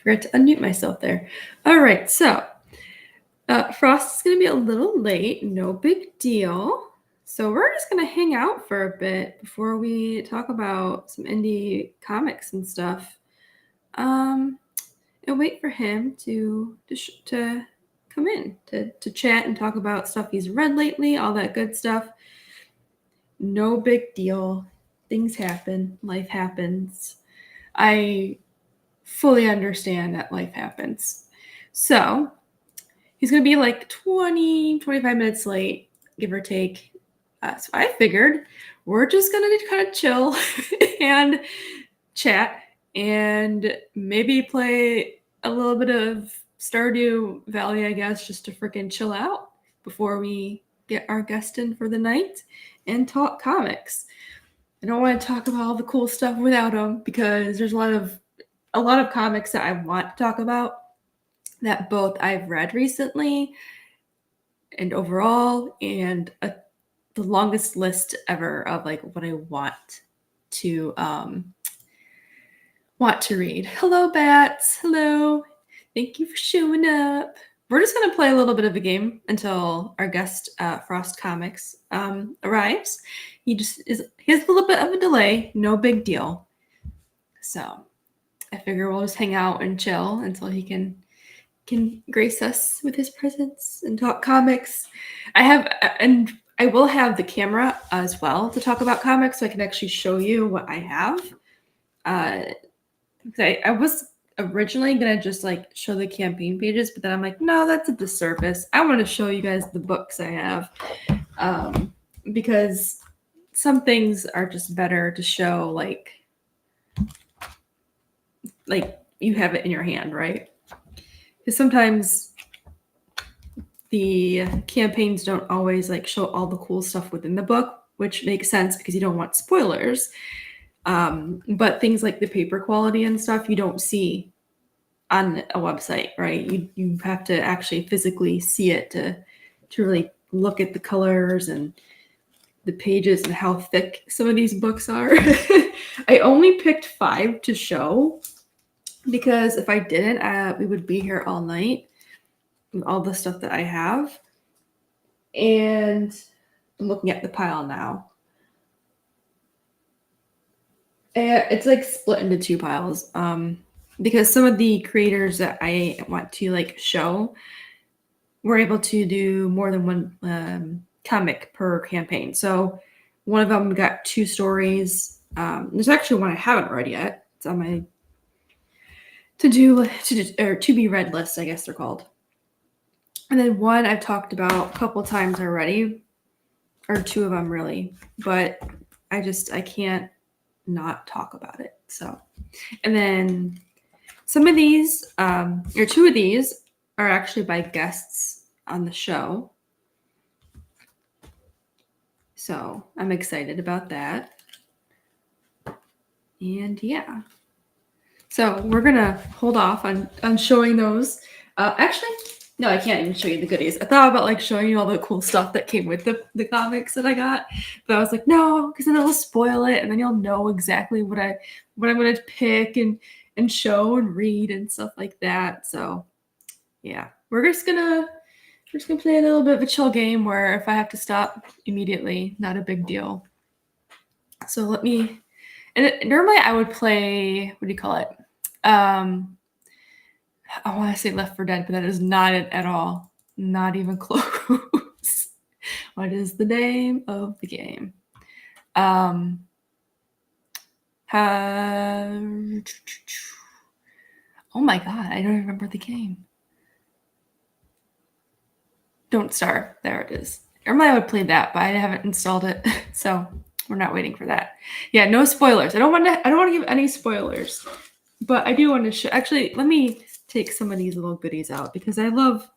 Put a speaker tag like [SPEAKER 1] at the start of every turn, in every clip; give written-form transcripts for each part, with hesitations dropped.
[SPEAKER 1] Forgot to unmute myself there. All right, so Frost is going to be a little late. No big deal. So we're just going to hang out for a bit before we talk about some indie comics and stuff. And wait for him to come in to chat and talk about stuff he's read lately, all that good stuff. No big deal. Things happen. Life happens. I fully understand that life happens. So he's going to be like 25 minutes late, give or take. So I figured we're just going to kind of chill and chat and maybe play a little bit of Stardew Valley, I guess, just to freaking chill out before we get our guest in for the night and talk comics. I don't want to talk about all the cool stuff without him because there's a lot of comics that I want to talk about that both I've read recently and overall, and the longest list ever of like what I want to read. Hello, Bats. Hello. Thank you for showing up. We're just gonna play a little bit of a game until our guest Frost Comics arrives. He has a little bit of a delay. No big deal. So I figure we'll just hang out and chill until he can grace us with his presence and talk comics. I will have the camera as well to talk about comics, so I can actually show you what I have. I was originally gonna just like show the campaign pages, but then I'm like, no, that's a disservice. I want to show you guys the books I have, because some things are just better to show like you have it in your hand, right? Because sometimes the campaigns don't always like show all the cool stuff within the book, which makes sense because you don't want spoilers. But things like the paper quality and stuff you don't see on a website, right? You have to actually physically see it to really look at the colors and the pages and how thick some of these books are. I only picked 5 to show because if I didn't, we would be here all night with all the stuff that I have. And I'm looking at the pile now. It's like split into 2 piles. Because some of the creators that I want to like show were able to do more than one comic per campaign. So one of them got 2 stories. There's actually one I haven't read yet. It's on my to be read list, I guess they're called. And then one I've talked about a couple times already, or 2 of them really, but I can't not talk about it. So, and then some of these, or 2 of these are actually by guests on the show. So I'm excited about that. And yeah. So we're going to hold off on showing those. Actually, no, I can't even show you the goodies. I thought about like showing you all the cool stuff that came with the comics that I got, but I was like, no, because then it'll spoil it, and then you'll know exactly what I'm going to pick and show and read and stuff like that. So yeah, we're just gonna play a little bit of a chill game where if I have to stop immediately, not a big deal. So let me. And normally I would play. What do you call it? I want to say Left 4 Dead, but that is not it at all. Not even close. What is the name of the game? Oh my god, I don't even remember the game. Don't Starve. There it is. Normally I would play that, but I haven't installed it, so we're not waiting for that. Yeah, no spoilers. I don't want to give any spoilers, but I do want to show. Actually, let me take some of these little goodies out because I love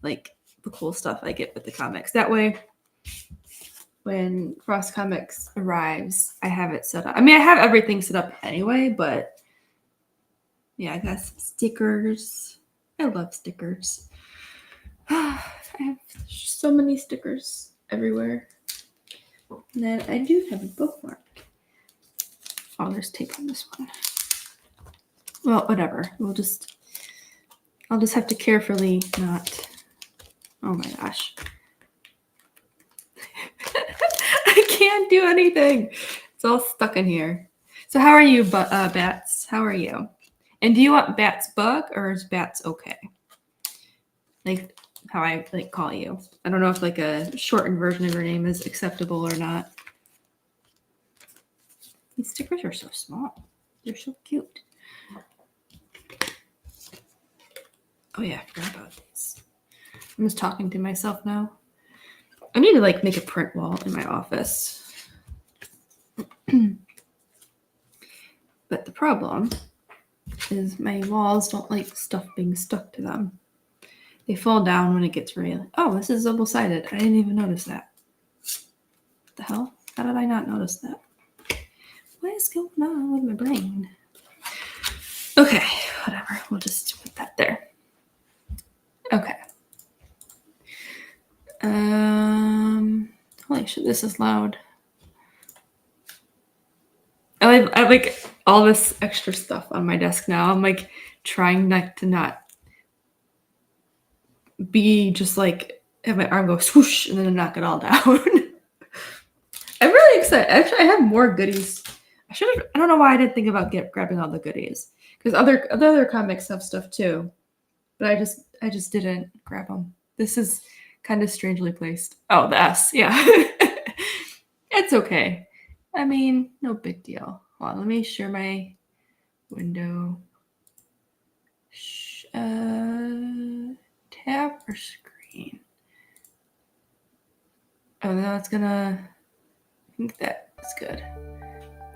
[SPEAKER 1] like the cool stuff I get with the comics. That way, when Frost Comics arrives, I have it set up. I mean, I have everything set up anyway, but yeah, I got some stickers. I love stickers. I have so many stickers everywhere. And then I do have a bookmark. Oh, there's tape on this one. Well, whatever. I'll just have to carefully not. Oh my gosh. I can't do anything. It's all stuck in here. So how are you, Bats? How are you? And do you want Bats Bug or is Bats okay? Like how I call you. I don't know if like a shortened version of your name is acceptable or not. These stickers are so small. They're so cute. Oh yeah, I forgot about these. I'm just talking to myself now. I need to like make a print wall in my office. But the problem is my walls don't like stuff being stuck to them. They fall down when it gets really... Oh, this is double-sided. I didn't even notice that. What the hell? How did I not notice that? What is going on with my brain? Okay, whatever. We'll just put that there. Okay. Holy shit, this is loud. I have like all this extra stuff on my desk now. I'm like trying to not be just like have my arm go swoosh and then knock it all down. I'm really excited. Actually, I have more goodies. I don't know why I didn't think about grabbing all the goodies because other comics have stuff too, but I just didn't grab them. This is kind of strangely placed. Oh, the S, yeah. It's okay. I mean, no big deal. Hold on, let me share my window. Tab or screen? Oh, no, it's gonna... I think that's good.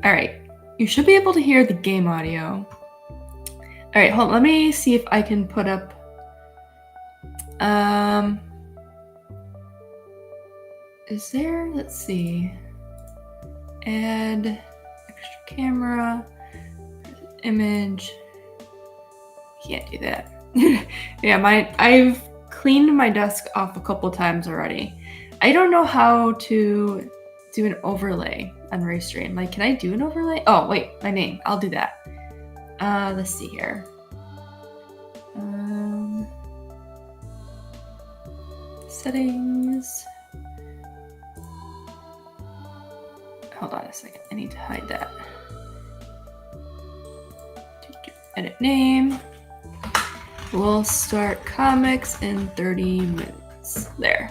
[SPEAKER 1] All right. You should be able to hear the game audio. All right, hold on. Let me see if I can put up... Is there... Let's see. Add extra camera. Image. Can't do that. Yeah, I've cleaned my desk off a couple times already. I don't know how to do an overlay on Restream. Like, can I do an overlay? Oh, wait, my name. I'll do that. Let's see here. Settings. Hold on a second. I need to hide that. Edit name. We'll start comics in 30 minutes. There.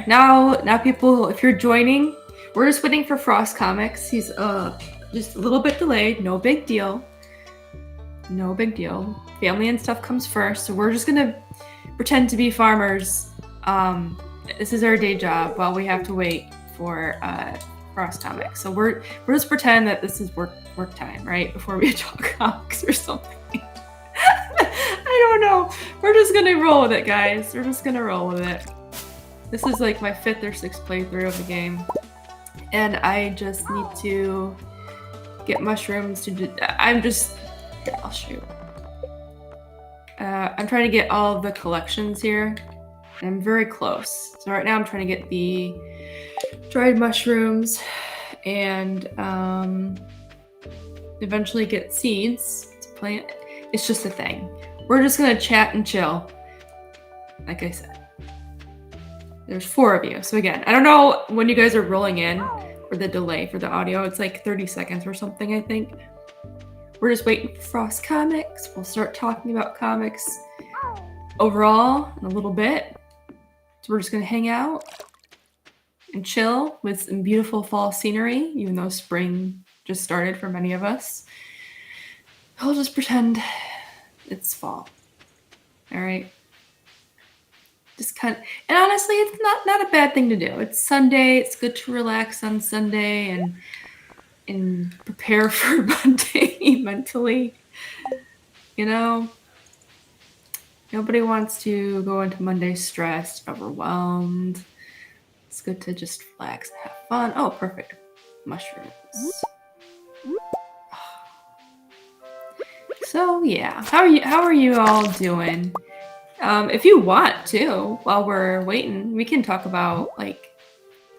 [SPEAKER 1] Now people, if you're joining, we're just waiting for Frost Comics. He's just a little bit delayed. No big deal. No big deal. Family and stuff comes first. So we're just gonna pretend to be farmers. This is our day job while we have to wait for Frost Comics. So we're just pretend that this is work time, right? Before we talk comics or something. I don't know. We're just gonna roll with it, guys. We're just gonna roll with it. This is like my 5th or 6th playthrough of the game. And I just need to get mushrooms to do... Here, I'll show you. I'm trying to get all of the collections here. And I'm very close. So right now I'm trying to get the dried mushrooms and eventually get seeds to plant. It's just a thing. We're just gonna chat and chill. Like I said. There's 4 of you. So again, I don't know when you guys are rolling in or the delay for the audio. It's like 30 seconds or something, I think. We're just waiting for Frost Comics. We'll start talking about comics overall in a little bit. So we're just gonna hang out and chill with some beautiful fall scenery, even though spring just started for many of us. I'll just pretend it's fall. All right. Just kind of, and honestly, it's not a bad thing to do. It's Sunday. It's good to relax on Sunday and prepare for Monday mentally. You know, nobody wants to go into Monday stressed, overwhelmed. It's good to just relax and have fun. Oh, perfect. Mushrooms. So yeah, how are you all doing? If you want to, while we're waiting, we can talk about like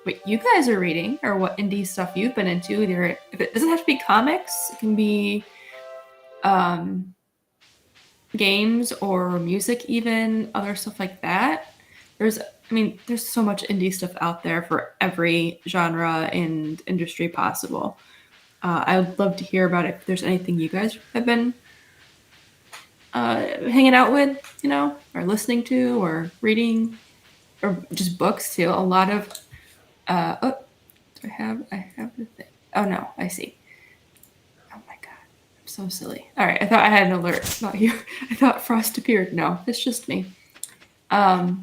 [SPEAKER 1] what you guys are reading or what indie stuff you've been into. Either if it doesn't have to be comics, it can be games or music, even other stuff like that. There's so much indie stuff out there for every genre and industry possible. I would love to hear about it if there's anything you guys have been hanging out with, or listening to, or reading, or just books too. A lot of I have the thing. Oh no, I see. Oh my god, I'm so silly. All right, I thought I had an alert. Not you. I thought Frost appeared. No, it's just me. I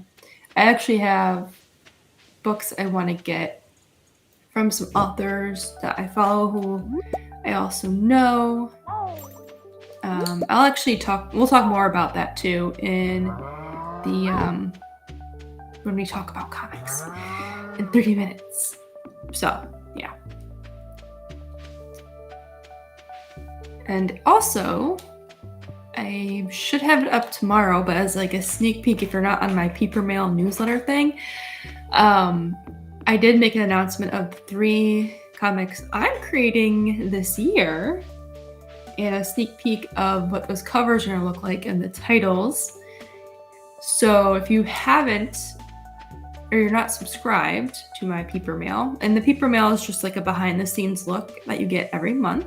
[SPEAKER 1] actually have books I want to get from some authors that I follow who I also know. I'll actually we'll talk more about that too in the when we talk about comics in 30 minutes. So, yeah. And also, I should have it up tomorrow, but as like a sneak peek, if you're not on my Peeper Mail newsletter thing, I did make an announcement of 3 comics I'm creating this year and a sneak peek of what those covers are going to look like and the titles. So if you haven't, or you're not subscribed to my Peeper Mail, and the Peeper Mail is just like a behind the scenes look that you get every month,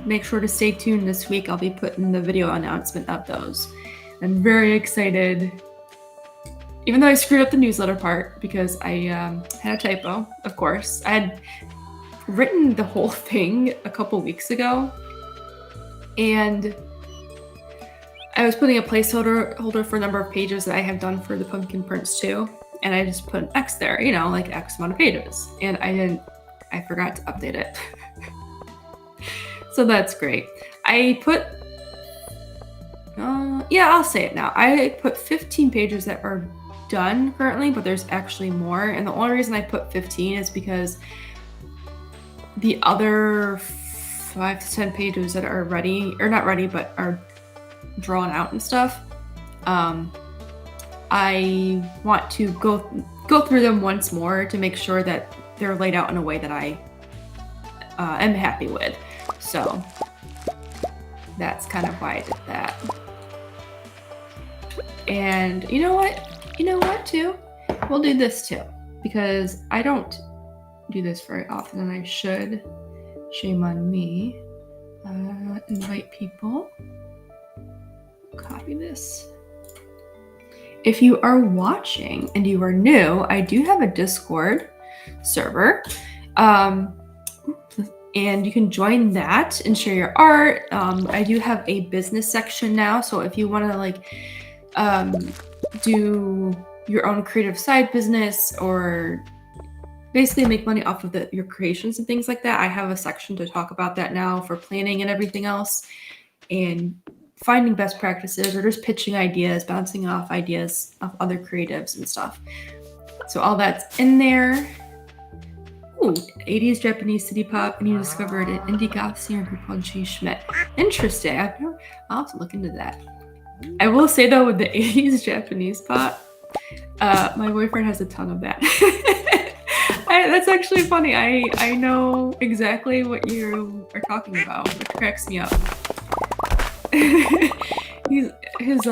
[SPEAKER 1] make sure to stay tuned this week. I'll be putting the video announcement of those. I'm very excited, even though I screwed up the newsletter part because I had a typo, of course. I had written the whole thing a couple weeks ago, and I was putting a placeholder for a number of pages that I have done for the Pumpkin Prince 2, and I just put an X there, like X amount of pages, and I forgot to update it. So that's great. I put, I'll say it now. I put 15 pages that are done currently, but there's actually more, and the only reason I put 15 is because the other 5 to 10 pages that are ready, or not ready, but are drawn out and stuff, I want to go through them once more to make sure that they're laid out in a way that I am happy with. So that's kind of why I did that. And you know what too? We'll do this too, because I don't do this very often and I should. Shame on me. Invite people. Copy this. If you are watching and you are new, I do have a Discord server. And you can join that and share your art. I do have a business section now, so if you want to do your own creative side business or basically make money off of your creations and things like that, I have a section to talk about that now for planning and everything else, and finding best practices or just pitching ideas, bouncing off ideas of other creatives and stuff. So all that's in there. Ooh, 80s Japanese city pop, and you discovered an indie goth singer group called G. Schmidt. Interesting. I'll have to look into that. I will say though, with the 80s Japanese pop, my boyfriend has a ton of that. That's actually funny. I know exactly what you are talking about, which cracks me up. His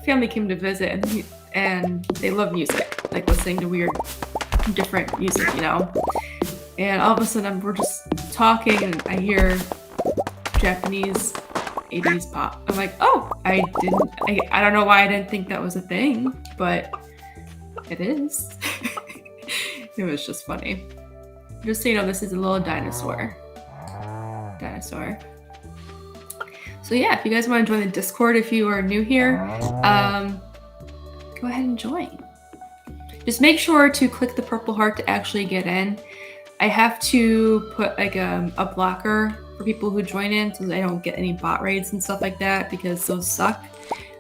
[SPEAKER 1] family came to visit, and they love music, like listening to weird, different music, And all of a sudden, we're just talking, and I hear Japanese 80s pop. I'm like, oh, I don't know why I didn't think that was a thing, but it is. It was just funny. Just so you know, this is a little dinosaur. So yeah, if you guys want to join the Discord, if you are new here, go ahead and join. Just make sure to click the purple heart to actually get in. I have to put like a blocker for people who join in so they don't get any bot raids and stuff like that, because those suck.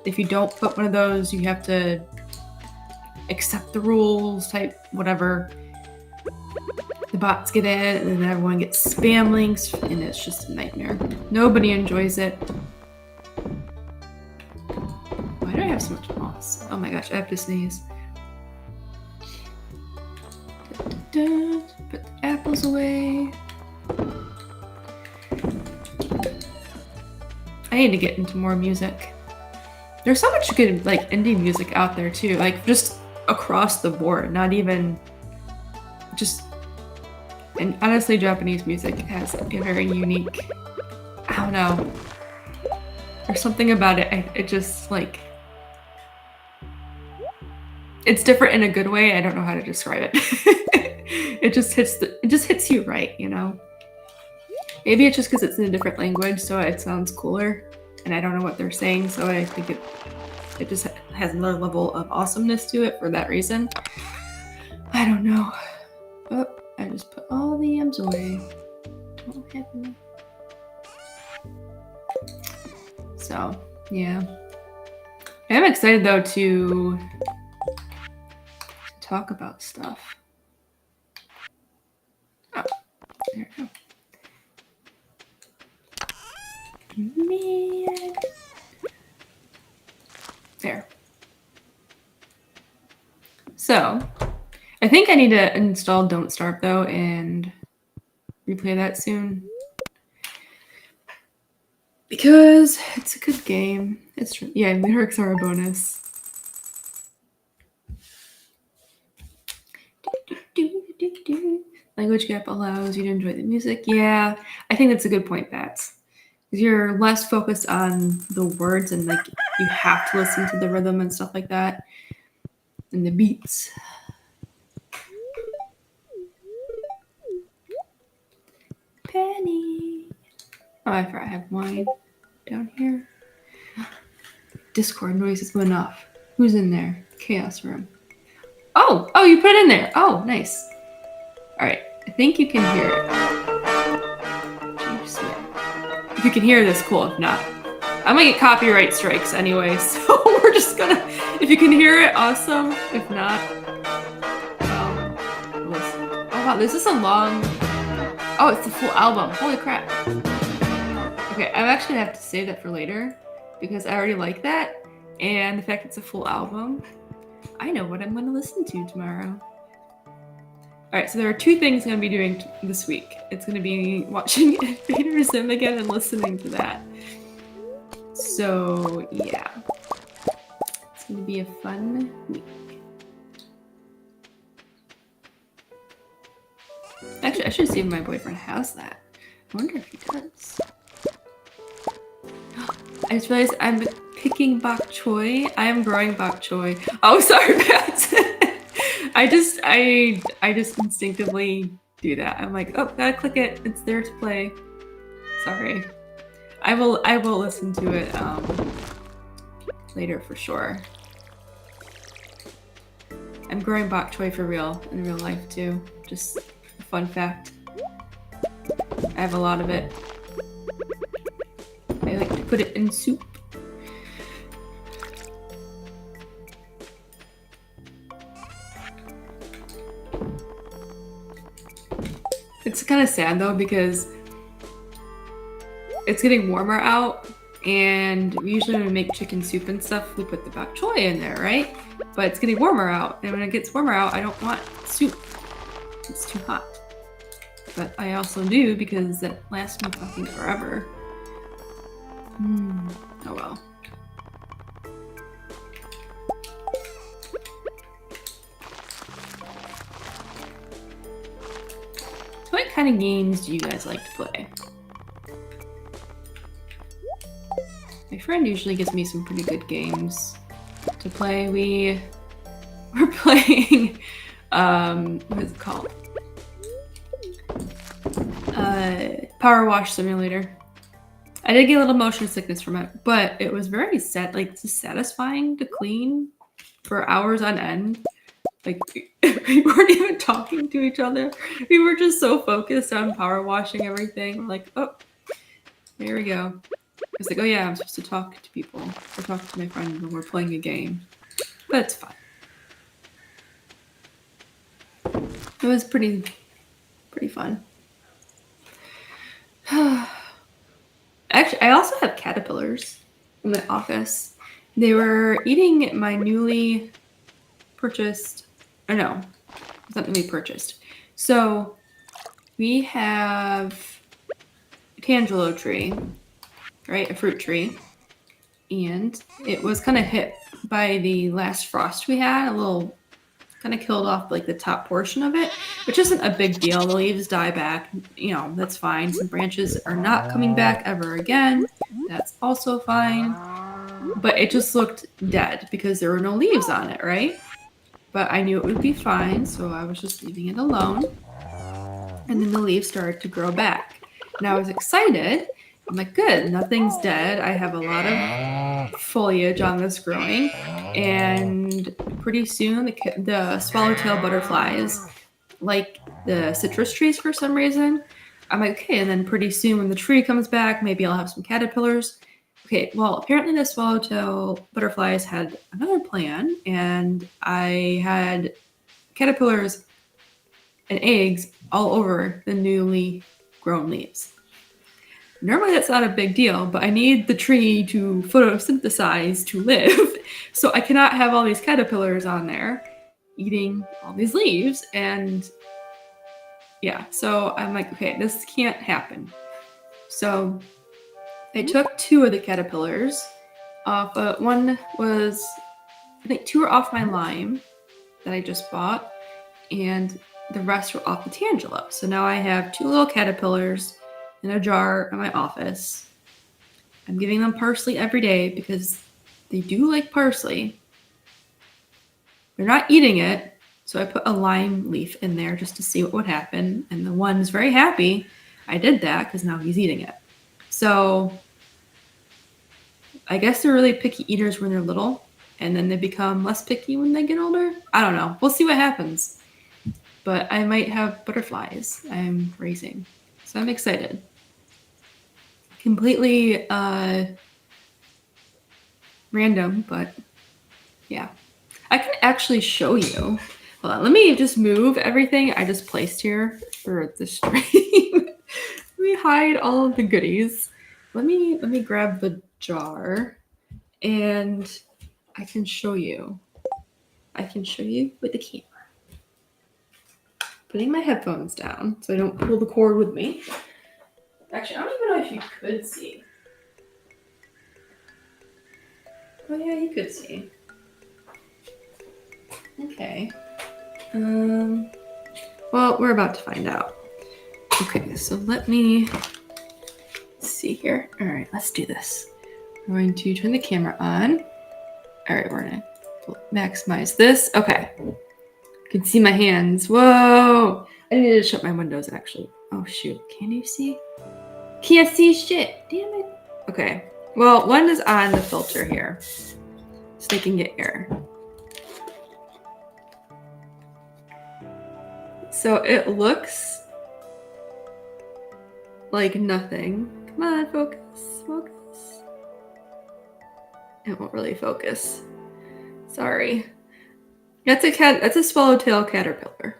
[SPEAKER 1] If you don't put one of those, you have to accept the rules, type whatever. The bots get in, and then everyone gets spam links, and it's just a nightmare. Nobody enjoys it. Why do I have so much moss? Oh my gosh, I have to sneeze. Put the apples away. I need to get into more music. There's so much good like indie music out there too, like just across the board, not even just. And honestly, Japanese music has a very unique, I don't know, there's something about it, it just like, it's different in a good way. I don't know how to describe it. It just hits you right, you know? Maybe it's just because it's in a different language, so it sounds cooler, and I don't know what they're saying, so I think it just has another level of awesomeness to it for that reason. I don't know. Oh, I just put all the M's away. Don't have enough. So, yeah. I'm excited though to talk about stuff. Oh, there we go. Man. There. So, I think I need to install Don't Starve though and replay that soon. Because it's a good game. Yeah, lyrics are a bonus. Language gap allows you to enjoy the music. Yeah, I think that's a good point, Bats. Because you're less focused on the words and like you have to listen to the rhythm and stuff like that. And the beats. Penny. Oh, I forgot I have wine down here. Discord noise is going off. Who's in there? Chaos room. Oh, you put it in there. Oh, nice. All right, I think you can hear it. If you can hear this, cool. If not, I'm gonna get copyright strikes anyway, so we're just gonna. If you can hear it, awesome. If not, listen. Oh wow, this is a long. Oh, it's a full album. Holy crap. Okay, I'm actually gonna have to save that for later because I already like that, and the fact it's a full album. I know what I'm gonna listen to tomorrow. All right, so there are two things I'm going to be doing this week. It's going to be watching Vader Zim again and listening to that. So, yeah. It's going to be a fun week. Actually, I should see if my boyfriend has that. I wonder if he does. I just realized I'm picking bok choy. I am growing bok choy. Oh, sorry, Pat. I just instinctively do that. I'm like, oh, gotta click it. It's there to play. Sorry. I will listen to it later for sure. I'm growing bok choy for real in real life too. Just a fun fact. I have a lot of it. I like to put it in soup. It's kind of sad though because it's getting warmer out, and usually when we make chicken soup and stuff, we put the bok choy in there, right? But it's getting warmer out, and when it gets warmer out, I don't want soup. It's too hot. But I also do because it lasts me fucking forever. Oh well. So what kind of games do you guys like to play? My friend usually gives me some pretty good games to play. We're playing, what is it called? Power Wash Simulator. I did get a little motion sickness from it, but it was very satisfying to clean for hours on end. Like, we weren't even talking to each other. We were just so focused on power washing everything. We're like, oh, here we go. I was like, oh yeah, I'm supposed to talk to people or talk to my friend when we're playing a game. But it's fun. It was pretty fun. Actually, I also have caterpillars in my office. They were eating my newly purchased, something we purchased. So we have a tangelo tree, right? A fruit tree. And it was kind of hit by the last frost we had, a little kind of killed off like the top portion of it, which isn't a big deal. The leaves die back, you know, that's fine. Some branches are not coming back ever again. That's also fine. But it just looked dead because there were no leaves on it, right? But I knew it would be fine, so I was just leaving it alone. And then the leaves started to grow back. And I was excited. I'm like, good, nothing's dead. I have a lot of foliage on this growing. And pretty soon, the swallowtail butterflies, like the citrus trees for some reason, I'm like, okay. And then pretty soon, when the tree comes back, maybe I'll have some caterpillars. Okay, well, apparently the swallowtail butterflies had another plan, and I had caterpillars and eggs all over the newly grown leaves. Normally that's not a big deal, but I need the tree to photosynthesize to live. So I cannot have all these caterpillars on there eating all these leaves. And yeah, so I'm like, okay, this can't happen. So I took 2 of the caterpillars off. One was, I think 2 were off my lime that I just bought, and the rest were off the tangelo. So now I have 2 little caterpillars in a jar in my office. I'm giving them parsley every day because they do like parsley. They're not eating it, so I put a lime leaf in there just to see what would happen. And the one's very happy I did that because now he's eating it. So I guess they're really picky eaters when they're little, and then they become less picky when they get older. I don't know. We'll see what happens. But I might have butterflies I'm raising. So I'm excited. Completely random, but yeah. I can actually show you. Hold on, let me just move everything I just placed here for the stream. Let me hide all of the goodies. Let me grab the jar and I can show you. I can show you with the camera. Putting my headphones down so I don't pull the cord with me. Actually, I don't even know if you could see. Oh yeah, you could see. Okay. Well, we're about to find out. Okay, so let me see here. All right, let's do this. We're going to turn the camera on. All right, we're gonna maximize this. Okay. You can see my hands. Whoa! I need to shut my windows actually. Oh shoot, can you see? Can't see shit, damn it. Okay, well, one is on the filter here, so they can get air. So it looks like nothing. Come on, focus, focus. It won't really focus. Sorry. That's a swallowtail caterpillar.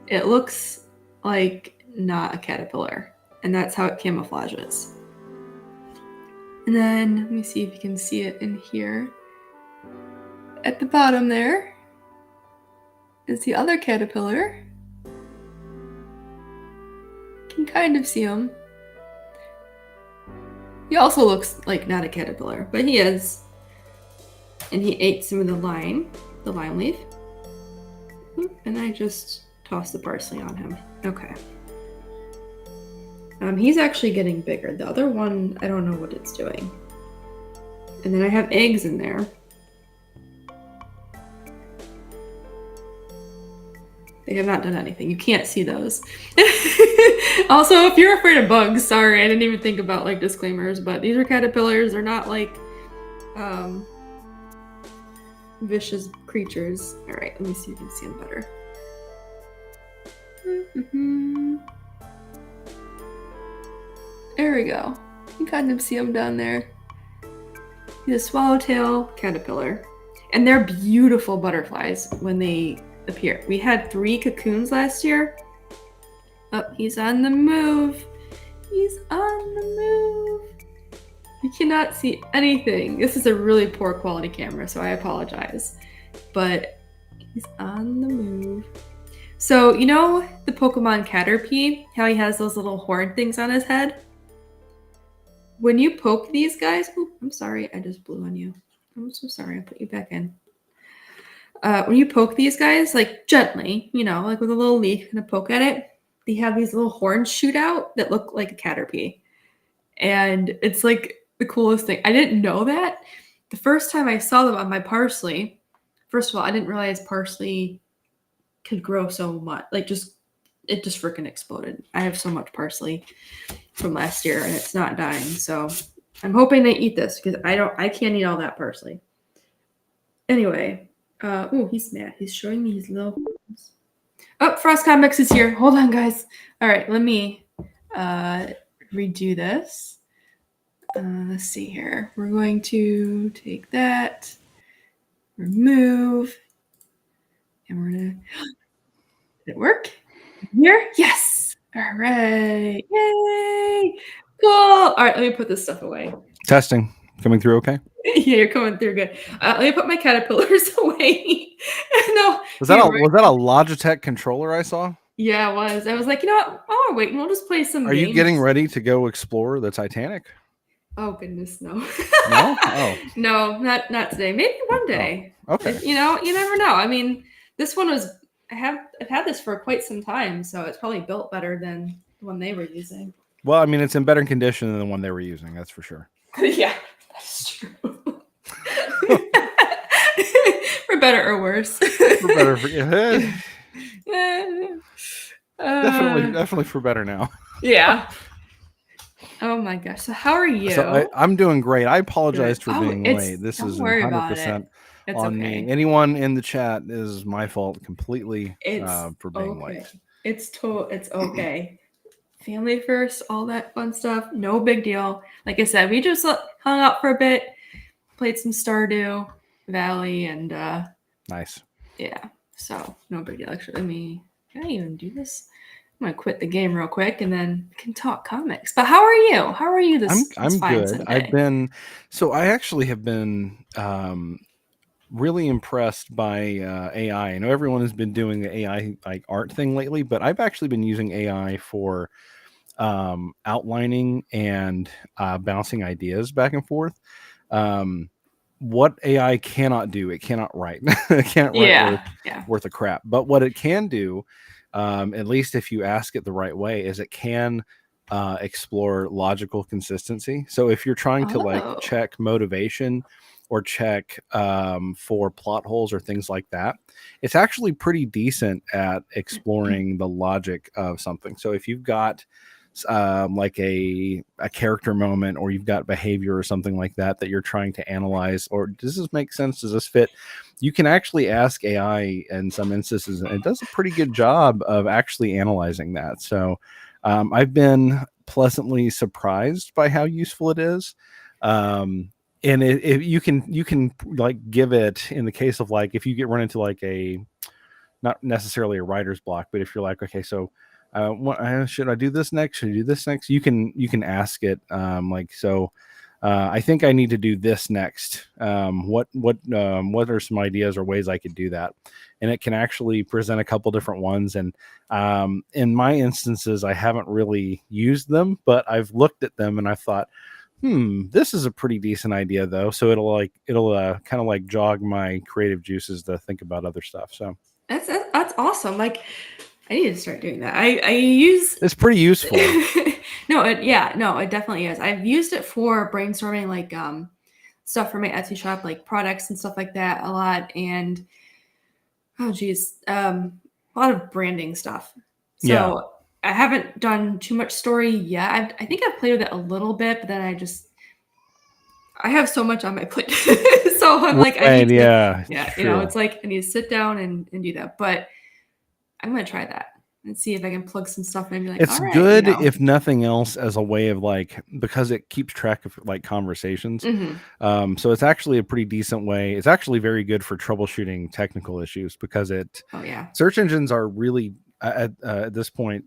[SPEAKER 1] It looks like not a caterpillar, and that's how it camouflages. And then let me see if you can see it in here. At the bottom there is the other caterpillar. You can kind of see him. He also looks like not a caterpillar, but he is. And he ate some of the lime leaf. And I just tossed the parsley on him. Okay. He's actually getting bigger. The other one, I don't know what it's doing. And then I have eggs in there. They have not done anything. You can't see those. Also, if you're afraid of bugs, sorry, I didn't even think about like disclaimers, but these are caterpillars. They're not like vicious creatures. All right, let me see if you can see them better. There we go. You can kind of see them down there. He's a swallowtail caterpillar. And they're beautiful butterflies when they appear. We had 3 cocoons last year. Oh, he's on the move. He's on the move. You cannot see anything. This is a really poor quality camera, so I apologize. But he's on the move. So, you know the Pokemon Caterpie? How he has those little horn things on his head? When you poke these guys... Oh, I'm sorry. I just blew on you. I'm so sorry. I'll put you back in. When you poke these guys, like gently, you know, like with a little leaf and a poke at it, they have these little horns shoot out that look like a Caterpie. And it's like the coolest thing. I didn't know that. The first time I saw them on my parsley, first of all, I didn't realize parsley could grow so much. Like it just freaking exploded. I have so much parsley from last year and it's not dying. So I'm hoping they eat this because I can't eat all that parsley. Anyway, oh, he's mad. He's showing me his little horns. Oh, Frost Comics is here. Hold on, guys. All right, let me redo this. Let's see here. We're going to take that, remove, and we're gonna. Did it work? Here? Yes. All right. Yay. Cool. All right. Let me put this stuff away.
[SPEAKER 2] Testing. Coming through okay?
[SPEAKER 1] Yeah, you're coming through good. Let me put my caterpillars away. No.
[SPEAKER 2] Was that a Logitech controller I saw?
[SPEAKER 1] Yeah, it was. I was like, you know what? Oh, wait, and we'll just play some
[SPEAKER 2] Are
[SPEAKER 1] games.
[SPEAKER 2] You getting ready to go explore the Titanic?
[SPEAKER 1] Oh goodness, no.
[SPEAKER 2] No? Oh.
[SPEAKER 1] No, not today. Maybe one day.
[SPEAKER 2] Oh, okay.
[SPEAKER 1] You know, you never know. I mean, this one was I've had this for quite some time, so it's probably built better than the one they were using.
[SPEAKER 2] Well, I mean, it's in better condition than the one they were using, that's for sure.
[SPEAKER 1] Yeah, that's true. For better or worse.
[SPEAKER 2] For better for definitely for better now.
[SPEAKER 1] Yeah. Oh my gosh. So how are you?
[SPEAKER 2] So I'm doing great. I apologize for being late. This is 100% on me. Anyone in the chat is my fault completely for being late.
[SPEAKER 1] It's okay. Family first, all that fun stuff. No big deal. Like I said, we just hung out for a bit, played some Stardew Valley, and
[SPEAKER 2] nice.
[SPEAKER 1] Yeah. So no big deal. Actually, can I even do this? I'm gonna quit the game real quick and then we can talk comics. But how are you? How are you
[SPEAKER 2] I'm good. Sunday? I actually have been really impressed by AI. I know everyone has been doing the AI like art thing lately, but I've actually been using AI for outlining and bouncing ideas back and forth. What AI cannot do, it cannot write. It can't write worth a crap. But what it can do, at least if you ask it the right way, is it can explore logical consistency. So if you're trying to like check motivation or check for plot holes or things like that, it's actually pretty decent at exploring the logic of something. So if you've got like a character moment, or you've got behavior or something like that you're trying to analyze, or does this make sense, does this fit, you can actually ask AI in some instances, and it does a pretty good job of actually analyzing that. So I've been pleasantly surprised by how useful it is. And if you can like give it, in the case of like if you get run into like a, not necessarily a writer's block, but if you're like, okay, so should I do this next? Should I do this next? You can ask it I think I need to do this next. What are some ideas or ways I could do that? And it can actually present a couple different ones. And in my instances, I haven't really used them, but I've looked at them and I thought, this is a pretty decent idea though. So it'll kind of like jog my creative juices to think about other stuff. So
[SPEAKER 1] that's awesome. Like, I need to start doing that. I use...
[SPEAKER 2] It's pretty useful.
[SPEAKER 1] No, it definitely is. I've used it for brainstorming, like stuff for my Etsy shop, like products and stuff like that a lot. And a lot of branding stuff. So I haven't done too much story yet. I think I've played with it a little bit, but then I have so much on my plate. So I'm like, I need to, it's like I need to sit down and do that. But I'm going to try that and see if I can plug some stuff in and be like,
[SPEAKER 2] it's
[SPEAKER 1] all right,
[SPEAKER 2] good, if nothing else, as a way of like, because it keeps track of like conversations.
[SPEAKER 1] Mm-hmm.
[SPEAKER 2] So it's actually a pretty decent way. It's actually very good for troubleshooting technical issues, because search engines are really at this point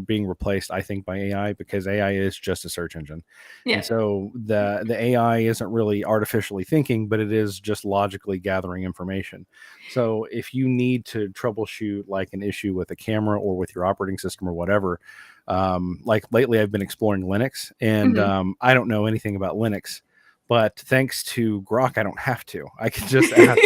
[SPEAKER 2] being replaced, I think, by AI, because AI is just a search engine.
[SPEAKER 1] Yeah.
[SPEAKER 2] And so the AI isn't really artificially thinking, but it is just logically gathering information. So if you need to troubleshoot like an issue with a camera or with your operating system or whatever, like lately I've been exploring Linux, and I don't know anything about Linux, but thanks to Grok, I don't have to. I can just ask,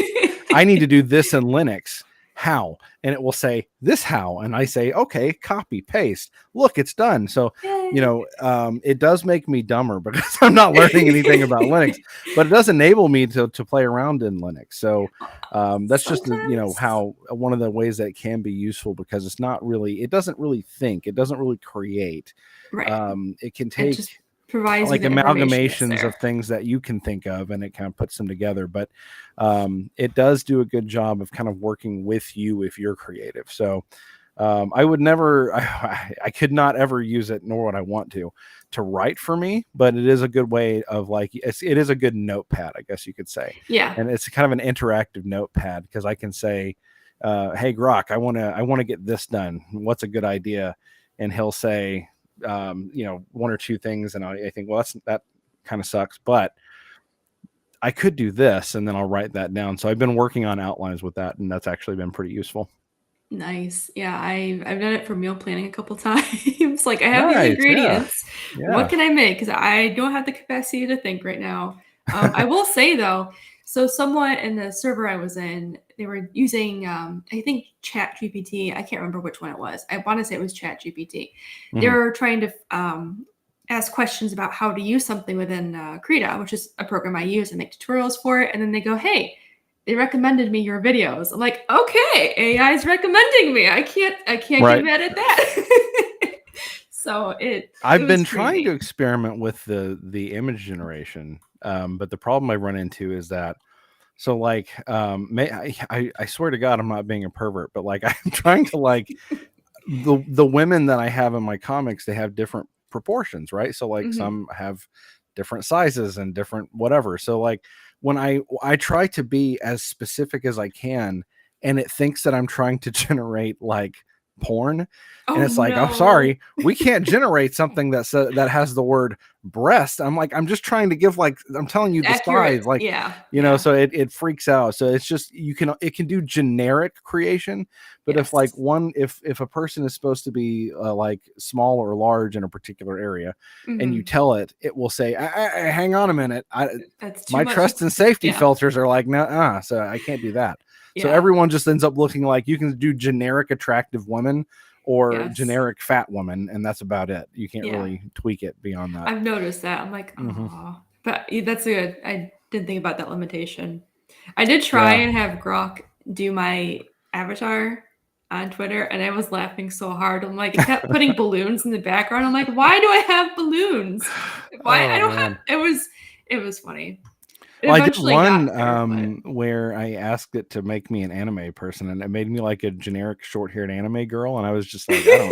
[SPEAKER 2] I need to do this in Linux. How? And it will say this how. And I say, okay, copy, paste. Look, it's done. So, it does make me dumber because I'm not learning anything about Linux, but it does enable me to play around in Linux. So that's just, how one of the ways that it can be useful, because it's not really, it doesn't really think, it doesn't really create.
[SPEAKER 1] Right.
[SPEAKER 2] It can take
[SPEAKER 1] provides
[SPEAKER 2] like
[SPEAKER 1] you the
[SPEAKER 2] amalgamations of things that you can think of, and it kind of puts them together. But it does do a good job of kind of working with you if you're creative. So I would never, I could not ever use it, nor would I want to write for me, but it is a good way of like, it is a good notepad, I guess you could say.
[SPEAKER 1] Yeah.
[SPEAKER 2] And it's kind of an interactive notepad, because I can say, hey, Grok, I want to get this done. What's a good idea? And he'll say, one or two things, and I think, well, that kind of sucks, but I could do this, and then I'll write that down. So I've been working on outlines with that, and that's actually been pretty useful.
[SPEAKER 1] Nice. Yeah, I've done it for meal planning a couple times. Like, I have these
[SPEAKER 2] Nice,
[SPEAKER 1] ingredients.
[SPEAKER 2] yeah.
[SPEAKER 1] What can I make? Because I don't have the capacity to think right now. I will say though, so someone in the server I was in, they were using I think Chat GPT. I can't remember which one it was. I want to say it was Chat GPT. They were trying to ask questions about how to use something within Krita, which is a program I use and make tutorials for it. And then they go, hey, they recommended me your videos. I'm like, okay, AI is recommending me. I can't get mad at that. So I've
[SPEAKER 2] been trying to experiment with the image generation, but the problem I run into is that, so like, I swear to God, I'm not being a pervert, but like I'm trying to like the women that I have in my comics, they have different proportions, right? So like some have different sizes and different whatever. So like when I try to be as specific as I can, and it thinks that I'm trying to generate like porn, and it's like, I'm sorry, we can't generate something that has the word breast. I'm like, I'm just trying to give, like, I'm telling you the size, like, so it freaks out. So it's just, it can do generic creation, but if like if a person is supposed to be like small or large in a particular area, and you tell it, it will say, hang on a minute, my trust and safety filters are like, no, so I can't do that. So everyone just ends up looking like, you can do generic attractive woman or generic fat woman, and that's about it. You can't really tweak it beyond that.
[SPEAKER 1] I've noticed that. I'm like, oh, but that's good. I didn't think about that limitation. I did try and have Grok do my avatar on Twitter, and I was laughing so hard. I'm like, it kept putting balloons in the background. I'm like, why do I have balloons? Why I don't have? It was funny.
[SPEAKER 2] Well, I did one where I asked it to make me an anime person, and it made me like a generic short-haired anime girl, and I was just like, I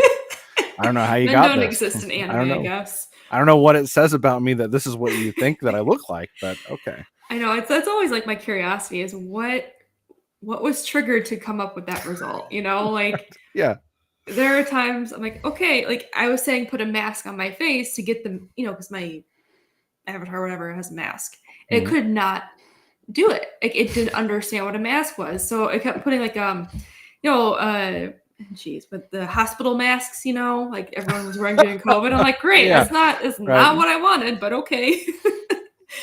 [SPEAKER 2] don't know how you got this.
[SPEAKER 1] Don't exist in anime, I guess.
[SPEAKER 2] I don't know what it says about me that this is what you think that I look like, but okay.
[SPEAKER 1] I know, that's always like my curiosity is what was triggered to come up with that result, like there are times I'm like, okay, like I was saying, put a mask on my face to get them, because my avatar, whatever, has a mask. It could not do it. Like, it didn't understand what a mask was. So it kept putting like, but the hospital masks, like everyone was wearing during COVID. I'm like, great. That's not what I wanted, but okay.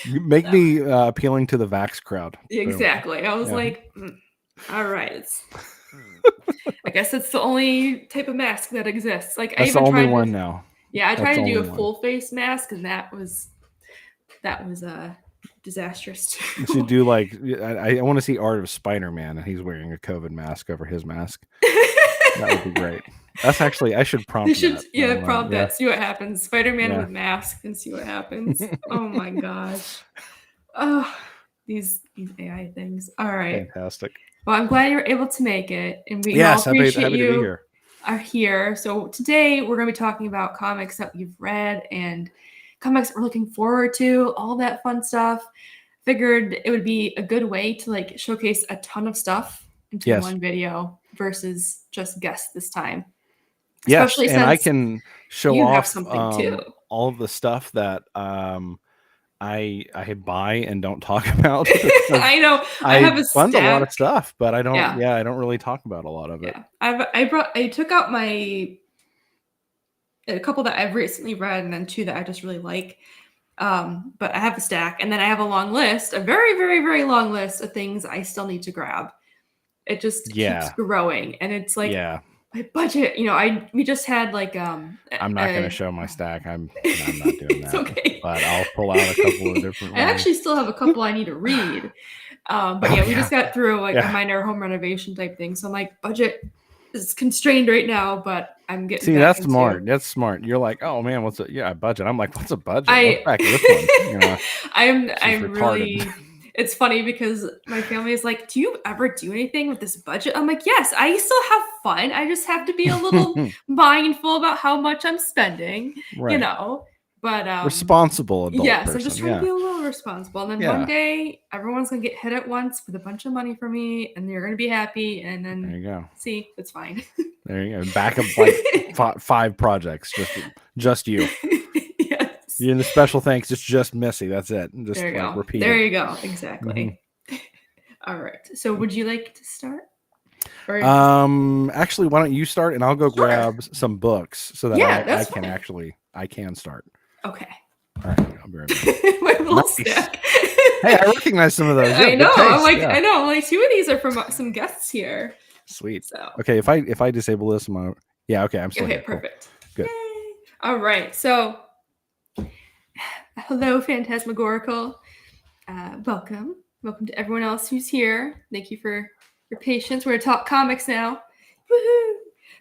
[SPEAKER 2] You make me appealing to the vax crowd.
[SPEAKER 1] Exactly. I was like, all right. I guess it's the only type of mask that exists. Like,
[SPEAKER 2] that's
[SPEAKER 1] I even
[SPEAKER 2] the only
[SPEAKER 1] tried
[SPEAKER 2] one now.
[SPEAKER 1] Yeah, I tried to do a full face mask, and that was disastrous too.
[SPEAKER 2] You should do like, I want to see art of Spider-Man, and he's wearing a COVID mask over his mask. That would be great. That's actually, I should prompt that.
[SPEAKER 1] Prompt that. See what happens. Spider-Man with mask, and see what happens. Oh my gosh. Oh, these AI things. All right.
[SPEAKER 2] Fantastic.
[SPEAKER 1] Well, I'm glad you were able to make it, and we all appreciate
[SPEAKER 2] happy
[SPEAKER 1] you
[SPEAKER 2] to be here.
[SPEAKER 1] Are here. So today we're going to be talking about comics that we've read and comics that we're looking forward to, all that fun stuff. Figured it would be a good way to like showcase a ton of stuff into one video versus just guess this time.
[SPEAKER 2] Yes, and I can show off
[SPEAKER 1] something too.
[SPEAKER 2] all of the stuff that I buy and don't talk about.
[SPEAKER 1] I know. I have a
[SPEAKER 2] fund a lot of
[SPEAKER 1] stack.
[SPEAKER 2] stuff, but I don't. Yeah, I don't really talk about a lot of it.
[SPEAKER 1] I took out a couple that I've recently read, and then 2 that I just really like. But I have a stack, and then I have a long list, a very, very, very long list of things I still need to grab. It just keeps growing, and it's like my budget. We just had like
[SPEAKER 2] I'm not going to show my stack. I'm not doing that. Okay. But I'll pull out a couple of different.
[SPEAKER 1] I actually still have a couple I need to read. But we just got through like a minor home renovation type thing, so my budget is constrained right now, but I'm getting.
[SPEAKER 2] See, that's smart. That's smart. You're like, oh man, what's a budget? I'm like, what's a budget? Let's back this one.
[SPEAKER 1] I'm really. It's funny because my family is like, do you ever do anything with this budget? I'm like, yes, I still have fun. I just have to be a little mindful about how much I'm spending, but
[SPEAKER 2] responsible adult
[SPEAKER 1] yes,
[SPEAKER 2] person.
[SPEAKER 1] I'm just trying to be a little responsible. And then one day everyone's going to get hit at once with a bunch of money from me and you're going to be happy. And then
[SPEAKER 2] there you go.
[SPEAKER 1] See, it's fine.
[SPEAKER 2] There you go. Back of like 5 projects, just you. You're in the special thanks. It's just Missy. That's it. Just
[SPEAKER 1] there you go.
[SPEAKER 2] Repeat.
[SPEAKER 1] There you go. Exactly. Mm-hmm. All right. So would you like to start?
[SPEAKER 2] Or... Actually, why don't you start and I'll go grab some books so that I can start.
[SPEAKER 1] Okay.
[SPEAKER 2] All right. I'll be right back.
[SPEAKER 1] My little stack.
[SPEAKER 2] Hey, I recognize some of those.
[SPEAKER 1] I know. I know. I'm like 2 of these are from some guests here.
[SPEAKER 2] Sweet. So. Okay. If I disable this, I'm gonna. Yeah. Okay. I'm still here.
[SPEAKER 1] Perfect.
[SPEAKER 2] Cool. Good.
[SPEAKER 1] Yay. All right. So. Hello, Phantasmagorical. Welcome to everyone else who's here. Thank you for your patience. We're going to talk comics now. Woohoo!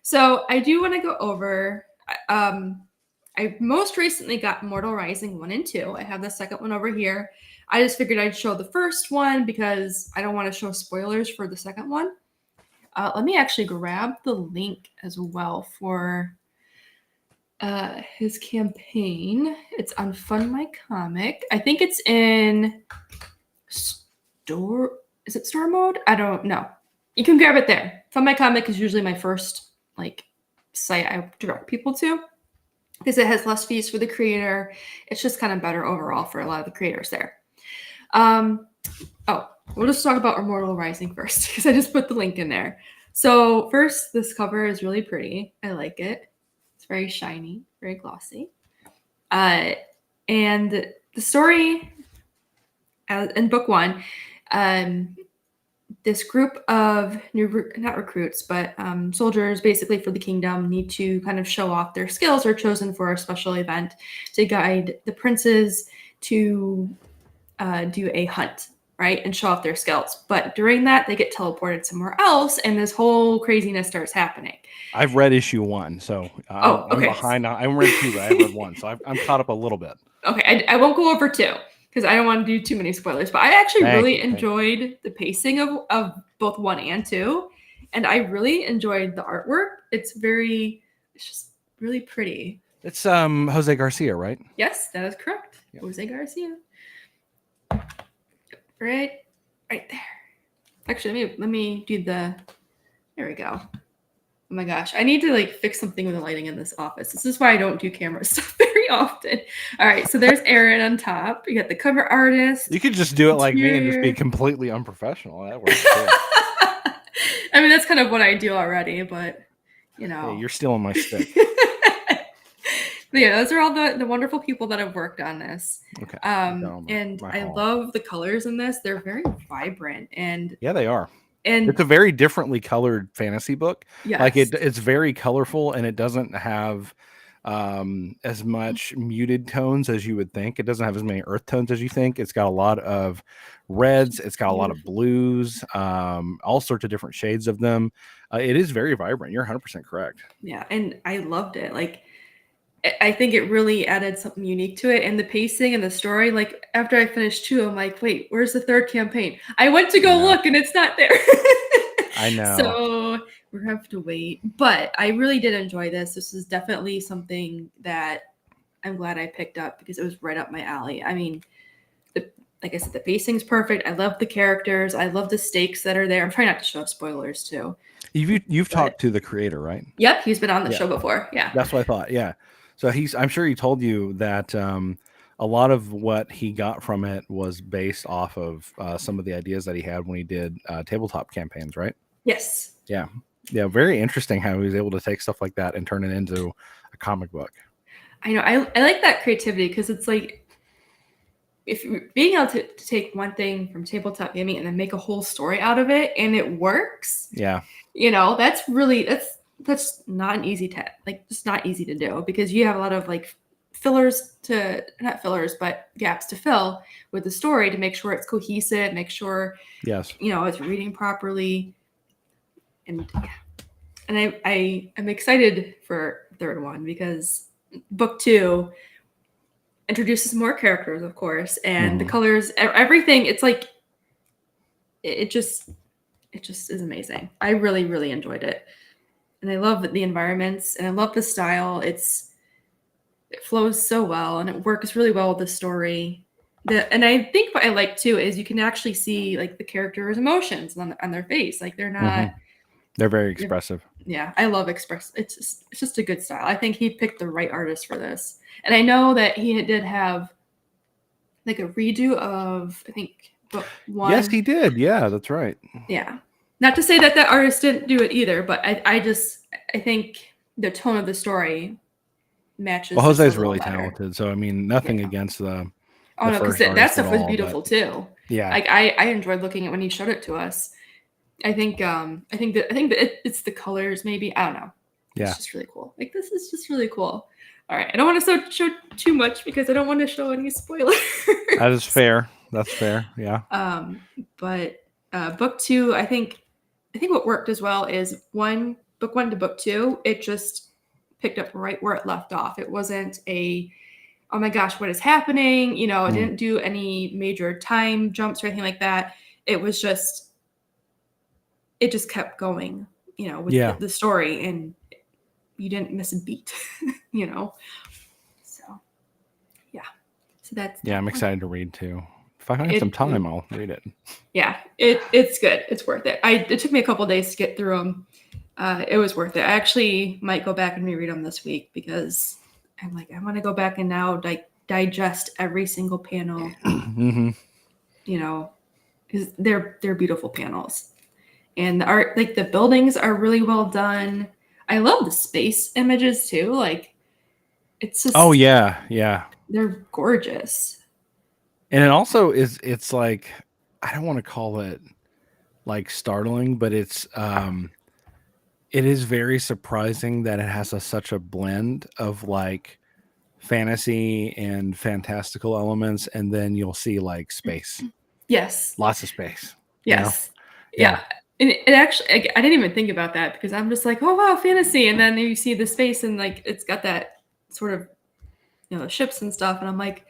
[SPEAKER 1] So I do want to go over. I most recently got Immortal Rising 1 and 2. I have the second one over here. I just figured I'd show the first one because I don't want to show spoilers for the second one. Let me actually grab the link as well for his campaign. It's on Fund My Comic. I think it's in store. Is it store mode? I don't know. You can grab it there. Fund My Comic is usually my first site I direct people to because it has less fees for the creator. It's just kind of better overall for a lot of the creators there. We'll just talk about Immortal Rising first because I just put the link in there. So first, this cover is really pretty. I like it. It's very shiny, very glossy. And the story in book 1, this group of not recruits, but soldiers basically for the kingdom need to kind of show off their skills. Are chosen for a special event to guide the princes to do a hunt, right? And show off their skills. But during that, they get teleported somewhere else and this whole craziness starts happening.
[SPEAKER 2] I've read issue 1, so I'm behind. I haven't read 2, but I read 1, so I'm caught up a little bit.
[SPEAKER 1] Okay, I won't go over 2 because I don't want to do too many spoilers, but I actually really enjoyed the pacing of both 1 and 2, and I really enjoyed the artwork. It's just really pretty.
[SPEAKER 2] It's Jose Garcia, right?
[SPEAKER 1] Yes, that is correct. Yep. Jose Garcia. Right there. Actually, let me do the. There we go. Oh my gosh, I need to fix something with the lighting in this office. This is why I don't do camera stuff very often. All right, so there's Aaron on top. You got the cover artist.
[SPEAKER 2] You could just do it like me and just be completely unprofessional. That works too.
[SPEAKER 1] I mean, that's kind of what I do already, but
[SPEAKER 2] Hey, you're stealing my stick.
[SPEAKER 1] But yeah, those are all the wonderful people that have worked on this. Okay. And I love the colors in this. They're very vibrant and
[SPEAKER 2] yeah, they are. And it's a very differently colored fantasy book.
[SPEAKER 1] Yes.
[SPEAKER 2] It's very colorful and it doesn't have as much muted tones as you would think. It doesn't have as many earth tones as you think. It's got a lot of reds. It's got a lot of blues, all sorts of different shades of them. It is very vibrant. You're 100% correct.
[SPEAKER 1] Yeah. And I loved it. I think it really added something unique to it, and the pacing and the story. After I finished 2, I'm like, wait, where's the 3rd campaign? I went to go look and it's not there.
[SPEAKER 2] I know.
[SPEAKER 1] So we're gonna have to wait. But I really did enjoy this. This is definitely something that I'm glad I picked up because it was right up my alley. I mean, like I said, the pacing's perfect. I love the characters. I love the stakes that are there. I'm trying not to show spoilers too.
[SPEAKER 2] You've talked to the creator, right?
[SPEAKER 1] Yep, he's been on the show before. Yeah,
[SPEAKER 2] that's what I thought. Yeah, so I'm sure he told you that a lot of what he got from it was based off of some of the ideas that he had when he did tabletop campaigns, right?
[SPEAKER 1] Yes.
[SPEAKER 2] Yeah. Very interesting how he was able to take stuff like that and turn it into a comic book.
[SPEAKER 1] I know. I like that creativity because it's like, if being able to take one thing from tabletop gaming and then make a whole story out of it and it works.
[SPEAKER 2] Yeah.
[SPEAKER 1] That's really that's not an easy just not easy to do, because you have a lot of like not fillers, but gaps to fill with the story to make sure it's cohesive, make sure it's reading properly. And I'm excited for third one because book 2 introduces more characters, of course, and the colors, everything. It's like it just is amazing. I really, really enjoyed it, and I love the environments, and I love the style. It flows so well, and it works really well with the story. And I think what I like too is you can actually see like the characters' emotions on their face. Like they're not.
[SPEAKER 2] They're very expressive.
[SPEAKER 1] Yeah, I love it's just a good style. I think he picked the right artist for this. And I know that he did have like a redo of, I think, book 1.
[SPEAKER 2] Yes, he did. Yeah, that's right.
[SPEAKER 1] Yeah. Not to say that artist didn't do it either, but I think the tone of the story matches.
[SPEAKER 2] Well, Jose's really talented, so I mean, nothing against the.
[SPEAKER 1] Oh no, because that stuff was beautiful too.
[SPEAKER 2] Yeah.
[SPEAKER 1] Like I enjoyed looking at when he showed it to us. I think that it's the colors, maybe. I don't know.
[SPEAKER 2] Yeah.
[SPEAKER 1] It's just really cool. Like, this is just really cool. All right. I don't want to show too much because I don't want to show any spoilers.
[SPEAKER 2] That is fair. That's fair. Yeah.
[SPEAKER 1] But book 2, I think what worked as well is book 1 to book 2, it just picked up right where it left off. It wasn't oh my gosh, what is happening? It didn't do any major time jumps or anything like that. It was just, it just kept going, with the story, and you didn't miss a beat, So, yeah. So that's.
[SPEAKER 2] Yeah, I'm excited to read too. If I have some time, I'll read it.
[SPEAKER 1] Yeah, it's good. It's worth it. It took me a couple days to get through them. It was worth it. I actually might go back and reread them this week because I'm like, I want to go back and now digest every single panel. Because they're beautiful panels. And the art, like the buildings are really well done. I love the space images too. Like, it's just.
[SPEAKER 2] Oh yeah.
[SPEAKER 1] They're gorgeous.
[SPEAKER 2] And it also it's like, I don't want to call it like startling, but it is very surprising that it has such a blend of like fantasy and fantastical elements, and then you'll see like space.
[SPEAKER 1] Yes.
[SPEAKER 2] Lots of space.
[SPEAKER 1] Yes. Yeah. And it actually, I didn't even think about that because I'm just like, oh wow, fantasy, and then you see the space and like it's got that sort of, the ships and stuff, and I'm like,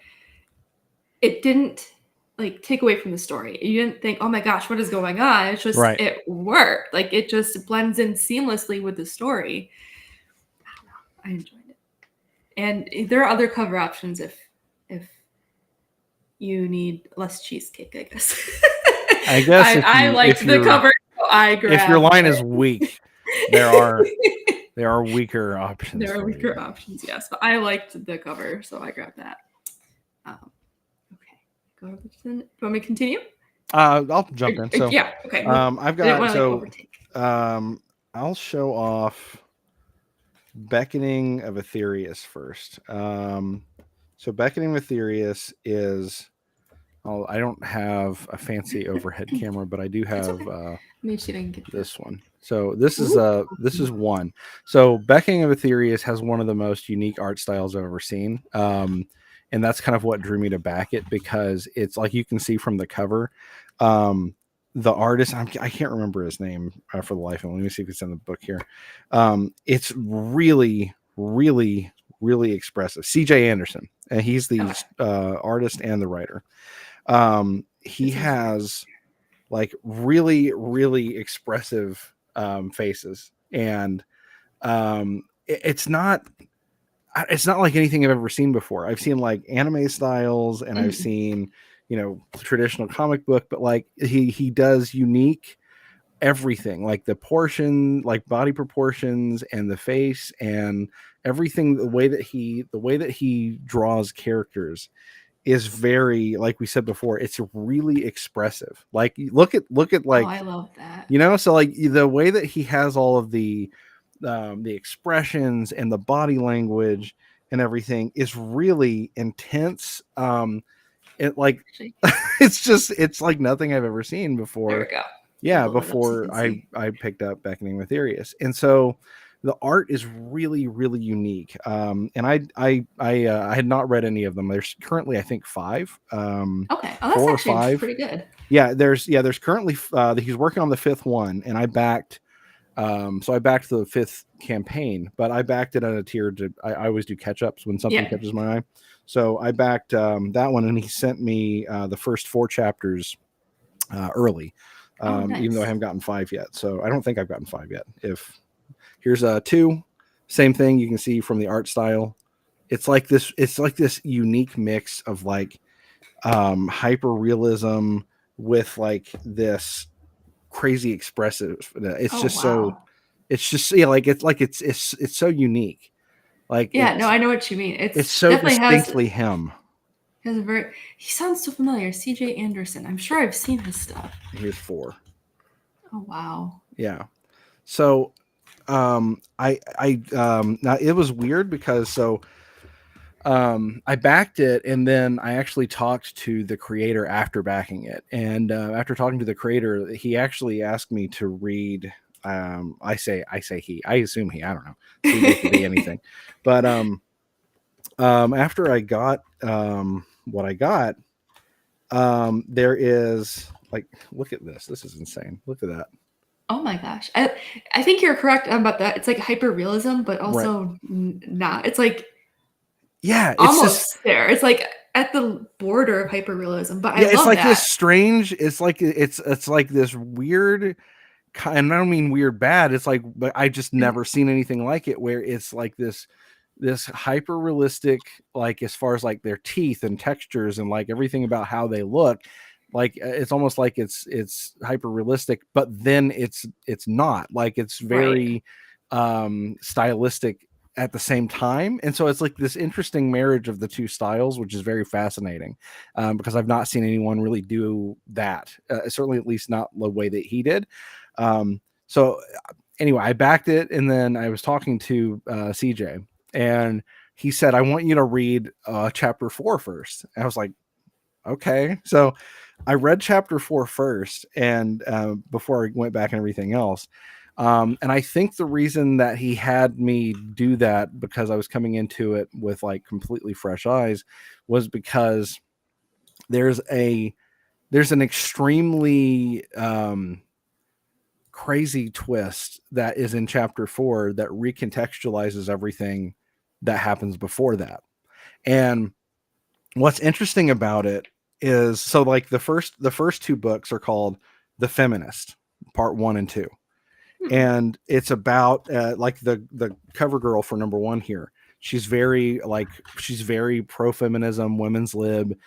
[SPEAKER 1] it didn't like take away from the story. You didn't think, oh my gosh, what is going on? It's just It worked. Like it just blends in seamlessly with the story. I don't know. I enjoyed it. And there are other cover options if you need less cheesecake, I guess.
[SPEAKER 2] I guess
[SPEAKER 1] I liked the cover. I grabbed
[SPEAKER 2] if your line is weak, there are weaker options.
[SPEAKER 1] There are weaker options, yes. But I liked the cover, so I grabbed that. Okay. Go over to do you want me to continue?
[SPEAKER 2] I'll jump in. So
[SPEAKER 1] yeah, okay.
[SPEAKER 2] I've got I'll show off Beckoning of Aetherius first. So Beckoning of Aetherius is, I don't have a fancy overhead camera, but I do have this one. So this is one. So Beckoning of Aetherius has one of the most unique art styles I've ever seen. And that's kind of what drew me to back it, because it's like you can see from the cover. The artist, I can't remember his name for the life of me. Let me see if it's in the book here. It's really, really, really expressive. C.J. Anderson, and he's the artist and the writer. He has like really, really expressive faces, and it's not like anything I've ever seen before. I've seen like anime styles, and I've seen traditional comic book, but like he does unique everything, like the portion, like body proportions and the face and everything, the way that he draws characters is very, like we said before, it's really expressive. Like look at like,
[SPEAKER 1] I love that.
[SPEAKER 2] So like the way that he has all of the expressions and the body language and everything is really intense. It like it's like nothing I've ever seen before.
[SPEAKER 1] There we go.
[SPEAKER 2] Yeah, before I picked up Beckoning with Arius. And so the art is really, really unique. And I had not read any of them. There's currently, I think, 5.
[SPEAKER 1] Okay. Oh, that's
[SPEAKER 2] 4 or
[SPEAKER 1] actually
[SPEAKER 2] 5.
[SPEAKER 1] Pretty good.
[SPEAKER 2] Yeah, there's currently he's working on the 5th one, and I backed so I backed the 5th campaign, but I backed it on a tier to I always do catch ups when something catches my eye. So I backed that one, and he sent me the first 4 chapters early.
[SPEAKER 1] Nice.
[SPEAKER 2] Even though I haven't gotten 5 yet. So I don't think I've gotten 5 yet. Here's 2, same thing. You can see from the art style. It's like this unique mix of like hyper realism with like this crazy expressive. It's just so it's so unique. Like
[SPEAKER 1] no, I know what you mean.
[SPEAKER 2] It's so distinctly him.
[SPEAKER 1] He sounds so familiar. CJ Anderson. I'm sure I've seen his stuff.
[SPEAKER 2] Here's 4.
[SPEAKER 1] Oh wow.
[SPEAKER 2] Yeah. So now it was weird because I backed it, and then I actually talked to the creator after backing it. And after talking to the creator, he actually asked me to read. I say he. I assume he. I don't know. It could be anything. But after I got what I got, there is like, look at this. This is insane. Look at that.
[SPEAKER 1] Oh my gosh. I think you're correct about that. It's like hyper realism, but also not. It's like it's almost there. It's like at the border of hyper realism. But I love
[SPEAKER 2] like this strange. It's like this weird. And I don't mean weird bad. It's like, but I just never seen anything like it, where it's like this hyper realistic, like as far as like their teeth and textures and like everything about how they look. Like it's almost like it's hyper realistic, but then it's not. Like it's very stylistic at the same time. And so it's like this interesting marriage of the two styles, which is very fascinating, because I've not seen anyone really do that. Certainly, at least not the way that he did. So anyway, I backed it, and then I was talking to CJ, and he said, I want you to read chapter 4 first. And I was like, okay. So I read chapter 4 first, and before I went back and everything else. And I think the reason that he had me do that, because I was coming into it with like completely fresh eyes, was because there's an extremely crazy twist that is in chapter 4 that recontextualizes everything that happens before that. And what's interesting about it is, so like the first 2 books are called The Feminist, part 1 and 2. And it's about like the cover girl for number 1 here. She's very pro feminism, women's lib.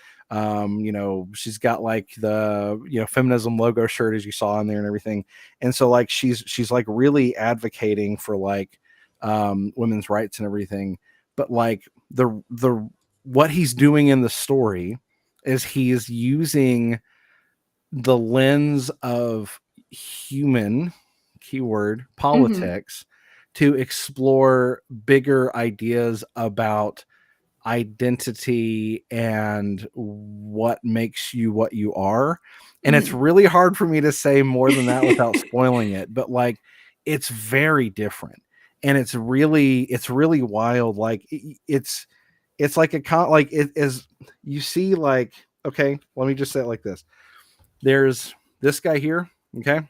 [SPEAKER 2] She's got like the feminism logo shirt, as you saw in there, and everything. And so like she's like really advocating for like women's rights and everything. But like the what he's doing in the story is he is using the lens of human, keyword, politics to explore bigger ideas about identity and what makes you what you are. And it's really hard for me to say more than that without spoiling it, but like it's very different, and it's really wild. Like it's like like it is, you see, like, okay, let me just say it like this. There's this guy here, okay?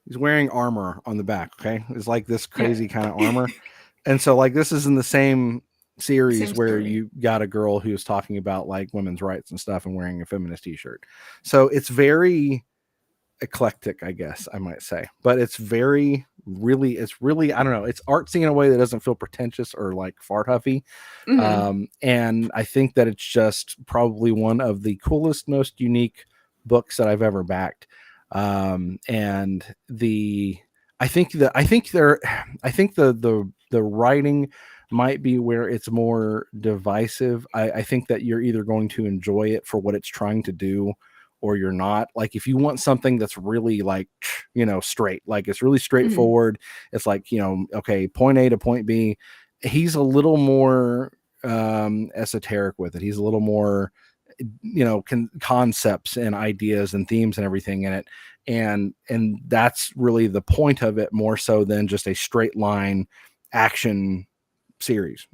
[SPEAKER 2] He's wearing armor on the back, okay? It's like this crazy kind of armor. And so like this is in the same series where you got a girl who's talking about like women's rights and stuff and wearing a feminist t-shirt. So it's very eclectic, I guess I might say, but it's really, I don't know, it's artsy in a way that doesn't feel pretentious or like fart huffy. And I think that it's just probably one of the coolest, most unique books that I've ever backed. And I think the writing might be where it's more divisive. I think that you're either going to enjoy it for what it's trying to do, or you're not. Like if you want something that's really like, straight, like it's really straightforward. It's like, okay, point A to point B. He's a little more esoteric with it. He's a little more, concepts and ideas and themes and everything in it. And that's really the point of it, more so than just a straight line action series,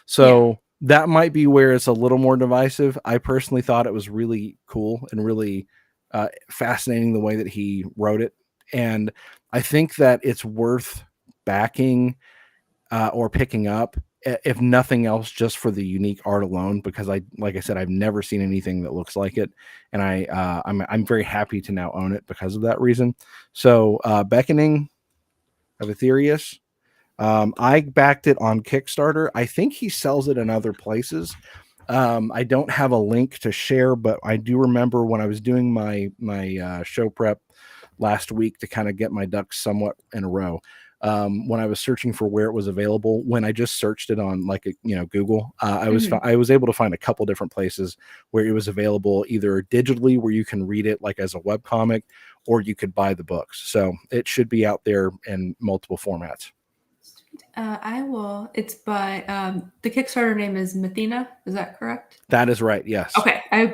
[SPEAKER 2] so that might be where it's a little more divisive. I personally thought it was really cool and really fascinating the way that he wrote it, and I think that it's worth backing or picking up, if nothing else, just for the unique art alone, because like I said, I've never seen anything that looks like it, and I'm very happy to now own it because of that reason. So Beckoning of Aetherius, I backed it on Kickstarter. I think he sells it in other places. I don't have a link to share, but I do remember when I was doing my show prep last week to kind of get my ducks somewhat in a row. When I was searching for where it was available, when I just searched it on Google, I was able to find a couple different places where it was available, either digitally where you can read it like as a web comic, or you could buy the books. So it should be out there in multiple formats.
[SPEAKER 1] I will. It's by the Kickstarter name is Mathena. Is that correct?
[SPEAKER 2] That is right. Yes.
[SPEAKER 1] Okay. I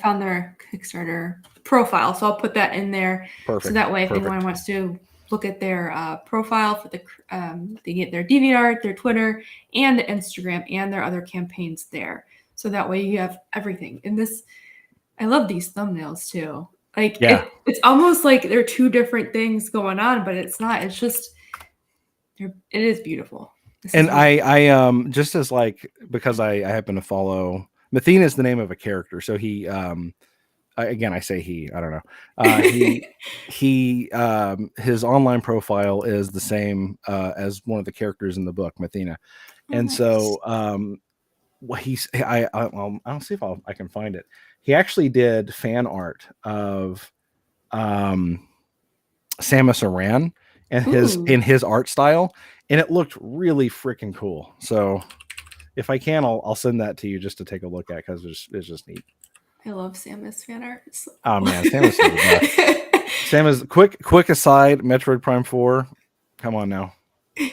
[SPEAKER 1] found their Kickstarter profile, so I'll put that in there.
[SPEAKER 2] Perfect.
[SPEAKER 1] So that way, if anyone wants to look at their profile for they get their DeviantArt, their Twitter, and the Instagram, and their other campaigns there. So that way you have everything. And I love these thumbnails too. Like it's almost like they're two different things going on, but it's not. It's just it is beautiful.
[SPEAKER 2] And I just as because I happen to follow, Mathena is the name of a character, so he again, I say he, I don't know. He his online profile is the same as one of the characters in the book, Mathena. And nice. So what I'll see if I can find it. He actually did fan art of Samus Aran and his art style, and it looked really freaking cool. So if I can, I'll send that to you just to take a look at, because it's just neat.
[SPEAKER 1] I love Samus fan art. So
[SPEAKER 2] oh man, Samus is the best. Samus, quick aside, Metroid Prime 4. Come on now. I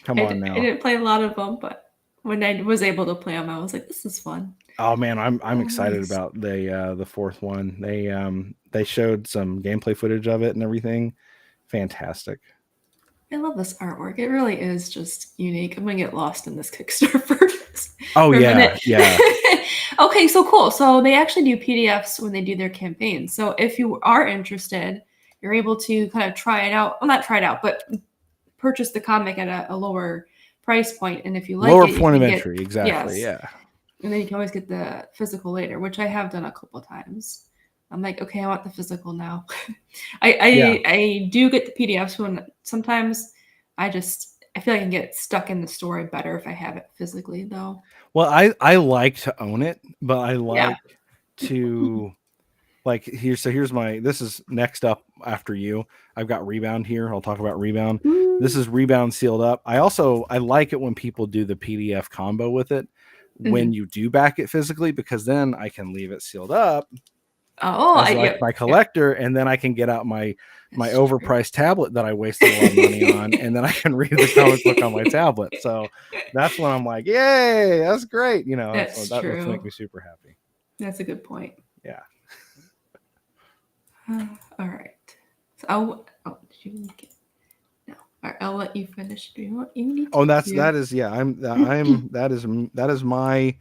[SPEAKER 1] didn't play a lot of them, but when I was able to play them, I was like, this is fun.
[SPEAKER 2] Oh man, I'm excited about the fourth one. They showed some gameplay footage of it and everything. Fantastic.
[SPEAKER 1] I love this artwork. It really is just unique. I'm gonna get lost in this Kickstarter.
[SPEAKER 2] Oh yeah, yeah.
[SPEAKER 1] Okay, so cool. So they actually do PDFs when they do their campaigns. So if you are interested, you're able to kind of try it out. Well, not try it out, but purchase the comic at a lower price point. And if you like
[SPEAKER 2] lower point of entry, exactly.
[SPEAKER 1] Yes. Yeah. And then you can always get the physical later, which I have done a couple of times. I'm like, okay, I want the physical now. I do get the PDFs when sometimes I feel like I can get stuck in the story better if I have it physically, though.
[SPEAKER 2] Well, I like to own it, but I like to here's this is next up after you. I've got Rebound here. I'll talk about Rebound. This is Rebound sealed up. I like it when people do the PDF combo with it when you do back it physically, because then I can leave it sealed up. My collector, and then I can get out my overpriced tablet that I wasted a lot of money on, and then I can read the comic book on my tablet. So that's when I'm like, yay, that's great. That would make me super happy.
[SPEAKER 1] That's a good point.
[SPEAKER 2] Yeah.
[SPEAKER 1] All right. So did you make it? No. All right, I'll let you finish. Do you want you need to? Oh,
[SPEAKER 2] that is that is my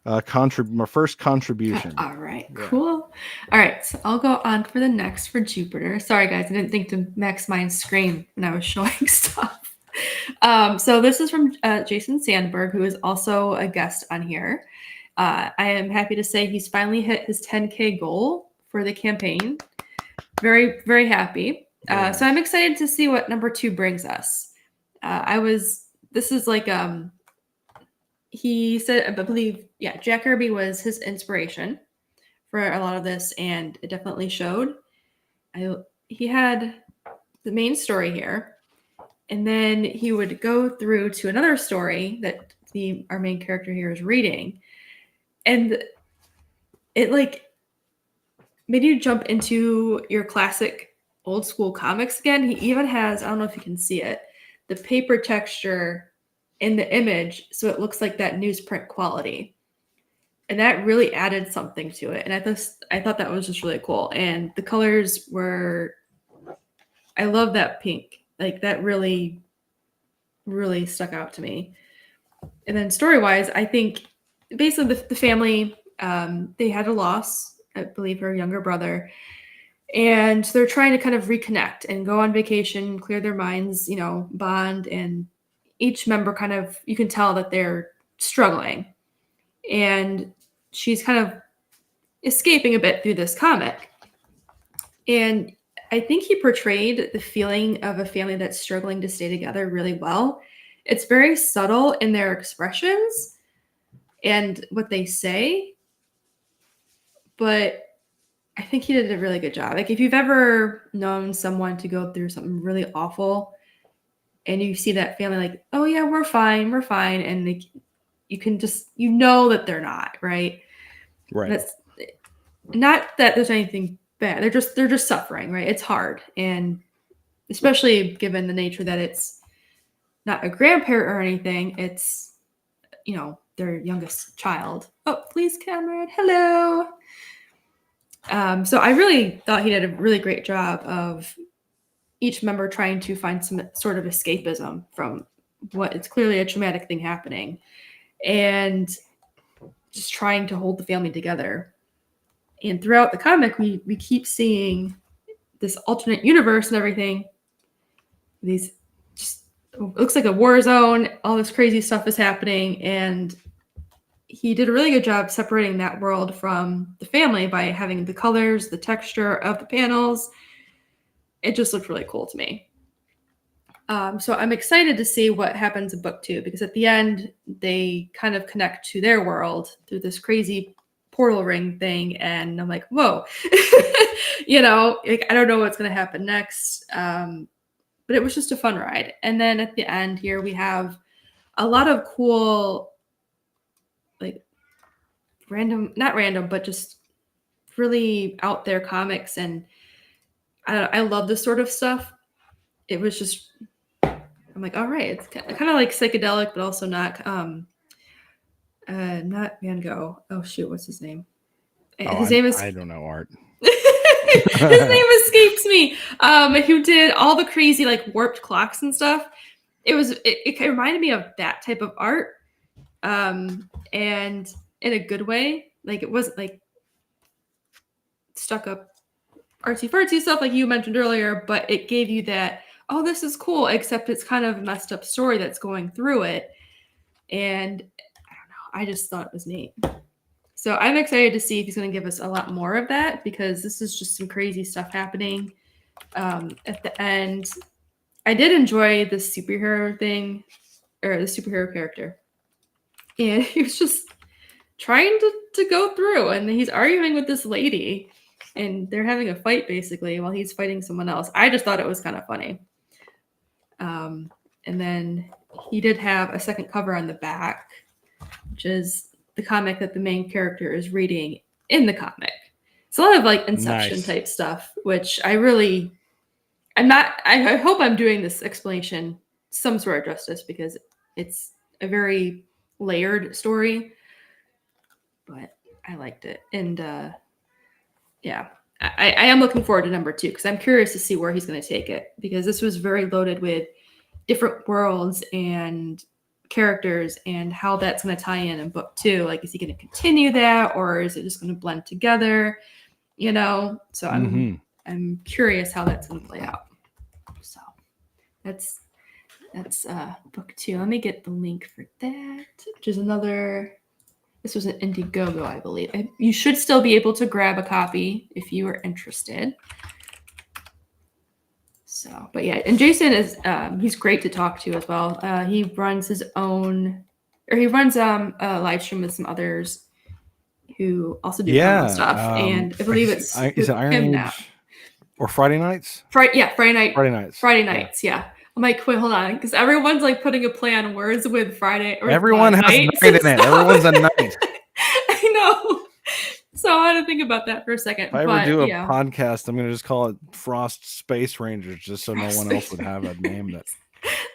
[SPEAKER 2] my first contribution.
[SPEAKER 1] All right, cool. All right, so I'll go on for the next for Jupiter. Sorry guys, I didn't think to max mine screen when I was showing stuff. So this is from Jason Sandberg, who is also a guest on here. I am happy to say he's finally hit his 10K goal for the campaign. Very, very happy. So I'm excited to see what number 2 brings us. This is like he said, I believe, Jack Kirby was his inspiration for a lot of this, and it definitely showed. he had the main story here, and then he would go through to another story that our main character here is reading, and it like made you jump into your classic old school comics again. He even has, I don't know if you can see it, the paper texture in the image, so it looks like that newsprint quality. And that really added something to it. And I thought that was just really cool. And the colors were, I love that pink. Like that really, really stuck out to me. And then story-wise, I think basically the family, they had a loss, I believe her younger brother. And they're trying to kind of reconnect and go on vacation, clear their minds, bond. And each member kind of, you can tell that they're struggling. And she's kind of escaping a bit through this comic. And I think he portrayed the feeling of a family that's struggling to stay together really well. It's very subtle in their expressions and what they say, but I think he did a really good job. Like if you've ever known someone to go through something really awful and you see that family like, oh yeah, we're fine. And like, you can just, that they're not, right?
[SPEAKER 2] Right.
[SPEAKER 1] That's not that there's anything bad. They're just suffering, right? It's hard. And especially given the nature that it's not a grandparent or anything, it's, their youngest child. Oh, please, Cameron. Hello. So I really thought he did a really great job of each member trying to find some sort of escapism from what is clearly a traumatic thing happening and just trying to hold the family together. And throughout the comic, we keep seeing this alternate universe and everything. These just looks like a war zone. All this crazy stuff is happening. And he did a really good job separating that world from the family by having the colors, the texture of the panels. It just looked really cool to me. So I'm excited to see what happens in book 2, because at the end, they kind of connect to their world through this crazy portal ring thing. And I'm like, whoa, like, I don't know what's going to happen next. But it was just a fun ride. And then at the end here, we have a lot of cool, like not random, but just really out there comics. And I love this sort of stuff. It was just, I'm like, all right, it's kind of like psychedelic, but also not Van Gogh. Oh shoot, what's his name? His name is,
[SPEAKER 2] I don't know, Art.
[SPEAKER 1] His name escapes me. Who did all the crazy like warped clocks and stuff. It reminded me of that type of art. And in a good way. Like it wasn't like stuck up artsy fartsy stuff like you mentioned earlier, but it gave you that, oh, this is cool, except it's kind of a messed up story that's going through it. And I don't know, I just thought it was neat. So I'm excited to see if he's going to give us a lot more of that, because this is just some crazy stuff happening. At the end, I did enjoy the superhero thing, or the superhero character. And he was just trying to go through, and he's arguing with this lady, and they're having a fight basically while he's fighting someone else. I just thought it was kind of funny. And then he did have a second cover on the back, which is the comic that the main character is reading in the comic. It's a lot of like Inception type stuff, which I hope I'm doing this explanation some sort of justice, because it's a very layered story, but I liked it. And yeah, I am looking forward to number 2, because I'm curious to see where he's going to take it, because this was very loaded with different worlds and characters, and how that's going to tie in book 2. Like, is he going to continue that, or is it just going to blend together? So I'm curious how that's going to play out. So that's book 2. Let me get the link for that, which is this was an Indiegogo, I believe. You should still be able to grab a copy if you are interested. So, but yeah, and Jason is, he's great to talk to as well. He runs a live stream with some others who also do stuff. And I believe it's
[SPEAKER 2] is it Iron Age?
[SPEAKER 1] now.
[SPEAKER 2] Or Friday nights?
[SPEAKER 1] Friday night.
[SPEAKER 2] Friday nights.
[SPEAKER 1] Friday nights, yeah. I'm like, wait, hold on, because everyone's like putting a play on words with Friday or
[SPEAKER 2] everyone has night in it. Everyone's a night.
[SPEAKER 1] I know. So I had to think about that for a second.
[SPEAKER 2] If I ever do a podcast, I'm gonna just call it Frost Space Rangers, just so no one else would have a name that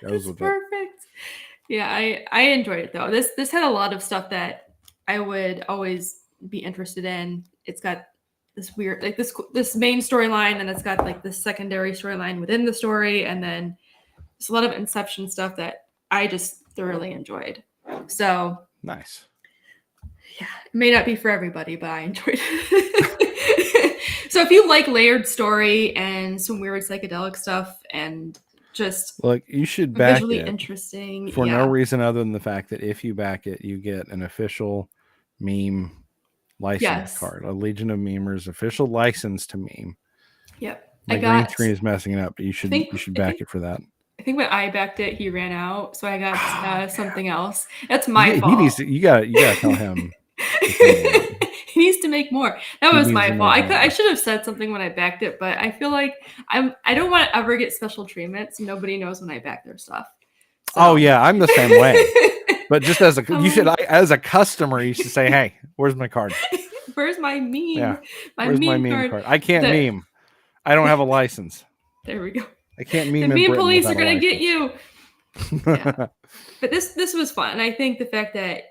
[SPEAKER 2] goes with
[SPEAKER 1] perfect. It. Yeah, I enjoyed it though. This had a lot of stuff that I would always be interested in. It's got this weird, like this main storyline, and it's got like this secondary storyline within the story, and then there's a lot of Inception stuff that I just thoroughly enjoyed. So
[SPEAKER 2] nice.
[SPEAKER 1] Yeah, it may not be for everybody, but I enjoyed it. So if you like layered story and some weird psychedelic stuff and just
[SPEAKER 2] look, you should back
[SPEAKER 1] visually
[SPEAKER 2] it
[SPEAKER 1] interesting
[SPEAKER 2] for no reason other than the fact that if you back it, you get an official meme license card, a Legion of Memers official license to meme.
[SPEAKER 1] Yep,
[SPEAKER 2] my green screen is messing it up, but you should back it for that.
[SPEAKER 1] I think when I backed it, he ran out, so I got something else. That's my fault.
[SPEAKER 2] He needs to, you gotta tell him.
[SPEAKER 1] He needs to make more. That was my fault. I should have said something when I backed it, but I feel like I don't want to ever get special treatment, so nobody knows when I back their stuff. So.
[SPEAKER 2] Oh yeah, I'm the same way. But just as a customer, you should say, "Hey, where's my card?
[SPEAKER 1] Where's my meme?
[SPEAKER 2] Yeah. Where's my meme card? I can't meme. I don't have a license.
[SPEAKER 1] There we go.
[SPEAKER 2] I can't meme.
[SPEAKER 1] The meme police are gonna get you." Yeah. But this was fun, and I think the fact that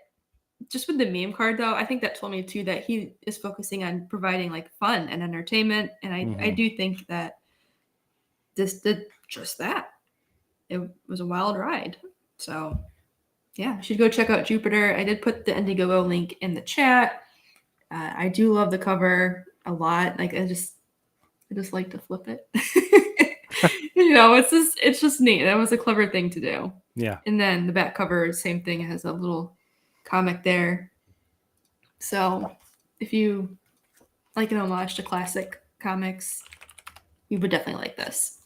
[SPEAKER 1] just with the meme card though, I think that told me too that he is focusing on providing like fun and entertainment, and I do think that this did just that. It was a wild ride. So yeah, you should go check out Jupiter. I did put the Indiegogo link in the chat. I do love the cover a lot. Like I just like to flip it. It's just neat. That was a clever thing to do.
[SPEAKER 2] Yeah.
[SPEAKER 1] And then the back cover, same thing. It has a little comic there. So if you like an homage to classic comics, you would definitely like this.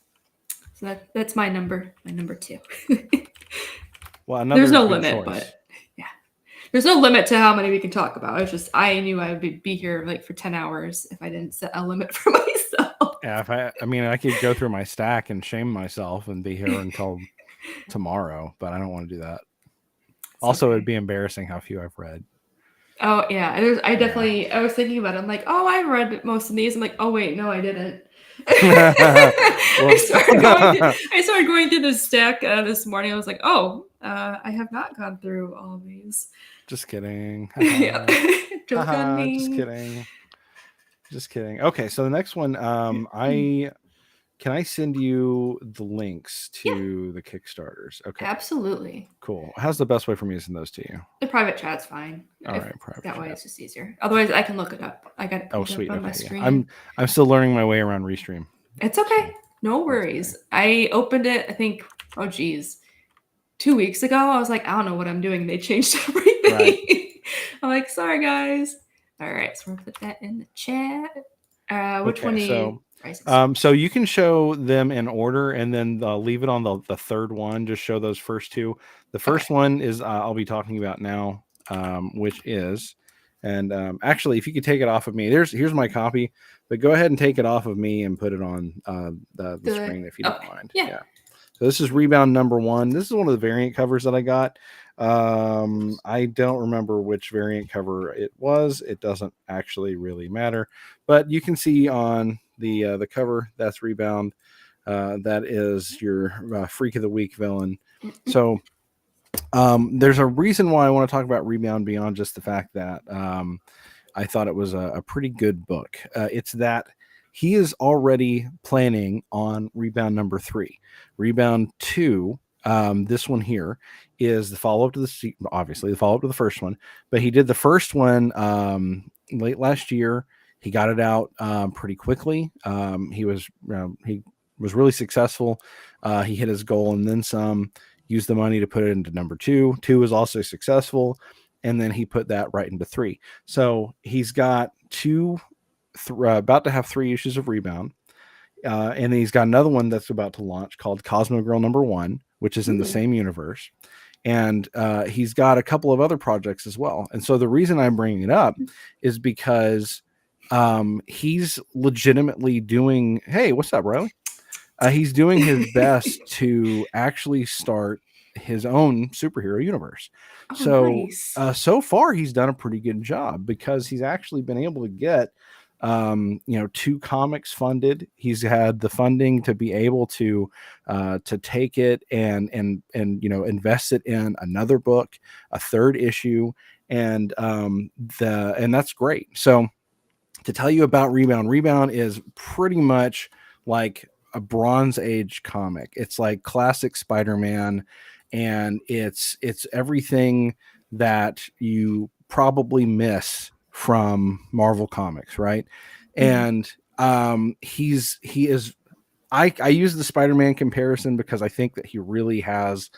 [SPEAKER 1] So that's my number 2.
[SPEAKER 2] Well,
[SPEAKER 1] there's no limit, choice. But yeah, there's no limit to how many we can talk about. It's just I knew I would be here like for 10 hours if I didn't set a limit for myself.
[SPEAKER 2] Yeah, I could go through my stack and shame myself and be here until tomorrow, but I don't want to do that. Also, it'd be embarrassing how few I've read.
[SPEAKER 1] Oh yeah, I was thinking about it. I'm like, oh, I read most of these. I'm like, oh wait, no, I didn't. I started going through this stack this morning. I was like, oh, I have not gone through all of these.
[SPEAKER 2] Just kidding.
[SPEAKER 1] Yeah. Joke on me.
[SPEAKER 2] Just kidding. Okay, so the next one, can I send you the links to the Kickstarters? Okay.
[SPEAKER 1] Absolutely.
[SPEAKER 2] Cool. How's the best way for me to send those to you?
[SPEAKER 1] The private chat's fine.
[SPEAKER 2] All right, private
[SPEAKER 1] that way it's just easier. Otherwise, I can look it up. I got it
[SPEAKER 2] sweet.
[SPEAKER 1] on my screen.
[SPEAKER 2] I'm still learning my way around Restream.
[SPEAKER 1] It's okay. No worries. Okay. I opened it, I think, 2 weeks ago. I was like, I don't know what I'm doing. They changed everything. Right. I'm like, sorry, guys. All right, so we'll put that in the chat. Which one do you...
[SPEAKER 2] So you can show them in order and then leave it on the third one. Just show those first two. The first one is I'll be talking about now, which is, and actually, if you could take it off of me, here's my copy, but go ahead and take it off of me and put it on the screen if you don't mind. Yeah. So this is Rebound number 1. This is one of the variant covers that I got. I don't remember which variant cover it was. It doesn't actually really matter, but you can see on the cover, that's Rebound. That is your Freak of the Week villain. So there's a reason why I want to talk about Rebound beyond just the fact that I thought it was a pretty good book. It's that he is already planning on Rebound number 3. Rebound 2, this one here, is the follow-up to obviously the follow-up to the first one, but he did the first one late last year. He got it out pretty quickly. He was really successful. He hit his goal and then some. Used the money to put it into number 2. 2 was also successful, and then he put that right into 3. So he's got about to have 3 issues of Rebound, and then he's got another one that's about to launch called Cosmo Girl number 1, which is in the same universe. And he's got a couple of other projects as well. And so the reason I'm bringing it up is because he's legitimately doing. Hey, what's up, Riley? He's doing his best to actually start his own superhero universe.
[SPEAKER 1] Oh,
[SPEAKER 2] So,
[SPEAKER 1] nice.
[SPEAKER 2] so far he's done a pretty good job because he's actually been able to get, 2 comics funded. He's had the funding to be able to take it and invest it in another book, a third issue, and that's great. So, to tell you about Rebound is pretty much like a Bronze Age comic. It's like classic Spider-Man, and it's everything that you probably miss from Marvel Comics, right? And he is I use the Spider-Man comparison because I think that he really has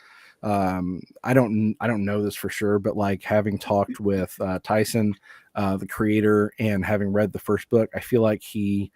[SPEAKER 2] I don't know this for sure, but like having talked with Tyson, the creator, and having read the first book, I feel like he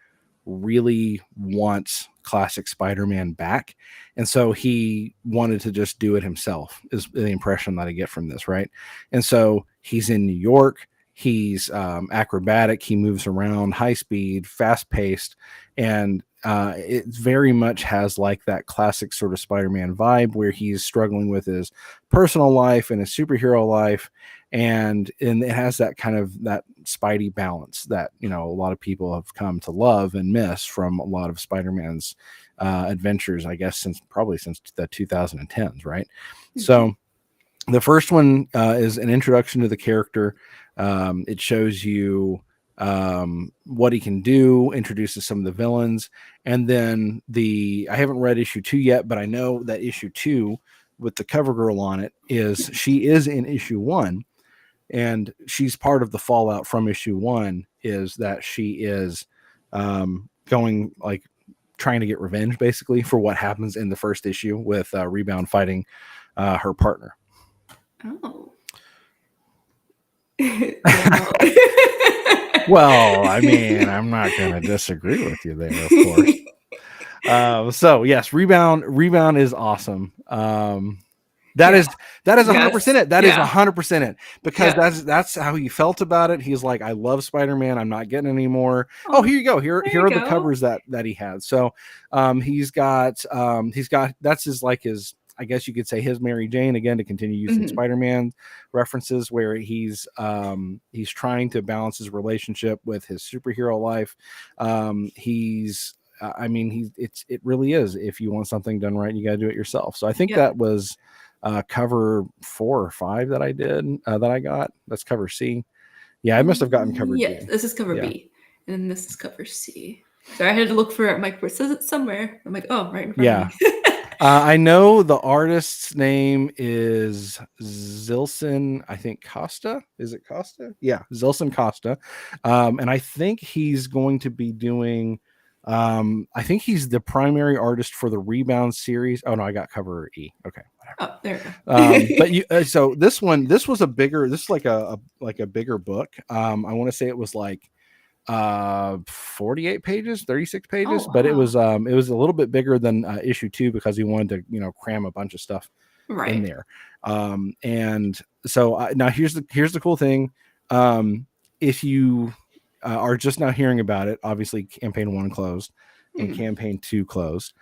[SPEAKER 2] really wants classic Spider-Man back, and so he wanted to just do it himself. Is the impression that I get from this, right? And so he's in New York. He's acrobatic. He moves around, high speed, fast paced, and it very much has like that classic sort of Spider-Man vibe where he's struggling with his personal life and his superhero life, and it has that kind of that Spidey balance that a lot of people have come to love and miss from a lot of Spider-Man's adventures, I guess since the 2010s, right? So the first one is an introduction to the character. It shows you what he can do, introduces some of the villains, and then I haven't read issue 2 yet, but I know that issue 2 with the cover girl on it she is in issue 1, and she's part of the fallout from issue 1 is that she is going like trying to get revenge basically for what happens in the first issue with Rebound fighting her partner.
[SPEAKER 1] Oh.
[SPEAKER 2] Well, I mean, I'm not going to disagree with you there, of course. So yes, Rebound is awesome. That is 100% it. That is 100% it, because that's how he felt about it. He's like, I love Spider-Man. I'm not getting any more. Oh, here you go. Here are the covers that he had. So, he's got that's his I guess you could say his Mary Jane, again, to continue using Spider-Man references, where he's trying to balance his relationship with his superhero life. It really is. If you want something done right, you got to do it yourself. So I think that was cover 4 or 5 that I did that I got. That's cover C. Yeah, I must have gotten cover D.
[SPEAKER 1] This is cover B, and this is cover C. So I had to look for it. Mike, where it says it somewhere. I'm like, oh, right in front of me.
[SPEAKER 2] I know the artist's name is Zilson, I think Costa. Is it Costa? Yeah, Zilson Costa. And I think he's going to be doing I think he's the primary artist for the Rebound series. Oh no, I got cover E. Okay, whatever.
[SPEAKER 1] Oh, there we
[SPEAKER 2] go. But so this was a bigger, this is like a bigger book. I want to say it was like 48 pages, 36 pages, but it was a little bit bigger than issue 2 because he wanted to cram a bunch of stuff in there. And so now here's the cool thing. If you are just now hearing about it, obviously campaign 1 closed and campaign 2 closed.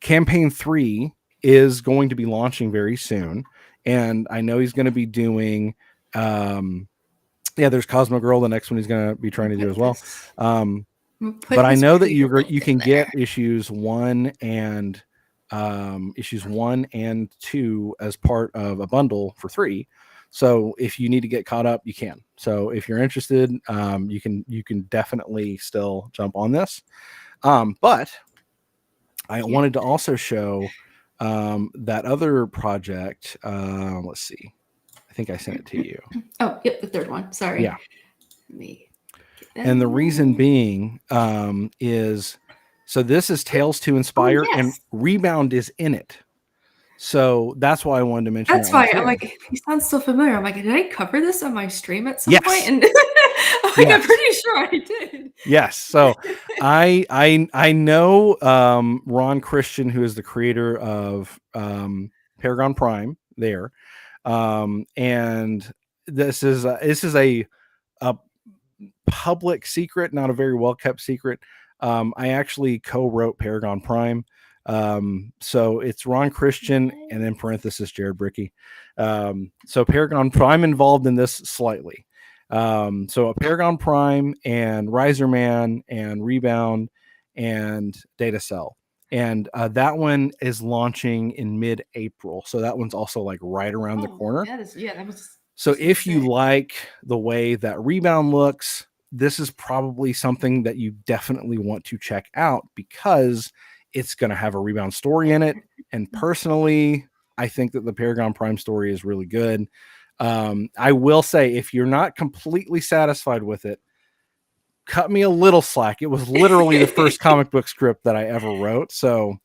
[SPEAKER 2] Campaign 3 is going to be launching very soon, and I know he's going to be doing there's Cosmo Girl, the next one he's going to be trying to do as well. But I know that you can get issues 1 and 2 as part of a bundle for 3. So if you need to get caught up, you can. So if you're interested, you can definitely still jump on this. But I wanted to also show that other project. Let's see. I think I sent it to you.
[SPEAKER 1] Oh, yep, the third one. Sorry.
[SPEAKER 2] Yeah. And the reason being is, so this is Tales to Inspire, and Rebound is in it. So that's why I wanted to mention.
[SPEAKER 1] That's why I'm like, he sounds so familiar. I'm like, did I cover this on my stream at some point? And I'm like, I'm pretty sure I did.
[SPEAKER 2] Yes. So I know Ron Christian, who is the creator of Paragon Prime there. And this is a public secret, not a very well kept secret. I actually co-wrote Paragon Prime. So it's Ron Christian and then parenthesis Jared Brickey. So Paragon Prime involved in this slightly. So a Paragon Prime and Riser Man and Rebound and Data Cell. And that one is launching in mid-April. So that one's also like right around the corner.
[SPEAKER 1] That was
[SPEAKER 2] so if you like the way that Rebound looks, this is probably something that you definitely want to check out because it's going to have a Rebound story in it. And personally, I think that the Paragon Prime story is really good. I will say, if you're not completely satisfied with it, cut me a little slack. It was literally the first comic book script that I ever wrote. So,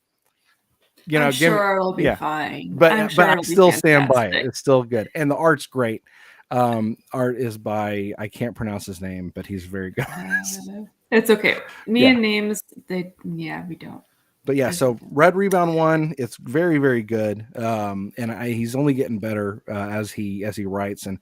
[SPEAKER 1] I'm sure it'll be fine.
[SPEAKER 2] But I still stand by it. It's still good. And the art's great. Art is by, I can't pronounce his name, but he's very good.
[SPEAKER 1] It's okay. Me and names, we don't.
[SPEAKER 2] But yeah, so Red Rebound 1, it's very, very good. And he's only getting better as he writes. And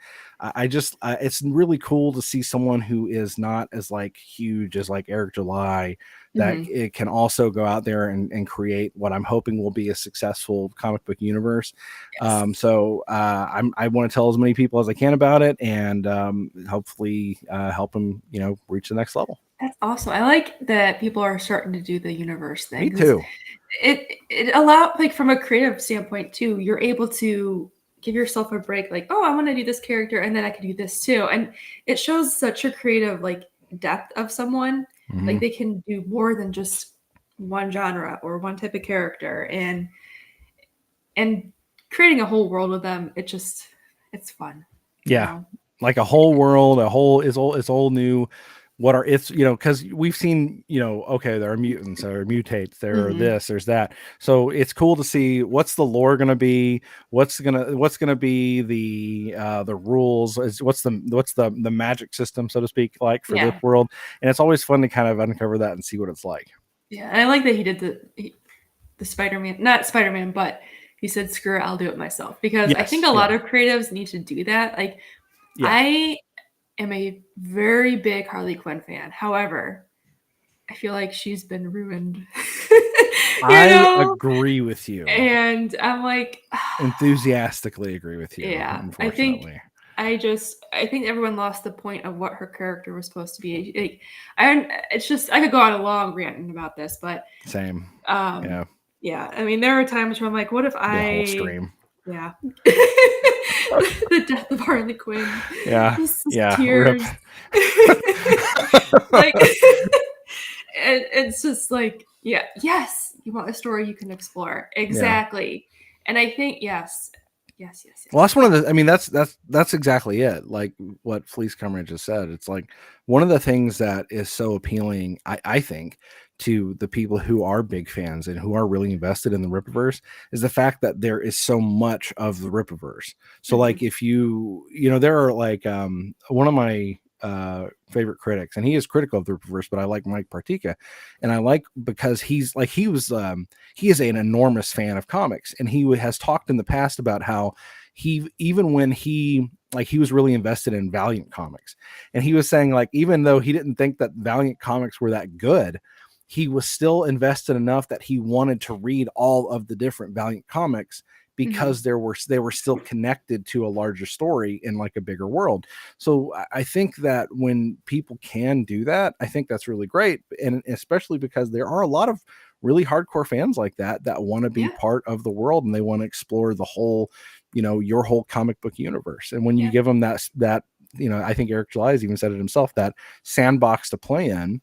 [SPEAKER 2] it's really cool to see someone who is not as like huge as like Eric July, that it can also go out there and create what I'm hoping will be a successful comic book universe. Yes. So I want to tell as many people as I can about it, and hopefully help them, reach the next level.
[SPEAKER 1] That's awesome. I like that people are starting to do the universe thing.
[SPEAKER 2] Me too.
[SPEAKER 1] It allows, like, from a creative standpoint too, you're able to give yourself a break. Like, oh, I want to do this character, and then I can do this too. And it shows such a creative like depth of someone. Mm-hmm. Like they can do more than just one genre or one type of character, and creating a whole world with them. It's fun.
[SPEAKER 2] Yeah, like a whole world, it's all new. Because we've seen, okay, there are mutants, there are mutates, there are this, there's that. So it's cool to see what's the lore going to be, what's going to be the rules, what's the magic system, so to speak, like for this world. And it's always fun to kind of uncover that and see what it's like.
[SPEAKER 1] Yeah, and I like that he did the Spider-Man, not Spider-Man, but he said, screw it, I'll do it myself. Because I think a lot of creatives need to do that. Like, I am a very big Harley Quinn fan. However, I feel like she's been ruined.
[SPEAKER 2] I agree with you.
[SPEAKER 1] And I'm like...
[SPEAKER 2] enthusiastically agree with you.
[SPEAKER 1] Yeah,
[SPEAKER 2] unfortunately.
[SPEAKER 1] I think everyone lost the point of what her character was supposed to be. Like, I could go on a long rant about this, but...
[SPEAKER 2] Same.
[SPEAKER 1] Yeah. I mean, there are times where I'm like, what if
[SPEAKER 2] the whole stream.
[SPEAKER 1] Yeah. The death of Harley Quinn.
[SPEAKER 2] Yeah.
[SPEAKER 1] Tears. Like, it's just like, yes, you want a story you can explore. Exactly. And I think, yes.
[SPEAKER 2] Well, that's one of the, I mean, that's exactly it. Like what Fleece Coverage just said. It's like one of the things that is so appealing, I think, to the people who are big fans and who are really invested in the Rippaverse is the fact that there is so much of the Rippaverse. So like if there are like one of my favorite critics, and he is critical of the Rippaverse, but I like Mike Partika, and I like because he is an enormous fan of comics, and he has talked in the past about how even when he was really invested in Valiant comics, and he was saying like even though he didn't think that Valiant comics were that good, he was still invested enough that he wanted to read all of the different Valiant comics because they were still connected to a larger story in like a bigger world. So I think that when people can do that, I think that's really great. And especially because there are a lot of really hardcore fans like that want to be part of the world, and they want to explore the whole, your whole comic book universe. And when you give them that, I think Eric July has even said it himself, that sandbox to play in,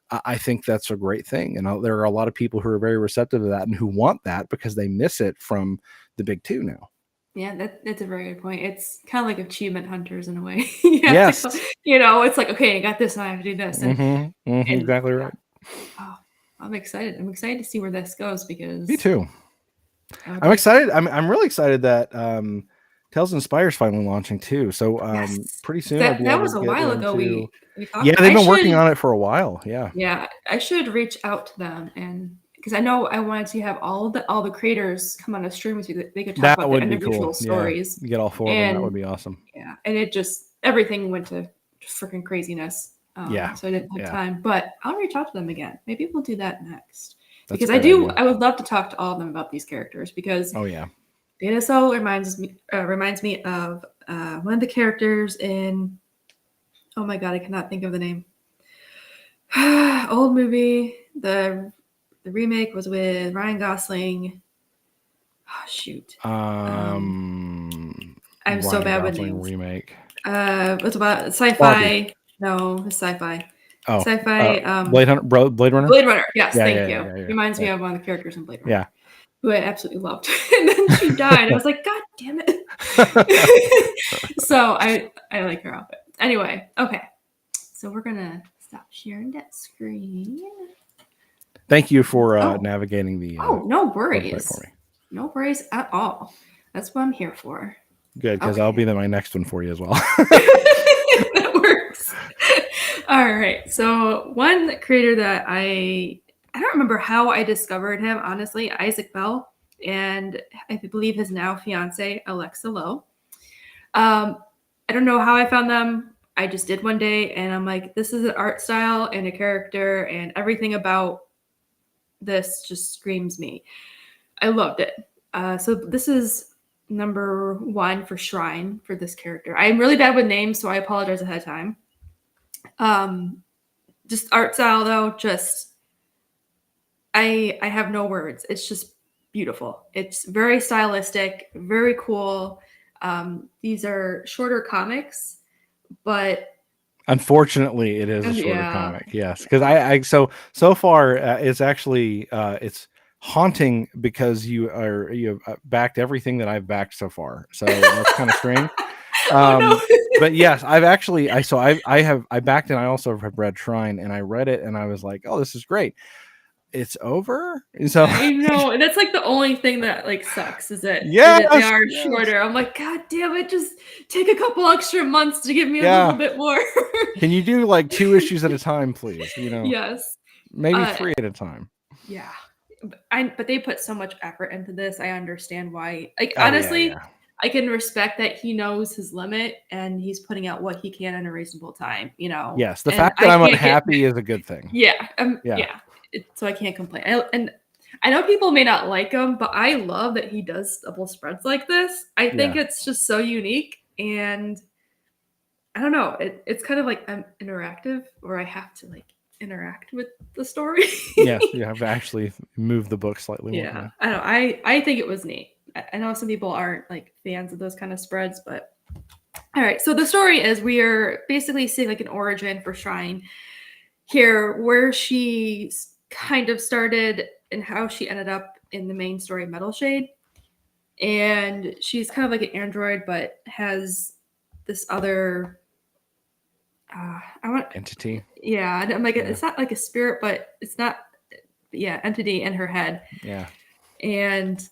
[SPEAKER 2] I think that's a great thing. And there are a lot of people who are very receptive to that and who want that because they miss it from the big two now.
[SPEAKER 1] Yeah, that's a very good point. It's kind of like achievement hunters in a way.
[SPEAKER 2] Yes.
[SPEAKER 1] It's like, okay, I got this, and I have to do this. And,
[SPEAKER 2] exactly right.
[SPEAKER 1] Oh, I'm excited. I'm excited to see where this goes because...
[SPEAKER 2] Me too. I'm excited. I'm really excited that Tales and Spires finally launching too. So pretty soon
[SPEAKER 1] that was a while ago. We talked.
[SPEAKER 2] Yeah, they've been working on it for a while.
[SPEAKER 1] Yeah, I should reach out to them, and because I know I wanted to have all the creators come on a stream with you. They could talk about their individual stories.
[SPEAKER 2] You get all four of them. That would be awesome.
[SPEAKER 1] Yeah, and it just everything went to freaking craziness. So I didn't have time. But I'll reach out to them again. Maybe we'll do that next.
[SPEAKER 2] That's
[SPEAKER 1] because I would love to talk to all of them about these characters because Data Soul reminds me of one of the characters in, oh my god, I cannot think of the name. Old movie. The remake was with Ryan Gosling. Oh shoot.
[SPEAKER 2] I'm
[SPEAKER 1] so bad with names.
[SPEAKER 2] Remake.
[SPEAKER 1] It's about sci-fi.
[SPEAKER 2] Barbie.
[SPEAKER 1] No, it's sci-fi.
[SPEAKER 2] Oh,
[SPEAKER 1] sci-fi.
[SPEAKER 2] Blade Runner.
[SPEAKER 1] Blade Runner. Yes, thank you.
[SPEAKER 2] Yeah.
[SPEAKER 1] Reminds me of one of the characters in Blade Runner.
[SPEAKER 2] Yeah.
[SPEAKER 1] Who I absolutely loved. And then she died. I was like, God damn it. So I like her outfit. Anyway, okay. So we're gonna stop sharing that screen.
[SPEAKER 2] Thank you for navigating the.
[SPEAKER 1] No worries. For me. No worries at all. That's what I'm here for.
[SPEAKER 2] Good, because I'll be my next one for you as well.
[SPEAKER 1] That works. All right. So one creator that I don't remember how I discovered him, honestly, Isaac Bell, and I believe his now fiance, Alexa Lowe. I don't know how I found them. I just did one day, and I'm like, this is an art style and a character, and everything about this just screams me. I loved it. So this is number 1 for Shrine for this character. I'm really bad with names, so I apologize ahead of time. Just art style, though, just I have no words. It's just beautiful. It's very stylistic, very cool. These are shorter comics, but
[SPEAKER 2] unfortunately, it is a shorter comic. Yes, because I so far it's actually it's haunting because you have backed everything that I've backed so far. So that's kind of strange. But yes, I've actually I backed and I also have read Shrine, and I read it and I was like, oh, this is great. It's over. So
[SPEAKER 1] I know, and that's like the only thing that like sucks is that they are shorter. I'm like, God damn it, just take a couple extra months to give me a little bit more.
[SPEAKER 2] Can you do like 2 issues at a time, please?
[SPEAKER 1] Yes,
[SPEAKER 2] maybe 3 at a time.
[SPEAKER 1] Yeah, but they put so much effort into this. I understand why. Like honestly, I can respect that he knows his limit and he's putting out what he can in a reasonable time.
[SPEAKER 2] Yes, the fact that I'm unhappy is a good thing.
[SPEAKER 1] Yeah. So I can't complain. And I know people may not like him, but I love that he does double spreads like this. I think it's just so unique, and I don't know. It's kind of like I'm interactive, or I have to like interact with the story.
[SPEAKER 2] Yes, you have to actually move the book slightly more.
[SPEAKER 1] Yeah, I don't know. I think it was neat. I know some people aren't like fans of those kind of spreads, but all right. So the story is we are basically seeing like an origin for Shrine here, where she kind of started and how she ended up in the main story of Metal Shade. And she's kind of like an android, but has this other
[SPEAKER 2] entity.
[SPEAKER 1] Yeah, I'm like it's not like a spirit, but it's not. Yeah, entity in her head.
[SPEAKER 2] Yeah,
[SPEAKER 1] and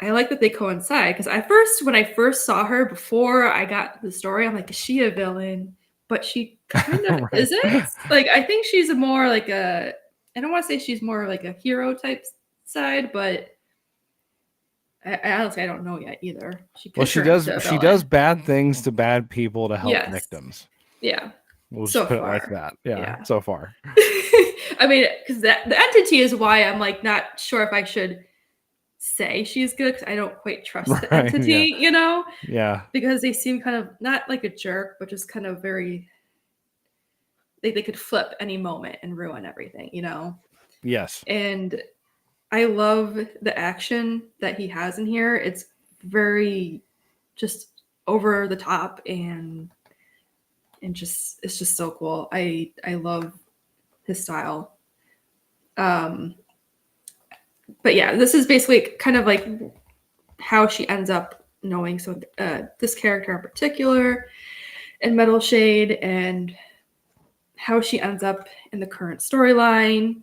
[SPEAKER 1] I like that they coincide because when I first saw her before I got the story, I'm like, is she a villain? But she kind of isn't. Like, I think she's more like I don't want to say she's more like a hero type side, but I honestly I don't know yet either. She
[SPEAKER 2] does bad things to bad people to help victims.
[SPEAKER 1] Yeah.
[SPEAKER 2] We'll just put it like that. Yeah. So far.
[SPEAKER 1] I mean, because the entity is why I'm like not sure if I should say she's good, because I don't quite trust the entity,
[SPEAKER 2] Yeah.
[SPEAKER 1] Because they seem kind of not like a jerk, but just kind of very. They could flip any moment and ruin everything,
[SPEAKER 2] Yes.
[SPEAKER 1] And I love the action that he has in here. It's very just over the top and just it's just so cool. I love his style. But yeah, this is basically kind of like how she ends up knowing this character in particular in Metal Shade, and how she ends up in the current storyline.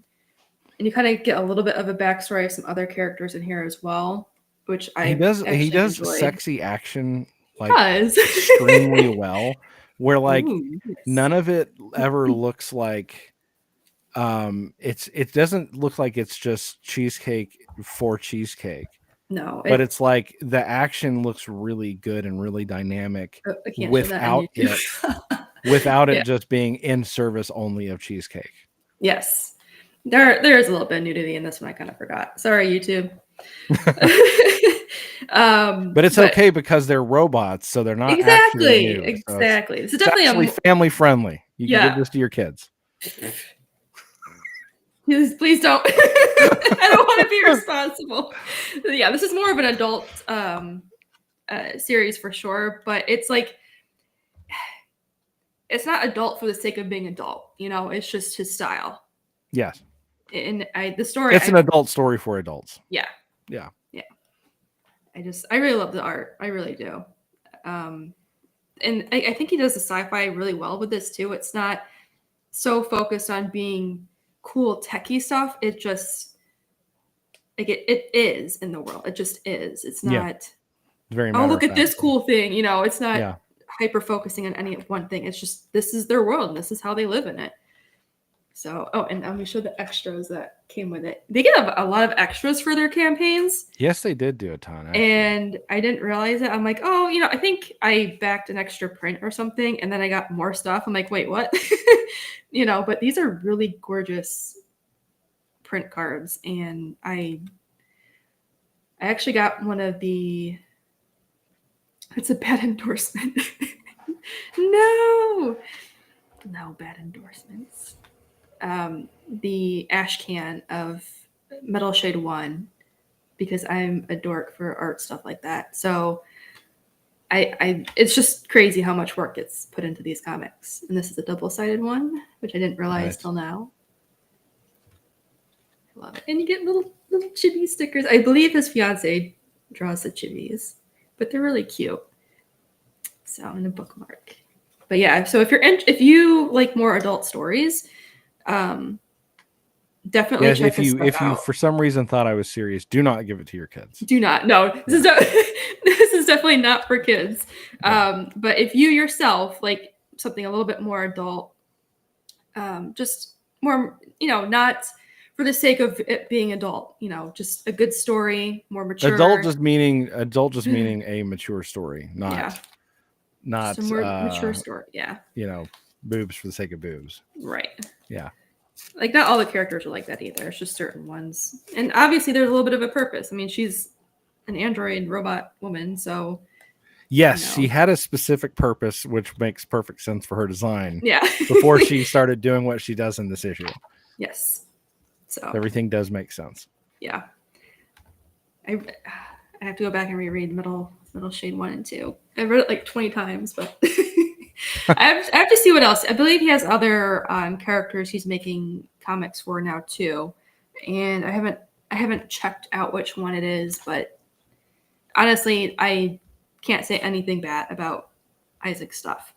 [SPEAKER 1] And you kind of get a little bit of a backstory of some other characters in here as well, which he does
[SPEAKER 2] enjoyed. Sexy action like extremely well, where like none of it ever looks like it doesn't look like it's just cheesecake for cheesecake.
[SPEAKER 1] No,
[SPEAKER 2] but it's like the action looks really good and really dynamic without it without it just being in service only of cheesecake.
[SPEAKER 1] Yes. There is a little bit of nudity in this one. I kind of forgot. Sorry, YouTube.
[SPEAKER 2] But it's okay because they're robots, so they're not actually nude.
[SPEAKER 1] Exactly.
[SPEAKER 2] So it's definitely family friendly. You can give this to your kids.
[SPEAKER 1] Please don't. I don't want to be responsible. Yeah, this is more of an adult series for sure, but it's like it's not adult for the sake of being adult. It's just his style.
[SPEAKER 2] Yes.
[SPEAKER 1] And the story.
[SPEAKER 2] It's an adult story for adults.
[SPEAKER 1] Yeah.
[SPEAKER 2] Yeah.
[SPEAKER 1] Yeah. I really love the art. I really do. And I think he does the sci-fi really well with this too. It's not so focused on being cool techie stuff. It just like it is in the world. It just is. It's not
[SPEAKER 2] very
[SPEAKER 1] look at this cool thing. It's not hyper focusing on any one thing. It's just this is their world and this is how they live in it. So, and let me show the extras that came with it. They get a lot of extras for their campaigns.
[SPEAKER 2] Yes, they did do a ton. Actually.
[SPEAKER 1] And I didn't realize it. I'm like, I think I backed an extra print or something, and then I got more stuff. I'm like, wait, what? But these are really gorgeous print cards, and I actually got one of the. It's a bad endorsement. No bad endorsements. The ash can of Metal Shade 1 because I'm a dork for art stuff like that. So I it's just crazy how much work gets put into these comics. And this is a double-sided one, which I didn't realize till now. I love it. And you get little chibi stickers. I believe his fiance draws the chibis, but they're really cute. So in a bookmark. But yeah, so if you like more adult stories, definitely check this stuff out.
[SPEAKER 2] If you for some reason thought I was serious, do not give it to your kids.
[SPEAKER 1] Do not. No, this is definitely not for kids. Yeah. But if you yourself like something a little bit more adult, just more, not for the sake of it being adult, just a good story, more mature.
[SPEAKER 2] Adult just meaning a mature story, not
[SPEAKER 1] just a more mature story. Yeah.
[SPEAKER 2] Boobs for the sake of boobs.
[SPEAKER 1] Right.
[SPEAKER 2] Yeah.
[SPEAKER 1] Like not all the characters are like that either. It's just certain ones. And obviously there's a little bit of a purpose. I mean, she's an android robot woman, so
[SPEAKER 2] yes, she had a specific purpose, which makes perfect sense for her design.
[SPEAKER 1] Yeah.
[SPEAKER 2] Before she started doing what she does in this issue.
[SPEAKER 1] Yes. So
[SPEAKER 2] everything does make sense.
[SPEAKER 1] Yeah. I have to go back and reread Middle Shade 1 and 2. I've read it like 20 times, but I have to see what else. I believe he has other characters he's making comics for now too, and I haven't checked out which one it is. But honestly, I can't say anything bad about Isaac's stuff.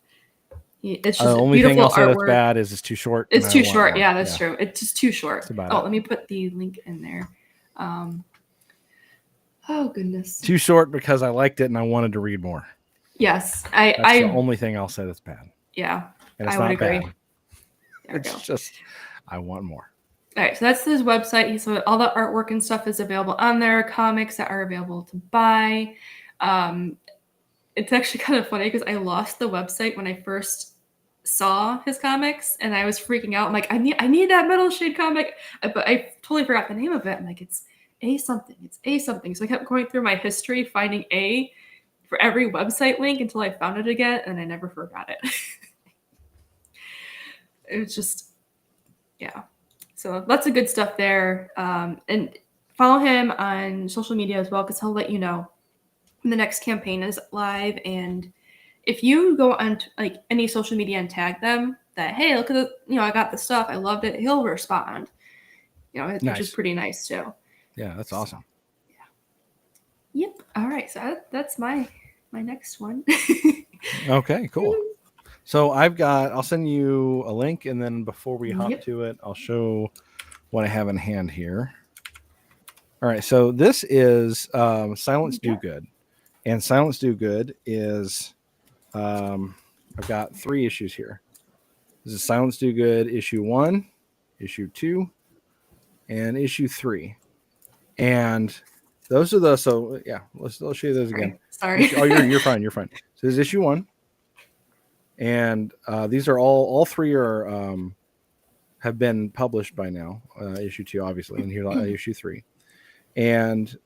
[SPEAKER 1] It's just
[SPEAKER 2] the only thing I'll say that's bad is it's too short.
[SPEAKER 1] It's too short. Yeah, that's true. It's just too short. Let me put the link in there. Oh goodness.
[SPEAKER 2] Too short because I liked it and I wanted to read more.
[SPEAKER 1] Yes,
[SPEAKER 2] that's the only thing I'll say that's bad.
[SPEAKER 1] Yeah,
[SPEAKER 2] and it's
[SPEAKER 1] I would agree.
[SPEAKER 2] Bad. It's just I want more.
[SPEAKER 1] All right, so that's his website. So all the artwork and stuff is available on there. Comics that are available to buy. It's actually kind of funny because I lost the website when I first saw his comics, and I was freaking out. I'm like, I need that Metal Shade comic, but I totally forgot the name of it. I'm like, it's A something. It's A something. So I kept going through my history, finding A for every website link until I found it again, and I never forgot it. It was just, yeah. So lots of good stuff there. And follow him on social media as well, because he'll let you know when the next campaign is live. And if you go on like any social media and tag them that, hey, look at the, I got the stuff, I loved it, he'll respond. Nice. Which is pretty nice too.
[SPEAKER 2] Yeah, that's awesome.
[SPEAKER 1] Yeah. Yep. All right. So that's my next one.
[SPEAKER 2] Okay, cool. So I'll send you a link, and then before we hop to it, I'll show what I have in hand here. All right. So this is Silence Do Good. And Silence Do Good is, I've got 3 issues here. This is Silence Do Good issue 1, issue 2, and issue 3. And those are let's show you those again.
[SPEAKER 1] Sorry.
[SPEAKER 2] Oh, you're fine. You're fine. So this is issue 1. And these are all three are have been published by now. Issue 2, obviously, and here's issue 3. And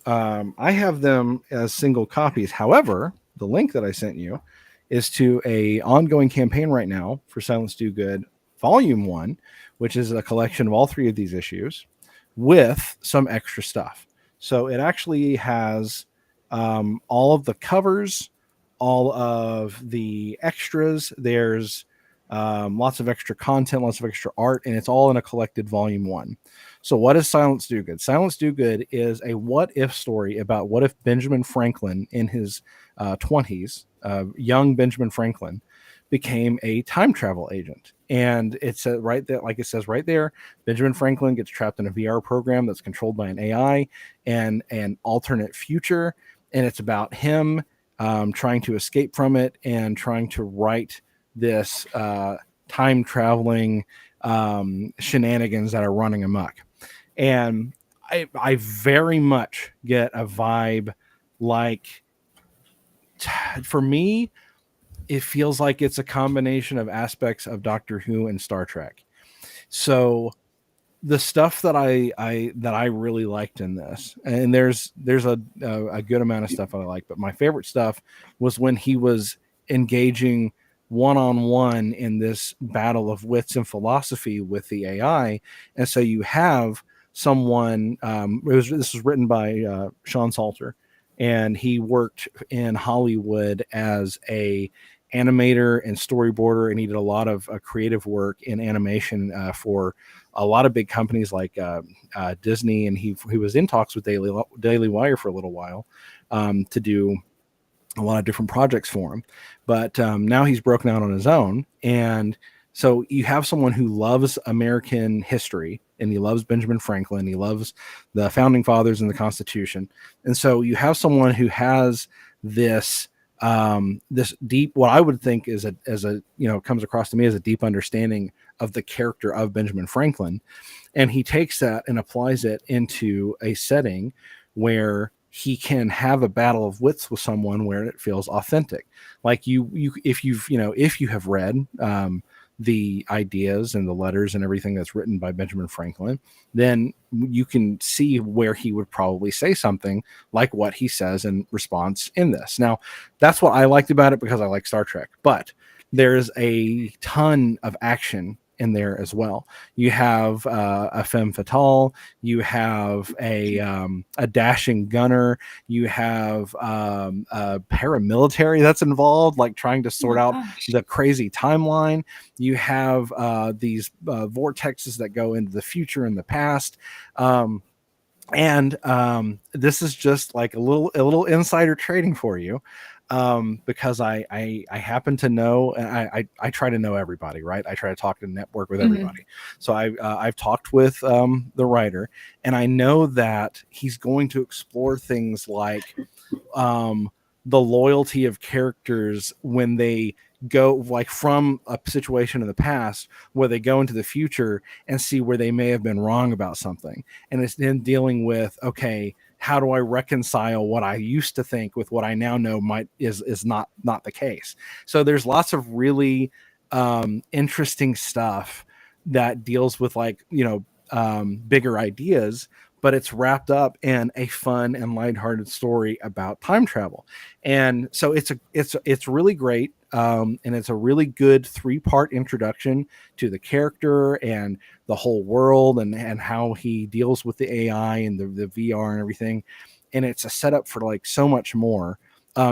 [SPEAKER 2] I have them as single copies. However, the link that I sent you is to a ongoing campaign right now for Silence Do Good Volume 1, which is a collection of all 3 of these issues with some extra stuff. So it actually has all of the covers, all of the extras. There's lots of extra content, lots of extra art, and it's all in a collected Volume 1. So what is Silence Do Good? Silence Do Good is a what-if story about what if Benjamin Franklin in his 20s, young Benjamin Franklin, became a time travel agent. And it's right there, like it says right there, Benjamin Franklin gets trapped in a VR program that's controlled by an AI and an alternate future. And it's about him trying to escape from it and trying to write this time traveling shenanigans that are running amok. And I very much get a vibe like, for me, it feels like it's a combination of aspects of Doctor Who and Star Trek. So the stuff that I really liked in this, and there's a good amount of stuff I like, but my favorite stuff was when he was engaging one-on-one in this battle of wits and philosophy with the AI. And so you have someone, this was written by Sean Salter, and he worked in Hollywood as a animator and storyboarder, and he did a lot of creative work in animation for a lot of big companies like Disney, and he was in talks with Daily Wire for a little while to do a lot of different projects for him. But now he's broken out on his own. And so you have someone who loves American history, and he loves Benjamin Franklin. He loves the founding fathers and the Constitution. And so you have someone who has this this deep, what I would think is comes across to me as a deep understanding of the character of Benjamin Franklin. And he takes that and applies it into a setting where he can have a battle of wits with someone where it feels authentic. Like if you have read the ideas and the letters and everything that's written by Benjamin Franklin, then you can see where he would probably say something like what he says in response in this. Now, that's what I liked about it because I like Star Trek, but there's a ton of action in there as well. You have a femme fatale, you have a dashing gunner, you have a paramilitary that's involved, like trying to sort out the crazy timeline. You have these vortexes that go into the future and the past. And this is just like a little insider trading for you. Because I happen to know, and I try to know everybody, right? I try to talk and network with everybody. So I've talked with the writer, and I know that he's going to explore things like the loyalty of characters when they go like from a situation in the past where they go into the future and see where they may have been wrong about something. And it's then dealing with, okay, how do I reconcile what I used to think with what I now know is not the case? So there's lots of really interesting stuff that deals with bigger ideas, but it's wrapped up in a fun and lighthearted story about time travel. And so it's really great. And it's a really good 3-part introduction to the character and the whole world and how he deals with the AI and the VR and everything. And it's a setup for like so much more.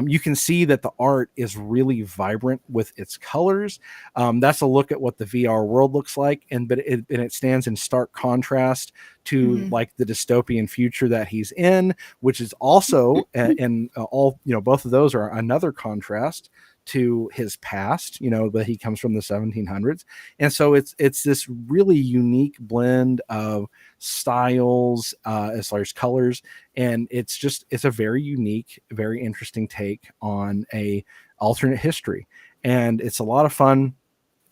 [SPEAKER 2] You can see that the art is really vibrant with its colors. That's a look at what the VR world looks like, but it stands in stark contrast to like the dystopian future that he's in, which is also both of those are another contrast to his past, that he comes from the 1700s. And so it's this really unique blend of styles as far as colors, and it's a very unique, very interesting take on a alternate history, and it's a lot of fun.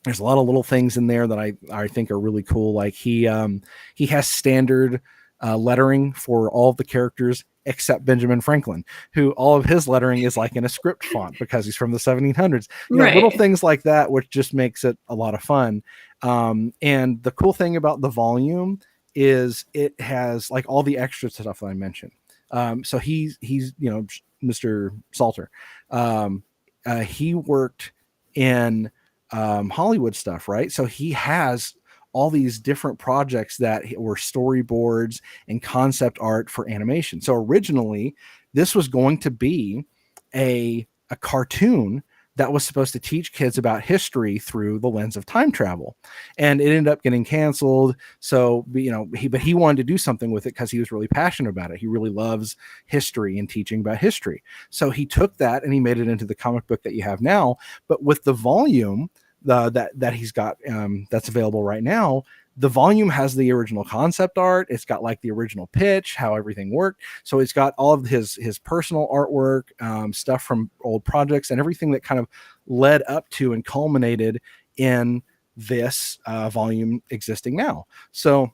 [SPEAKER 2] There's a lot of little things in there that I think are really cool. Like he has standard lettering for all of the characters. except Benjamin Franklin, who all of his lettering is like in a script font because he's from the 1700s. Little things like that, which just makes it a lot of fun. And the cool thing about the volume is it has like all the extra stuff that I mentioned. So he's Mr. Salter. He worked in Hollywood stuff, right? So he has all these different projects that were storyboards and concept art for animation. So originally, this was going to be a cartoon that was supposed to teach kids about history through the lens of time travel, and it ended up getting canceled. So he wanted to do something with it because he was really passionate about it. He really loves history and teaching about history. So he took that and he made it into the comic book that you have now. But with the volume that he's got that's available right now, the volume has the original concept art. It's got like the original pitch, how everything worked. So it's got all of his personal artwork, stuff from old projects, and everything that kind of led up to and culminated in this volume existing now. So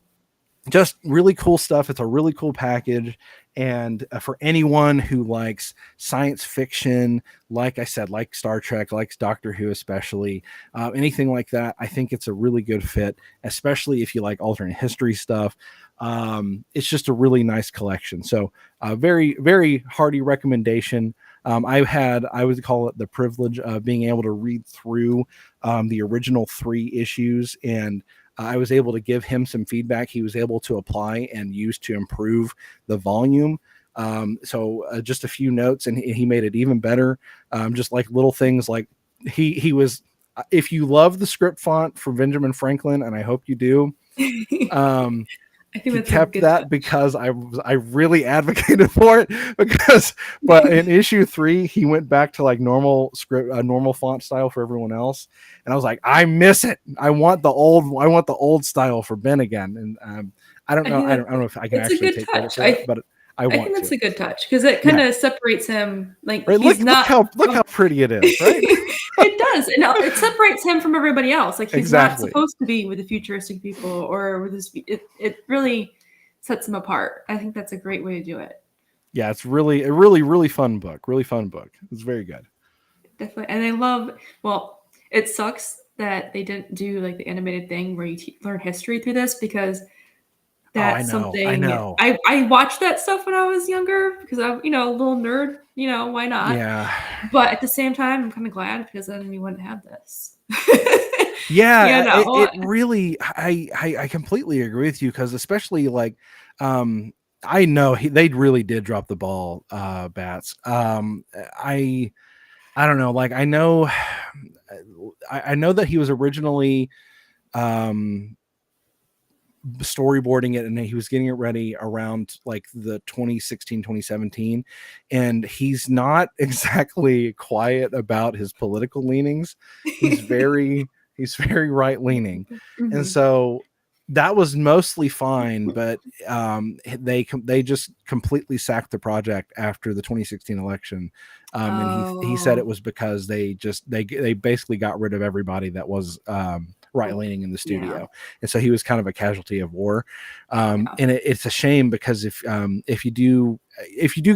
[SPEAKER 2] just really cool stuff. It's a really cool package. And for anyone who likes science fiction, like I said, like Star Trek, likes Doctor Who, especially anything like that, I think it's a really good fit, especially if you like alternate history stuff. It's just a really nice collection. So very, very hearty recommendation. I would call it the privilege of being able to read through the original 3 issues, and I was able to give him some feedback he was able to apply and use to improve the volume. So just a few notes, and he made it even better. Just like little things like he was, if you love the script font for Benjamin Franklin, and I hope you do, he kept that touch. Because I really advocated for it, but in issue 3 he went back to like normal script, normal font style for everyone else, and I was like, I miss it. I want the old style for Ben again. And I don't know if I can actually take credit for it, but I think
[SPEAKER 1] that's a good touch because it kind of separates him. Like,
[SPEAKER 2] right? Look how pretty it is, right?
[SPEAKER 1] It does, and it separates him from everybody else. Like, he's not supposed to be with the futuristic people or with this. It really sets him apart. I think that's a great way to do it.
[SPEAKER 2] Yeah, it's really a really fun book. Really fun book. It's very good.
[SPEAKER 1] Definitely, and I love. Well, it sucks that they didn't do like the animated thing where you learn history through this, because that's something I know. I watched that stuff when I was younger because I'm, a little nerd, why not?
[SPEAKER 2] Yeah.
[SPEAKER 1] But at the same time, I'm kind of glad, because then we wouldn't have this.
[SPEAKER 2] Yeah. It really, I completely agree with you, because especially like, I know they really did drop the ball, Bats. I don't know. Like, I know that he was originally, storyboarding it, and he was getting it ready around like the 2016 2017, and he's not exactly quiet about his political leanings. He's very right leaning. Mm-hmm. And so that was mostly fine, but they just completely sacked the project after the 2016 election. And he said it was because they basically got rid of everybody that was right leaning in the studio. Yeah. And so he was kind of a casualty of war. And it's a shame, because if you do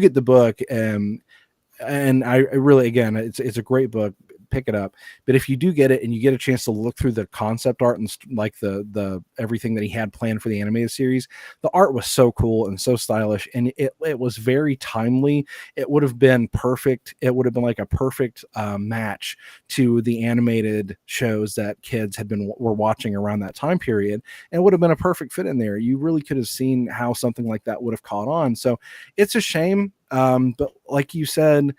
[SPEAKER 2] get the book, and I really, again, it's a great book, pick it up. But if you do get it and you get a chance to look through the concept art and like the everything that he had planned for the animated series, the art was so cool and so stylish, and it was very timely. It would have been perfect. It would have been like a perfect match to the animated shows that kids were watching around that time period, and it would have been a perfect fit in there. You really could have seen how something like that would have caught on. So it's a shame. But like you said,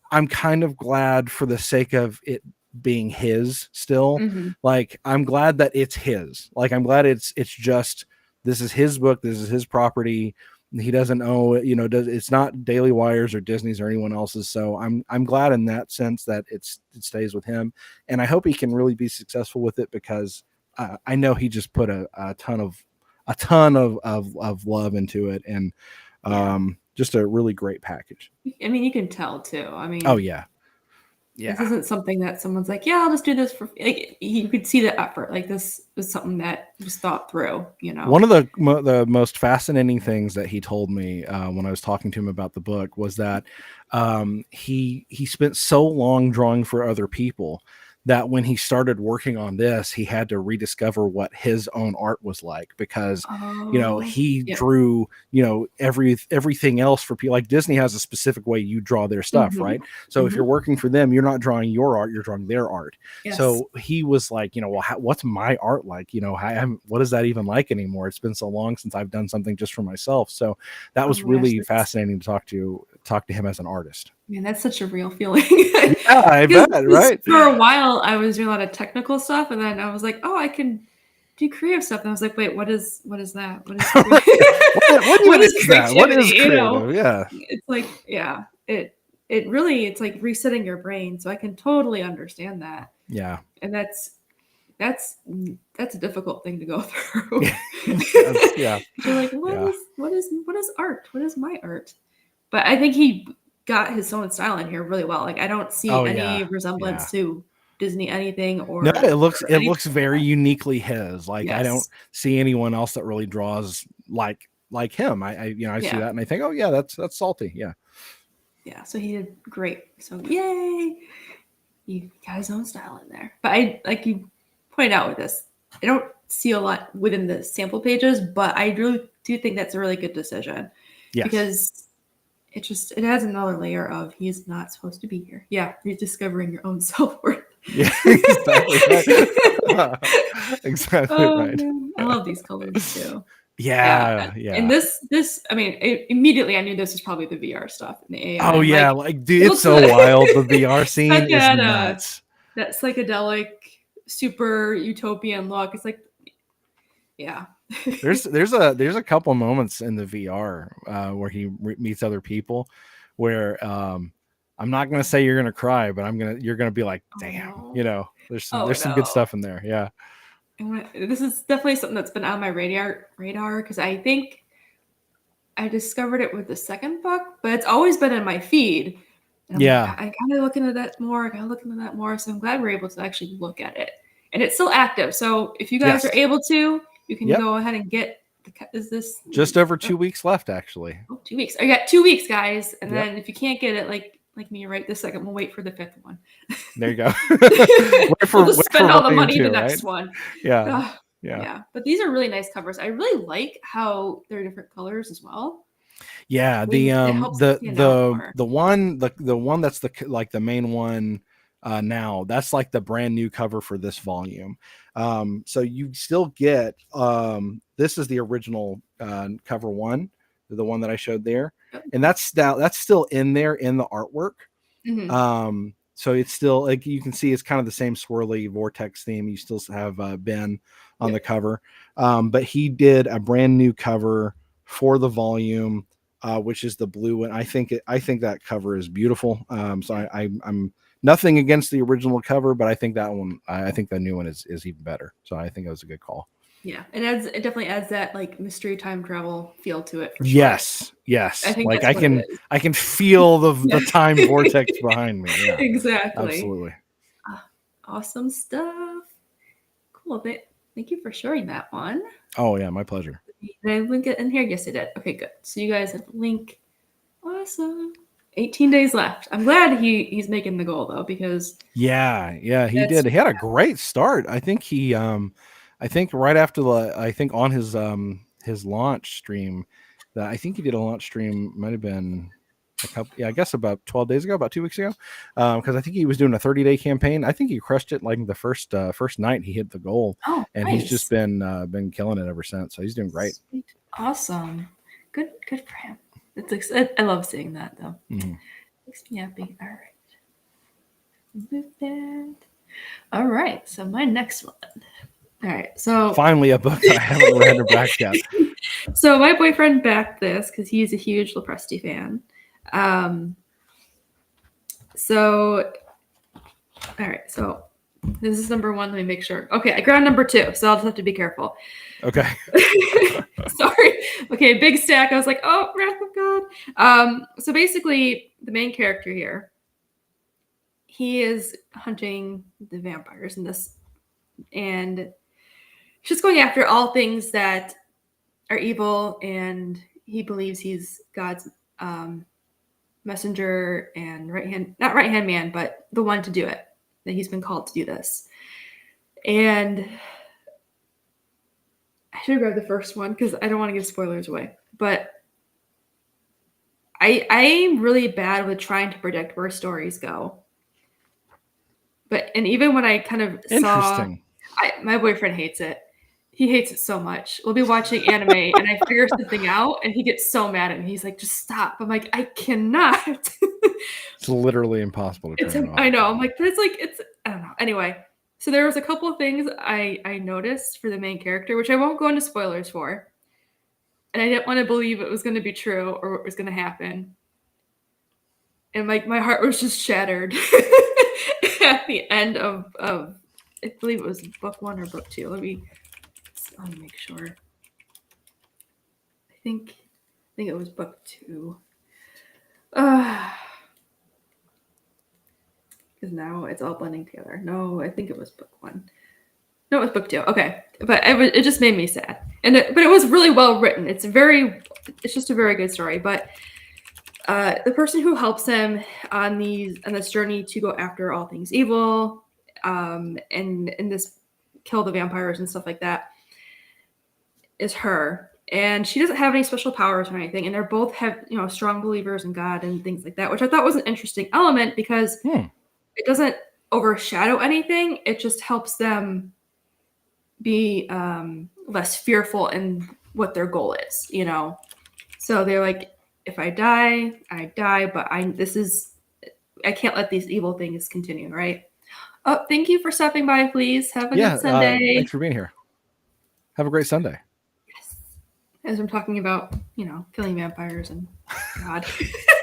[SPEAKER 2] I'm kind of glad for the sake of it being his still. Mm-hmm. Like, I'm glad that it's his. Like, I'm glad it's just, this is his book. This is his property. He doesn't owe, it's not Daily Wire's or Disney's or anyone else's. So I'm glad in that sense that it stays with him. And I hope he can really be successful with it, because I know he just put a ton of love into it. And, just a really great package.
[SPEAKER 1] I mean, you can tell too. I mean,
[SPEAKER 2] oh yeah.
[SPEAKER 1] This isn't something that someone's like, yeah, I'll just do this for. Like, you could see the effort. Like this was something that was thought through.
[SPEAKER 2] One of the most fascinating things that he told me when I was talking to him about the book was that he spent so long drawing for other people that when he started working on this, he had to rediscover what his own art was like, because he drew everything else for people. Like Disney has a specific way you draw their stuff, right? So if you're working for them, you're not drawing your art, you're drawing their art. Yes. So he was like, well, what's my art like? What is that even like anymore? It's been so long since I've done something just for myself. So that was really fascinating to talk to him as an artist.
[SPEAKER 1] Man, that's such a real feeling.
[SPEAKER 2] Yeah, I bet, right?
[SPEAKER 1] For a while, I was doing a lot of technical stuff, and then I was like, "Oh, I can do creative stuff." And I was like, "Wait, what is that? What is
[SPEAKER 2] what is that? What is creative?" Yeah,
[SPEAKER 1] it's like, it really, it's like resetting your brain. So I can totally understand that.
[SPEAKER 2] Yeah,
[SPEAKER 1] and that's a difficult thing to go through.
[SPEAKER 2] Yeah,
[SPEAKER 1] you're like, what is art? What is my art? But I think he got his own style in here really well. Like I don't see any resemblance to Disney anything, or
[SPEAKER 2] no, it looks very uniquely his. Like I don't see anyone else that really draws like him. I see that and I think, oh yeah, that's salty.
[SPEAKER 1] Yeah, so he did great. So yay, he got his own style in there. But I, like you pointed out with this, I don't see a lot within the sample pages, but I really do think that's a really good decision.
[SPEAKER 2] Yes.
[SPEAKER 1] Because it adds another layer of he's not supposed to be here. Yeah, you're discovering your own self-worth.
[SPEAKER 2] Yeah, exactly right. Exactly right.
[SPEAKER 1] Man. I love these colors too.
[SPEAKER 2] Yeah.
[SPEAKER 1] And this, I mean, immediately I knew this was probably the VR stuff and the AI.
[SPEAKER 2] Oh yeah, like dude, it's so wild. The VR scene is nuts.
[SPEAKER 1] That psychedelic, super utopian look. It's like, yeah.
[SPEAKER 2] there's a couple moments in the VR where he meets other people, where I'm not gonna say you're gonna cry, but you're gonna be like, damn, there's some good stuff in there. Yeah.
[SPEAKER 1] This is definitely something that's been on my radar because I think I discovered it with the second book, but it's always been in my feed.
[SPEAKER 2] Yeah.
[SPEAKER 1] I gotta look into that more. So I'm glad we're able to actually look at it, and it's still active. So if you guys are able to, you can go ahead and get. Is this
[SPEAKER 2] just over 2 weeks left? Actually,
[SPEAKER 1] 2 weeks. I got 2 weeks, guys, and then if you can't get it, like me right this second, we'll wait for the 5th one.
[SPEAKER 2] There you go.
[SPEAKER 1] We'll just spend all the money the next one.
[SPEAKER 2] Yeah.
[SPEAKER 1] Yeah. But these are really nice covers. I really like how they're different colors as well.
[SPEAKER 2] Yeah, the one that's the main one now, that's like the brand new cover for this volume. So you still get this is the original cover one, the one that I showed there, and that's still in there in the artwork. Mm-hmm. So it's still, like, you can see it's kind of the same swirly vortex theme. You still have Ben on the cover, but he did a brand new cover for the volume, which is the blue, and I think that cover is beautiful. So I'm nothing against the original cover, but I think that one, I think the new one is even better. So I think it was a good call.
[SPEAKER 1] Yeah, it definitely adds that like mystery time travel feel to it. For sure.
[SPEAKER 2] Yes. I think like I can feel the time vortex behind me. Yeah,
[SPEAKER 1] exactly.
[SPEAKER 2] Absolutely.
[SPEAKER 1] Awesome stuff. Cool. Thank you for sharing that one.
[SPEAKER 2] Oh yeah, my pleasure.
[SPEAKER 1] Did I link it in here? Yes, I did. Okay, good. So you guys have a link. Awesome. 18 days left. I'm glad he's making the goal though, because
[SPEAKER 2] he did. He had a great start. I think he I think right after on his launch stream, that I think he did a launch stream, might have been I guess about 12 days ago, about 2 weeks ago, because I think he was doing a 30-day campaign. I think he crushed it like the first night he hit the goal. And nice. He's just been killing it ever since. So he's doing great.
[SPEAKER 1] Sweet. Awesome. Good for him. I love seeing that though. Mm-hmm. Makes me happy. All right. Move that. All right. So my next one. All right. So
[SPEAKER 2] finally a book I haven't read or backed yet.
[SPEAKER 1] So my boyfriend backed this because he's a huge Lopresti fan. So all right. So this is number 1. Let me make sure. Okay, I grabbed number 2, so I'll just have to be careful.
[SPEAKER 2] Okay.
[SPEAKER 1] Sorry. Okay, big stack. I was like, oh, Wrath of God. So basically, the main character here he is hunting the vampires in this, and he's going after all things that are evil, and he believes he's God's messenger and not right hand man, but the one to do it, that he's been called to do this. And I should have grabbed the first one because I don't want to give spoilers away, but I'm really bad with trying to predict where stories go. And even when I kind of saw, my boyfriend hates it. He hates it so much. We'll be watching anime and I figure something out and he gets so mad at me. He's like, just stop. I'm like, I cannot.
[SPEAKER 2] It's literally impossible to turn it off.
[SPEAKER 1] I know. I'm like, but it's I don't know. Anyway, so there was a couple of things I noticed for the main character, which I won't go into spoilers for. And I didn't want to believe it was going to be true or what was going to happen. And like my heart was just shattered at the end of I believe it was book 1 or book 2. Let me make sure. I think it was book 2. Because now it's all blending together. No, I think it was book 1. No, it was book 2. Okay, but it just made me sad. But it was really well written. It's just a very good story. But the person who helps him on this journey to go after all things evil, and this kill the vampires and stuff like that, is her. And she doesn't have any special powers or anything. And they're both strong believers in God and things like that, which I thought was an interesting element because it doesn't overshadow anything. It just helps them be less fearful in what their goal is, So they're like, if I die, I die, but I can't let these evil things continue, right? Oh, thank you for stopping by, please. Have a good Sunday.
[SPEAKER 2] Thanks for being here. Have a great Sunday.
[SPEAKER 1] Yes. As I'm talking about, killing vampires and God.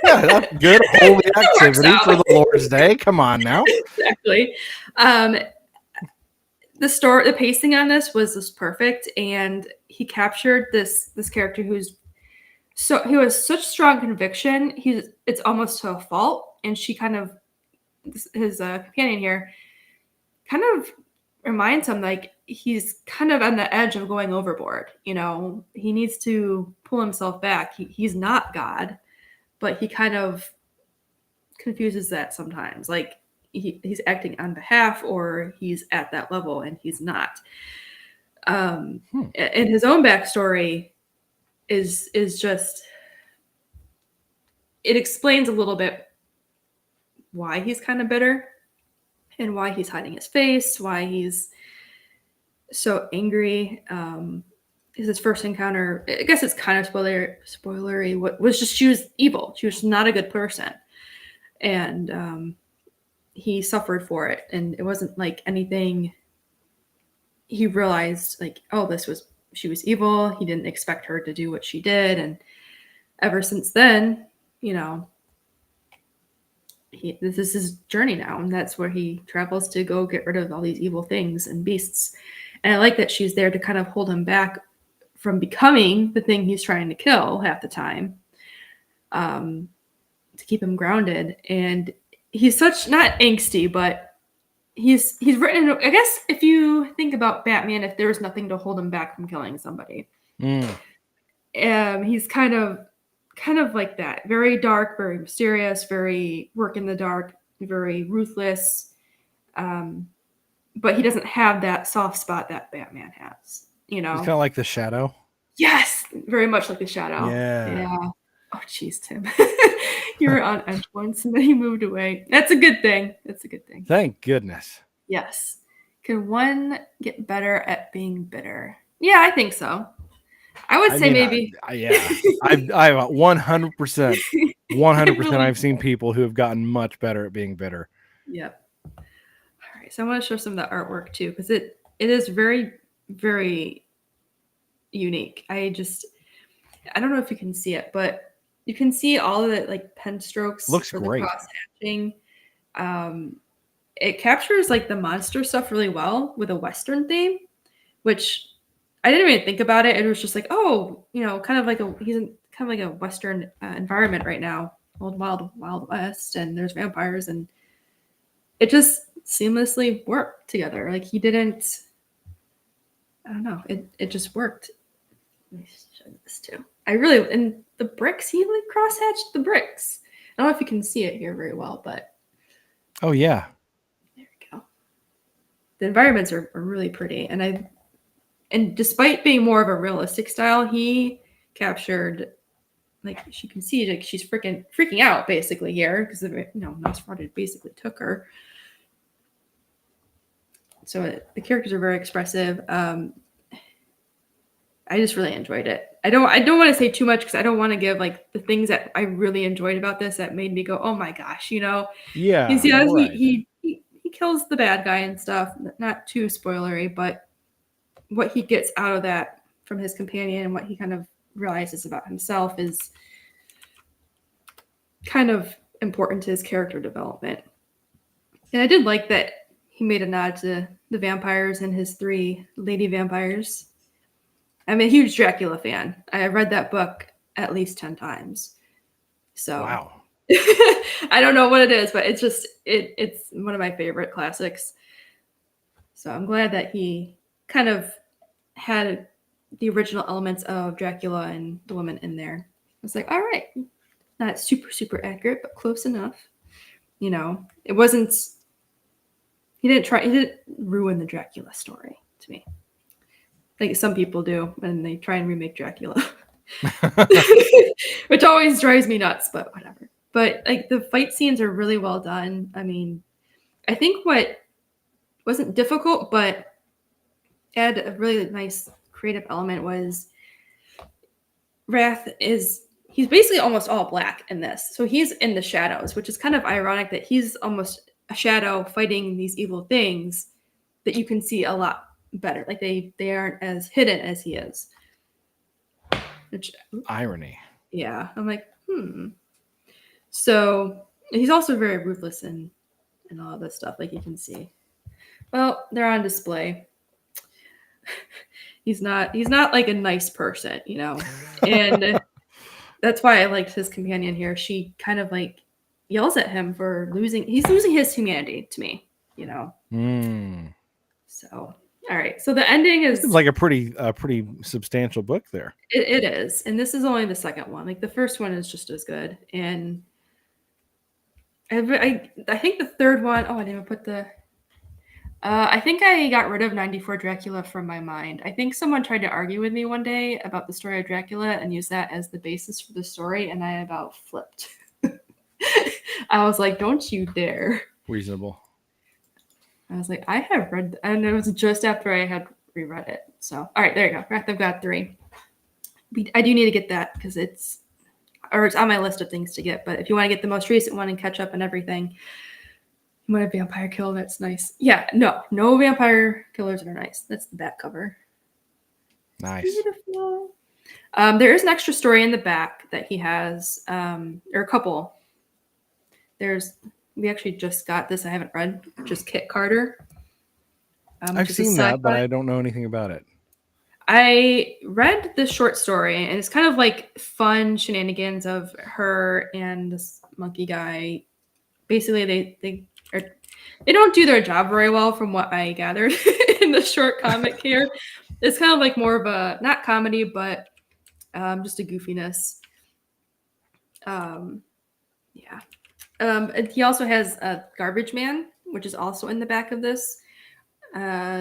[SPEAKER 2] Yeah, that's good holy activity for the Lord's Day. Come on now.
[SPEAKER 1] Exactly. The pacing on this was just perfect, and he captured this character he has such strong conviction. It's almost to a fault, and she kind of his companion here kind of reminds him like he's kind of on the edge of going overboard. He needs to pull himself back. He's not God, but he kind of confuses that sometimes. Like he's acting on behalf, or he's at that level and he's not. And his own backstory is just, it explains a little bit why he's kind of bitter and why he's hiding his face, why he's so angry. His first encounter, I guess it's kind of spoilery, was just she was evil. She was not a good person. And he suffered for it. And it wasn't like anything he realized, like, oh, she was evil. He didn't expect her to do what she did. And ever since then, this is his journey now, and that's where he travels to go get rid of all these evil things and beasts. And I like that she's there to kind of hold him back from becoming the thing he's trying to kill half the time, to keep him grounded. And he's such not angsty, but he's written. I guess if you think about Batman, if there was nothing to hold him back from killing somebody, he's kind of like that. Very dark, very mysterious, very work in the dark, very ruthless. But he doesn't have that soft spot that Batman has. He's
[SPEAKER 2] kind of like the Shadow.
[SPEAKER 1] Yes, very much like the Shadow. Yeah. Oh, jeez, Tim. You were on edge once, and then he moved away. That's a good thing.
[SPEAKER 2] Thank goodness.
[SPEAKER 1] Yes. Can one get better at being bitter? Yeah, I think so. I would say maybe.
[SPEAKER 2] I 100%. 100%. I've seen people who have gotten much better at being bitter.
[SPEAKER 1] Yep. All right. So I want to show some of the artwork too, because it is very, very unique. I don't know if you can see it, but you can see all of the like pen strokes.
[SPEAKER 2] Looks great.
[SPEAKER 1] The cross hatching. It captures like the monster stuff really well with a Western theme, which I didn't even think about it. It was just like, oh, kind of like he's in kind of like a Western environment right now, old wild West, and there's vampires, and it just seamlessly worked together. Like he didn't, I don't know, it just worked. Let me show you this too. And the bricks, he like cross-hatched the bricks. I don't know if you can see it here very well, but
[SPEAKER 2] oh yeah,
[SPEAKER 1] there we go. The environments are really pretty, and despite being more of a realistic style, he captured, like you can see, like she's freaking out basically here because Nosferatu basically took her. So the characters are very expressive. I just really enjoyed it. I don't want to say too much because I don't want to give like the things that I really enjoyed about this that made me go, oh my gosh,
[SPEAKER 2] Yeah,
[SPEAKER 1] right.
[SPEAKER 2] he
[SPEAKER 1] kills the bad guy and stuff. Not too spoilery, but what he gets out of that from his companion and what he kind of realizes about himself is kind of important to his character development. And I did like that he made a nod to the vampires and his 3 lady vampires. I'm a huge Dracula fan. I read that book at least 10 times. So
[SPEAKER 2] wow.
[SPEAKER 1] I don't know what it is, but it's one of my favorite classics. So I'm glad that he kind of had the original elements of Dracula and the woman in there. I was like, all right, not super accurate, but close enough. It wasn't. He didn't ruin the Dracula story to me, like some people do when they try and remake Dracula, which always drives me nuts. But whatever. But like the fight scenes are really well done. I mean, I think what wasn't difficult, but had a really nice creative element was he's basically almost all black in this. So he's in the shadows, which is kind of ironic that he's almost a shadow fighting these evil things that you can see a lot better. Like they aren't as hidden as he is. Which
[SPEAKER 2] irony.
[SPEAKER 1] Yeah. I'm like, So he's also very ruthless and all this stuff, like you can see. Well, they're on display. He's not like a nice person, and that's why I liked his companion here. She kind of like yells at him for he's losing his humanity to me, So, all right. So the ending is
[SPEAKER 2] like a pretty substantial book there.
[SPEAKER 1] It is. And this is only the second one. Like the first one is just as good. And I think the third one, I didn't even put I think I got rid of 94 Dracula from my mind. I think someone tried to argue with me one day about the story of Dracula and use that as the basis for the story, and I about flipped. I was like, don't you dare.
[SPEAKER 2] Reasonable.
[SPEAKER 1] I was like, I have read, and it was just after I had reread it. So, all right, there you go. I've got 3. I do need to get that because it's on my list of things to get. But if you want to get the most recent one and catch up on everything, you want a vampire kill, that's nice. Yeah, no vampire killers are nice. That's the back cover.
[SPEAKER 2] Nice.
[SPEAKER 1] Beautiful. There is an extra story in the back that he has, or a couple. We actually just got this. I haven't read, just Kit Carter.
[SPEAKER 2] I've seen that, but I don't know anything about it.
[SPEAKER 1] I read the short story, and it's kind of like fun shenanigans of her and this monkey guy. Basically, they don't do their job very well, from what I gathered in the short comic here. It's kind of like more of a not comedy, but just a goofiness. Yeah. He also has a Garbage Man, which is also in the back of this.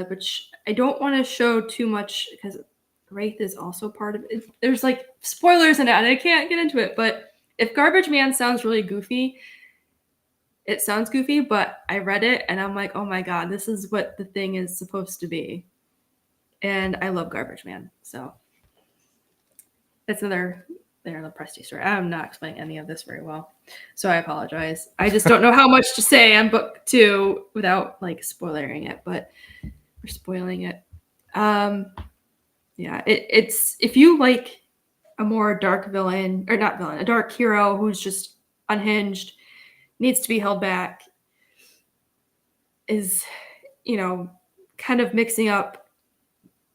[SPEAKER 1] Which I don't want to show too much because Wraith is also part of it. There's like spoilers in it, and I can't get into it. But if Garbage Man sounds really goofy, it sounds goofy. But I read it, and I'm like, oh my god, this is what the thing is supposed to be. And I love Garbage Man, so that's another Prestige story. I'm not explaining any of this very well, so I apologize. I just don't know how much to say on book 2 without like spoiling it, but we're spoiling it. Yeah, it's if you like a more dark villain, or not villain, a dark hero who's just unhinged, needs to be held back, is kind of mixing up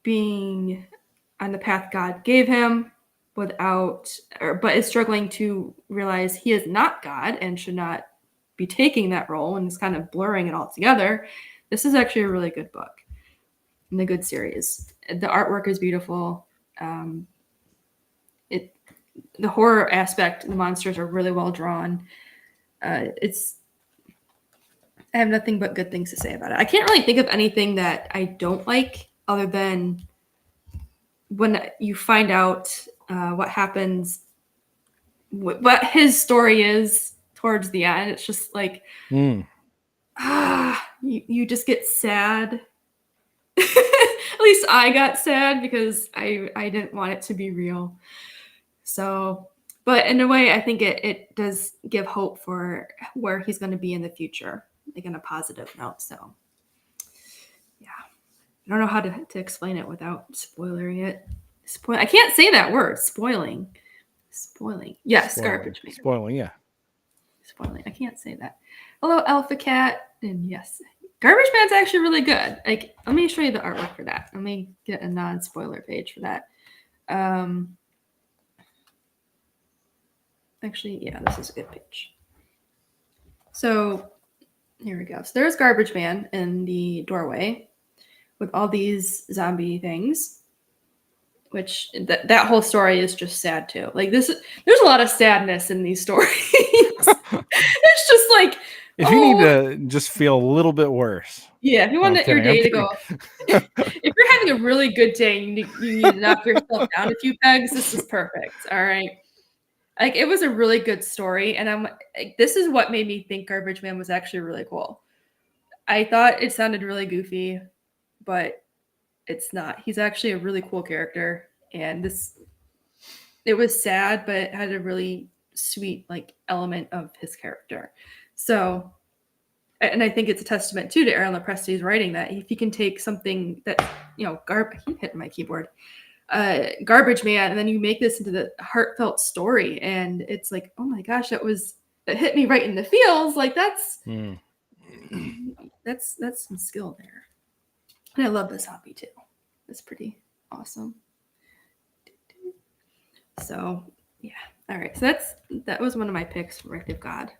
[SPEAKER 1] being on the path God gave him but is struggling to realize he is not God and should not be taking that role and is kind of blurring it all together. This is actually a really good book and a good series. The artwork is beautiful. The horror aspect, the monsters are really well drawn. I have nothing but good things to say about it. I can't really think of anything that I don't like other than when you find out what happens, what his story is towards the end. It's just like, you just get sad. At least I got sad because I didn't want it to be real. So, but in a way, I think it does give hope for where he's going to be in the future, like in a positive note. So, yeah, I don't know how to explain it without spoiling it. I can't say that word. Spoiling. Yes, garbage man.
[SPEAKER 2] Spoiling, yeah.
[SPEAKER 1] Spoiling. I can't say that. Hello, Alpha Cat. And yes, Garbage Man's actually really good. Like, let me show you the artwork for that. Let me get a non-spoiler page for that. Actually, yeah, this is a good page. So here we go. So there's Garbage Man in the doorway with all these zombie things, which that whole story is just sad too. Like there's a lot of sadness in these stories. It's just like,
[SPEAKER 2] if you need to just feel a little bit worse.
[SPEAKER 1] Yeah, if you want your day to go, if you're having a really good day, you need to knock yourself down a few pegs. This is perfect. All right. Like it was a really good story, and this is what made me think Garbage Man was actually really cool. I thought it sounded really goofy, but it's not. He's actually a really cool character, and it was sad, but it had a really sweet like element of his character. So, and I think it's a testament too to Aaron Lopresti's writing that if he can take something that I keep hitting my keyboard. Garbage Man, and then you make this into the heartfelt story, and it's like, oh my gosh, that hit me right in the feels. Like that's some skill there. And I love this hobby too. It's pretty awesome. So yeah, all right. So that was one of my picks for Rect of God.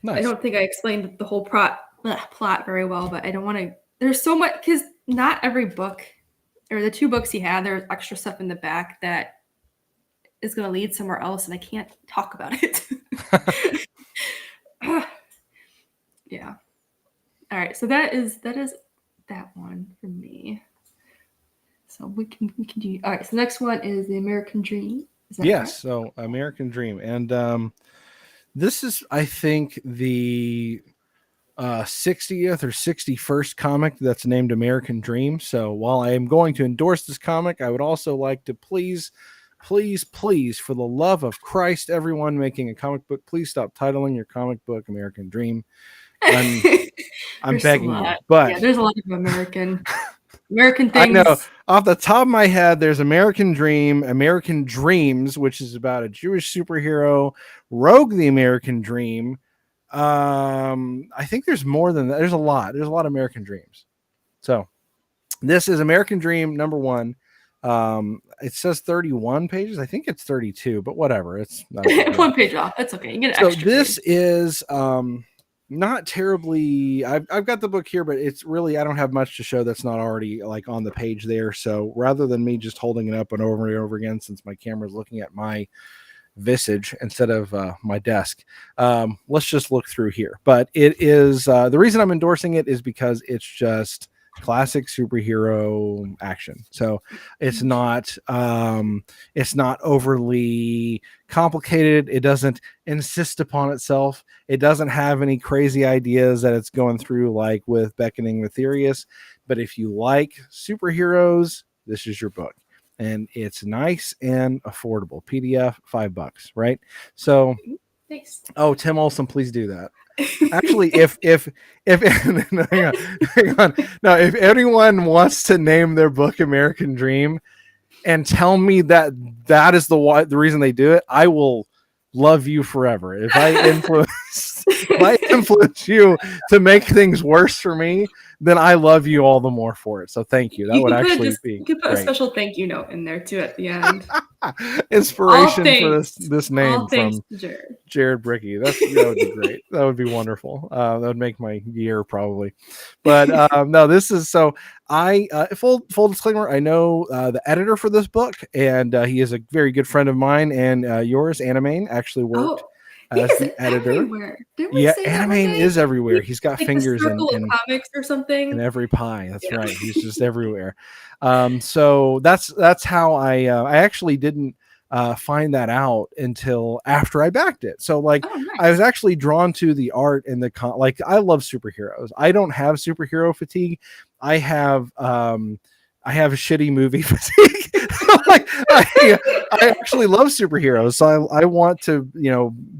[SPEAKER 1] Nice. I don't think I explained the whole plot very well, but I don't want to. There's so much because not every book. Or the 2 books he had, there's extra stuff in the back that is going to lead somewhere else, and I can't talk about it. Yeah. All right. So that is that one for me. So we can do. All right. So the next one is The American Dream.
[SPEAKER 2] Yes. Correct? So American Dream, and this is, I think, the 60th or 61st comic that's named American Dream. So while I am going to endorse this comic, I would also like to please, for the love of Christ, everyone making a comic book, please stop titling your comic book American Dream. I'm begging you. But
[SPEAKER 1] yeah, there's a lot of American things.
[SPEAKER 2] I know. Off the top of my head, there's American Dream, American Dreams, which is about a Jewish superhero, Rogue the American Dream. I think there's more than that. There's a lot of American Dreams. So this is American Dream number 1. It says 31 pages. I think it's 32, but whatever. It's not
[SPEAKER 1] 1 page off. That's okay. You get
[SPEAKER 2] so this page. Is not terribly. I've got the book here, but it's really, I don't have much to show that's not already like on the page there. So rather than me just holding it up and over again, since my camera's looking at my visage instead of my desk, let's just look through here. But it is the reason I'm endorsing it is because it's just classic superhero action. So it's not overly complicated. It doesn't insist upon itself. It doesn't have any crazy ideas that it's going through like with Beckoning Mysterious. But if you like superheroes, this is your book. And it's nice and affordable. PDF, $5, right? So,
[SPEAKER 1] thanks.
[SPEAKER 2] Oh, Tim Olson, please do that. Actually, if hang on. No, if anyone wants to name their book American Dream and tell me that is the reason they do it, I will love you forever. If I influence if I influence you to make things worse for me, then I love you all the more for it. So thank you. That would actually be
[SPEAKER 1] you could put
[SPEAKER 2] great.
[SPEAKER 1] a special thank you note in there too at the end.
[SPEAKER 2] Inspiration for this name from
[SPEAKER 1] Jared.
[SPEAKER 2] Jared Bricky. That would be great. That would be wonderful. That would make my year probably. But no, this is so. I full disclaimer. I know the editor for this book, and he is a very good friend of mine and yours. Animane actually worked as the editor.
[SPEAKER 1] Everywhere. Didn't we say
[SPEAKER 2] Animane is everywhere. He's got
[SPEAKER 1] like
[SPEAKER 2] fingers
[SPEAKER 1] in comics or something
[SPEAKER 2] in every pie. That's right. He's just everywhere. So that's how I actually didn't find that out until after I backed it. So like
[SPEAKER 1] nice.
[SPEAKER 2] I was actually drawn to the art and the like. I love superheroes. I don't have superhero fatigue. I have shitty movie fatigue. Like I actually love superheroes, so I want to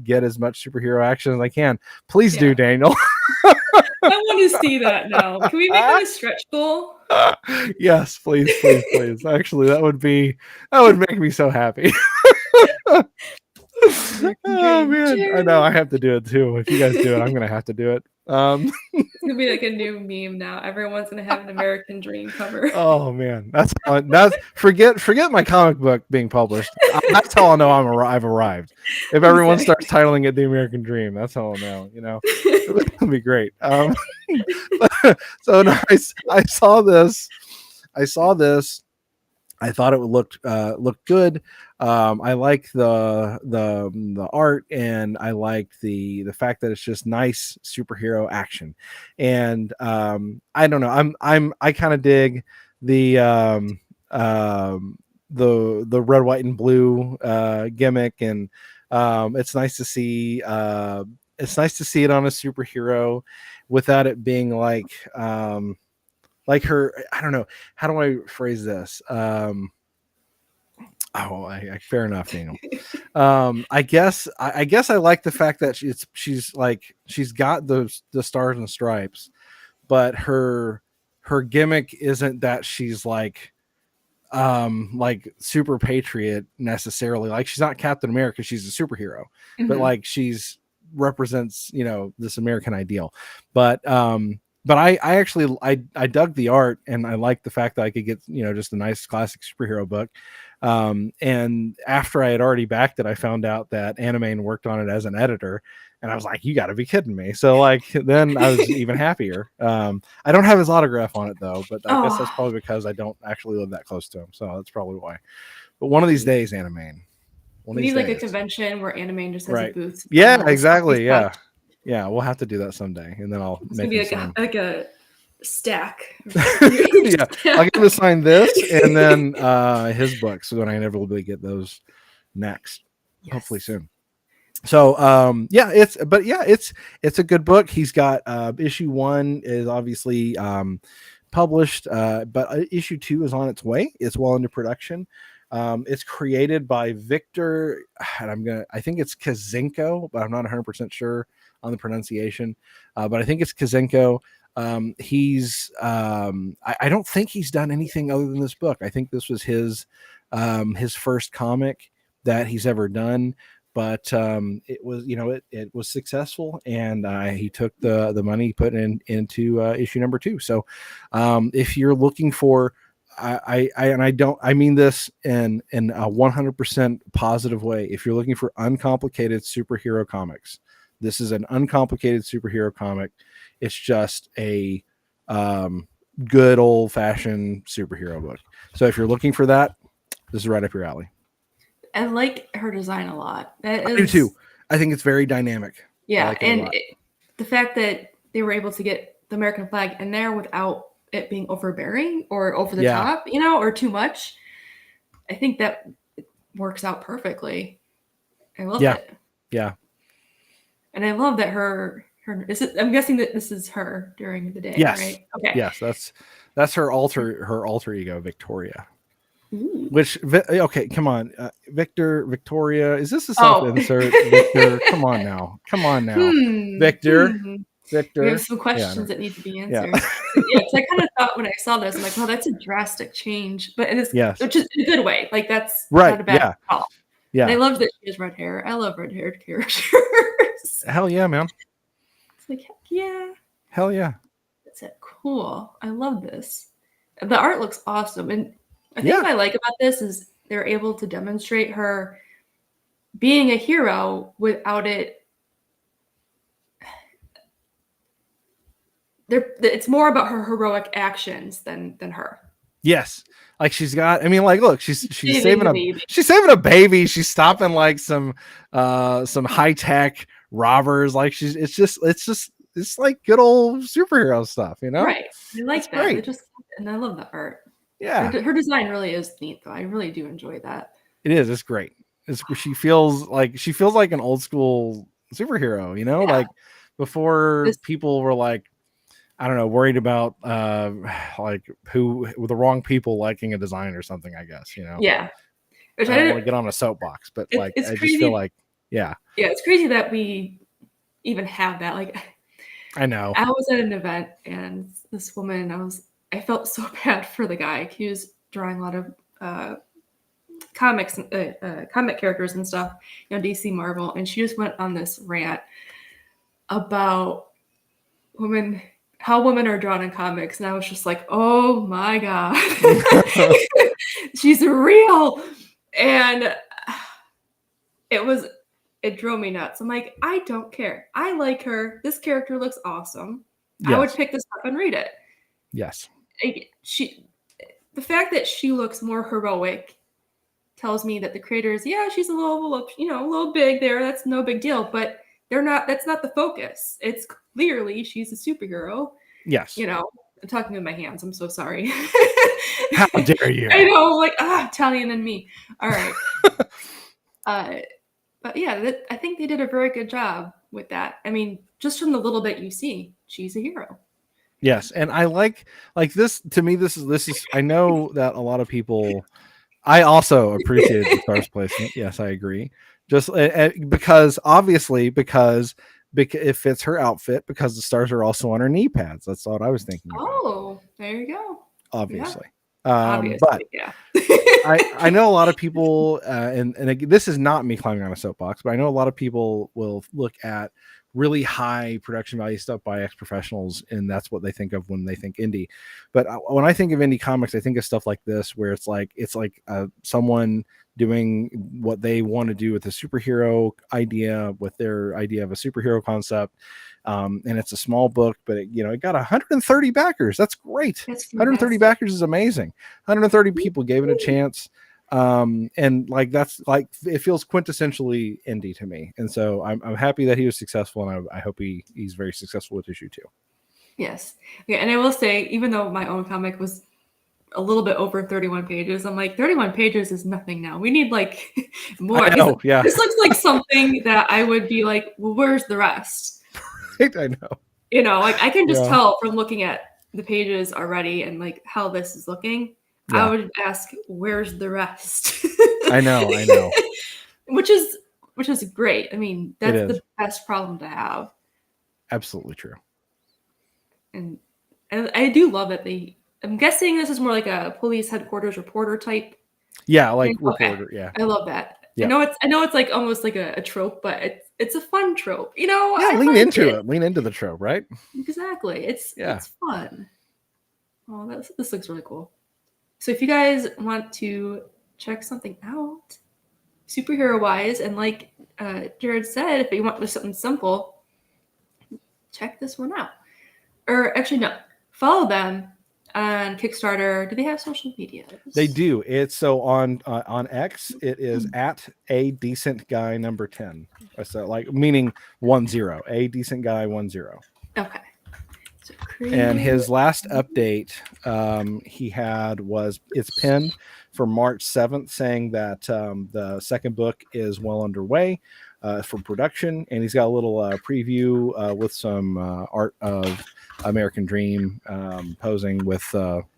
[SPEAKER 2] get as much superhero action as I can. Please do, Daniel.
[SPEAKER 1] I want to see that now. Can we make that a stretch goal?
[SPEAKER 2] Yes, please. Actually, that would make me so happy. Oh man, I know I have to do it too. If you guys do it, I'm gonna have to do it.
[SPEAKER 1] It's gonna be like a new meme now. Everyone's gonna have an American Dream cover.
[SPEAKER 2] Oh man, that's forget my comic book being published. That's how I'll know I've arrived. If everyone starts titling it the American Dream, that's how I'll know. It'll be great. So nice. I saw this. I thought it would look good. I like the art, and I like the fact that it's just nice superhero action. And I don't know. I kind of dig the red, white, and blue gimmick, and it's nice to see. It's nice to see it on a superhero without it being like her. I don't know. How do I phrase this? Fair enough, Daniel. I guess I like the fact that she's got the stars and stripes, but her gimmick isn't that she's like super patriot necessarily. Like she's not Captain America, she's a superhero, but like she's represents this American ideal. But I actually I dug the art, and I liked the fact that I could get just a nice classic superhero book. And after I had already backed it, I found out that Animane worked on it as an editor, and I was like, you got to be kidding me. So like then I was even happier. I don't have his autograph on it though, but I guess that's probably because I don't actually live that close to him, so that's probably why. But one of these days, Animane.
[SPEAKER 1] We need like a convention where Animane just has a booth.
[SPEAKER 2] Yeah, exactly. Yeah. Yeah, we'll have to do that someday, and then I'll make
[SPEAKER 1] it like a stack.
[SPEAKER 2] Yeah, I'll get him to sign this, and then his books, so then I inevitably get those next, hopefully soon. So it's a good book. He's got issue 1 is obviously published, but issue 2 is on its way. It's well into production. It's created by Victor, and I think it's Kazenko, but I'm not 100% sure on the pronunciation, but I think it's Kazenko. He's I don't think he's done anything other than this book. I think this was his first comic that he's ever done, but it was it was successful, and he took the money he put into issue number 2. So if you're looking for I mean this in a 100% positive way, if you're looking for uncomplicated superhero comics, this is an uncomplicated superhero comic. It's just a good old-fashioned superhero book. So if you're looking for that, this is right up your alley.
[SPEAKER 1] I like her design a lot.
[SPEAKER 2] I do too. I think it's very dynamic.
[SPEAKER 1] Yeah, and the fact that they were able to get the American flag in there without it being overbearing or over the top, or too much, I think that works out perfectly. I love it.
[SPEAKER 2] Yeah.
[SPEAKER 1] And I love that I'm guessing that this is her during the day, right? Okay.
[SPEAKER 2] Yes, that's her alter ego, Victoria.
[SPEAKER 1] Ooh.
[SPEAKER 2] Which come on, Victoria, is this a self-insert? Victor, come on now, Victor.
[SPEAKER 1] We have some questions that need to be answered. Because I kind of thought when I saw this, I'm like, well, that's a drastic change, but which is in a good way. Like that's not a bad call. Yeah. And I love that she has red hair. I love red-haired characters.
[SPEAKER 2] Hell yeah, man.
[SPEAKER 1] Like, heck yeah.
[SPEAKER 2] Hell yeah.
[SPEAKER 1] That's it. Cool. I love this. The art looks awesome. And I think what I like about this is they're able to demonstrate her being a hero without it. It's more about her heroic actions than her.
[SPEAKER 2] Yes. Like she's got, I mean, like, look, she's saving a baby. She's stopping like some high tech robbers. Like it's like good old superhero stuff, you know?
[SPEAKER 1] Right. I like that. And I love the art.
[SPEAKER 2] Yeah.
[SPEAKER 1] Her design really is neat, though. I really do enjoy that.
[SPEAKER 2] It is. It's great. She feels like an old school superhero, you know, like before people were like, I don't know, worried about like the wrong people liking a design or something, I guess, you know?
[SPEAKER 1] Yeah.
[SPEAKER 2] I don't want to get on a soapbox, but like, I just feel like, yeah.
[SPEAKER 1] Yeah, it's crazy that we even have that. Like,
[SPEAKER 2] I know.
[SPEAKER 1] I was at an event and this woman, I felt so bad for the guy. He was drawing a lot of comics, comic characters and stuff, you know, DC, Marvel, and she just went on this rant about how women are drawn in comics, and I was just like, oh my god, she's real, and it drove me nuts. I'm like, I don't care. I like her. This character looks awesome. Yes. I would pick this up and read it.
[SPEAKER 2] Yes.
[SPEAKER 1] The fact that she looks more heroic tells me that the creators, she's a little big there. That's no big deal, but that's not the focus. It's clearly she's a superhero.
[SPEAKER 2] Yes.
[SPEAKER 1] You know, I'm talking with my hands. I'm so sorry.
[SPEAKER 2] How dare you?
[SPEAKER 1] I know, like, Italian and me. All right. But yeah, I think they did a very good job with that. I mean, just from the little bit you see, she's a hero.
[SPEAKER 2] Yes, and I like this. To me, this is. I know that a lot of people. I also appreciated the stars placement. Yes, I agree. Just because it fits her outfit, because the stars are also on her knee pads. That's what I was thinking about.
[SPEAKER 1] Oh, there you go.
[SPEAKER 2] Obviously.
[SPEAKER 1] Yeah.
[SPEAKER 2] But yeah. I know a lot of people, and this is not me climbing on a soapbox, but I know a lot of people will look at really high production value stuff by ex-professionals, and that's what they think of when they think indie. But when I think of indie comics, I think of stuff like this, where it's like someone doing what they want to do with a superhero idea, with their idea of a superhero concept. And it's a small book, but it got 130 backers. That's great. 130 backers is amazing. 130 people gave it a chance. And like, that's like, it feels quintessentially indie to me. And so I'm happy that he was successful, and I hope he's very successful with issue 2.
[SPEAKER 1] Yes. Yeah. And I will say, even though my own comic was a little bit over 31 pages, I'm like, 31 pages is nothing now. We need like more.
[SPEAKER 2] I know, yeah.
[SPEAKER 1] This looks like something that I would be like, well, where's the rest?
[SPEAKER 2] I know.
[SPEAKER 1] You know, like, I can just tell from looking at the pages already and like how this is looking. Yeah. I would ask, where's the rest?
[SPEAKER 2] I know.
[SPEAKER 1] Which is great. I mean, that's the best problem to have.
[SPEAKER 2] Absolutely true.
[SPEAKER 1] And I do love it. I'm guessing this is more like a police headquarters reporter type.
[SPEAKER 2] Yeah, like reporter. Okay. Yeah,
[SPEAKER 1] I love that. Yeah. I know it's like almost like a trope, but it's a fun trope. You know,
[SPEAKER 2] yeah. Lean into it. Lean into the trope, right?
[SPEAKER 1] Exactly. It's fun. Oh, this looks really cool. So if you guys want to check something out, superhero wise, and like Jared said, if you want something simple, check this one out. Or actually, no, follow them on Kickstarter. Do they have social media?
[SPEAKER 2] They do. It's so on X, it is at a decent guy number 10. So like, meaning 10, a decent guy 10.
[SPEAKER 1] Okay. So
[SPEAKER 2] and his last update he had it's pinned for March 7th, saying that the second book is well underway for production, and he's got a little preview with some art of American Dream posing with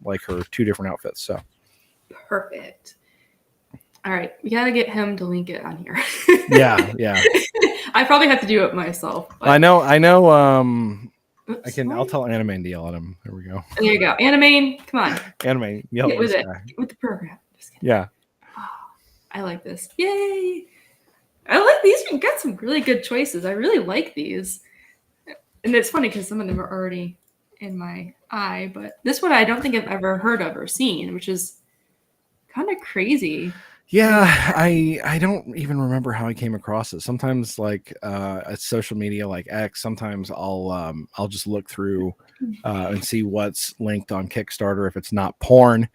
[SPEAKER 2] like her 2 different outfits. So
[SPEAKER 1] perfect. All right, we gotta get him to link it on here.
[SPEAKER 2] yeah.
[SPEAKER 1] I probably have to do it myself.
[SPEAKER 2] But... I know. Oops, I'll tell Anime to yell at him. There we go.
[SPEAKER 1] There you go. Anime, come on.
[SPEAKER 2] Anime, yell at this guy.
[SPEAKER 1] With the program. Just kidding.
[SPEAKER 2] Yeah.
[SPEAKER 1] Oh, I like this. Yay. I like these. You got some really good choices. I really like these. And it's funny because some of them are already in my eye, but this one I don't think I've ever heard of or seen, which is kind of crazy.
[SPEAKER 2] Yeah, I don't even remember how I came across it. Sometimes like it's social media like X, sometimes I'll just look through and see what's linked on Kickstarter if it's not porn,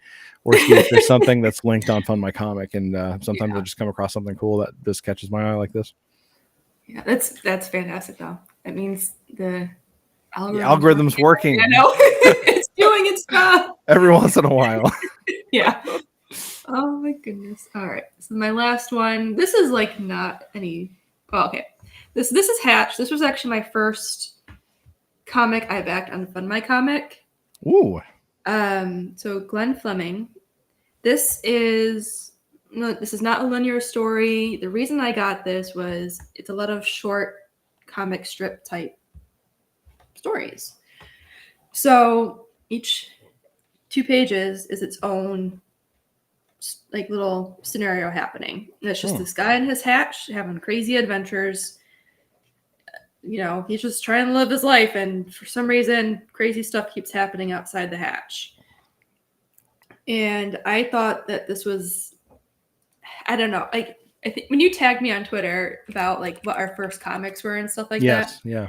[SPEAKER 2] or see if there's something that's linked on Fund My Comic, and sometimes I just come across something cool that this catches my eye like this.
[SPEAKER 1] Yeah, that's fantastic though. That means the
[SPEAKER 2] algorithm's working.
[SPEAKER 1] I know. It's doing its job
[SPEAKER 2] every once in a while.
[SPEAKER 1] Yeah. Oh my goodness. All right. So my last one. This is like not any. Well, okay. This is Hatch. This was actually my first comic I backed on Fund My Comic.
[SPEAKER 2] Ooh.
[SPEAKER 1] So Glenn Fleming. This is not a linear story. The reason I got this was it's a lot of short comic strip type stories. So each 2 pages is its own like little scenario happening. And it's just this guy in his hatch having crazy adventures. You know, he's just trying to live his life, and for some reason, crazy stuff keeps happening outside the hatch. And I thought that this was, I don't know, like I think when you tagged me on Twitter about like what our first comics were and stuff like that.
[SPEAKER 2] Yeah.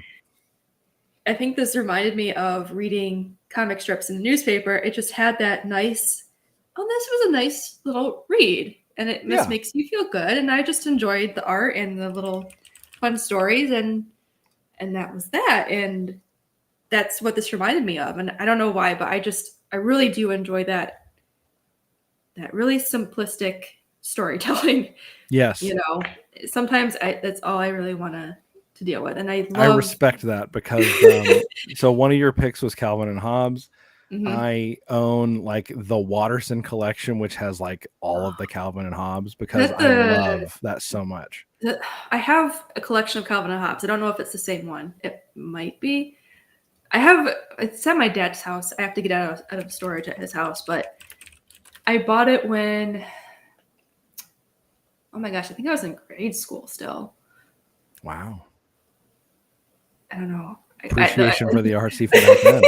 [SPEAKER 1] I think this reminded me of reading comic strips in the newspaper. It just had that nice, oh, this was a nice little read, and it just makes you feel good. And I just enjoyed the art and the little fun stories, and that was that. And that's what this reminded me of. And I don't know why, but I really do enjoy that really simplistic storytelling.
[SPEAKER 2] Yes.
[SPEAKER 1] You know, sometimes that's all I really want to deal with. And I
[SPEAKER 2] respect that because so one of your picks was Calvin and Hobbes. Mm-hmm. I own like the Watterson collection, which has like all of the Calvin and Hobbes, because I love that so much.
[SPEAKER 1] I have a collection of Calvin and Hobbes. I don't know if it's the same one. It might be. It's at my dad's house. I have to get out of storage at his house, but I bought it when, oh my gosh, I think I was in grade school still.
[SPEAKER 2] Wow.
[SPEAKER 1] I don't know.
[SPEAKER 2] Appreciation for the artsy for back then.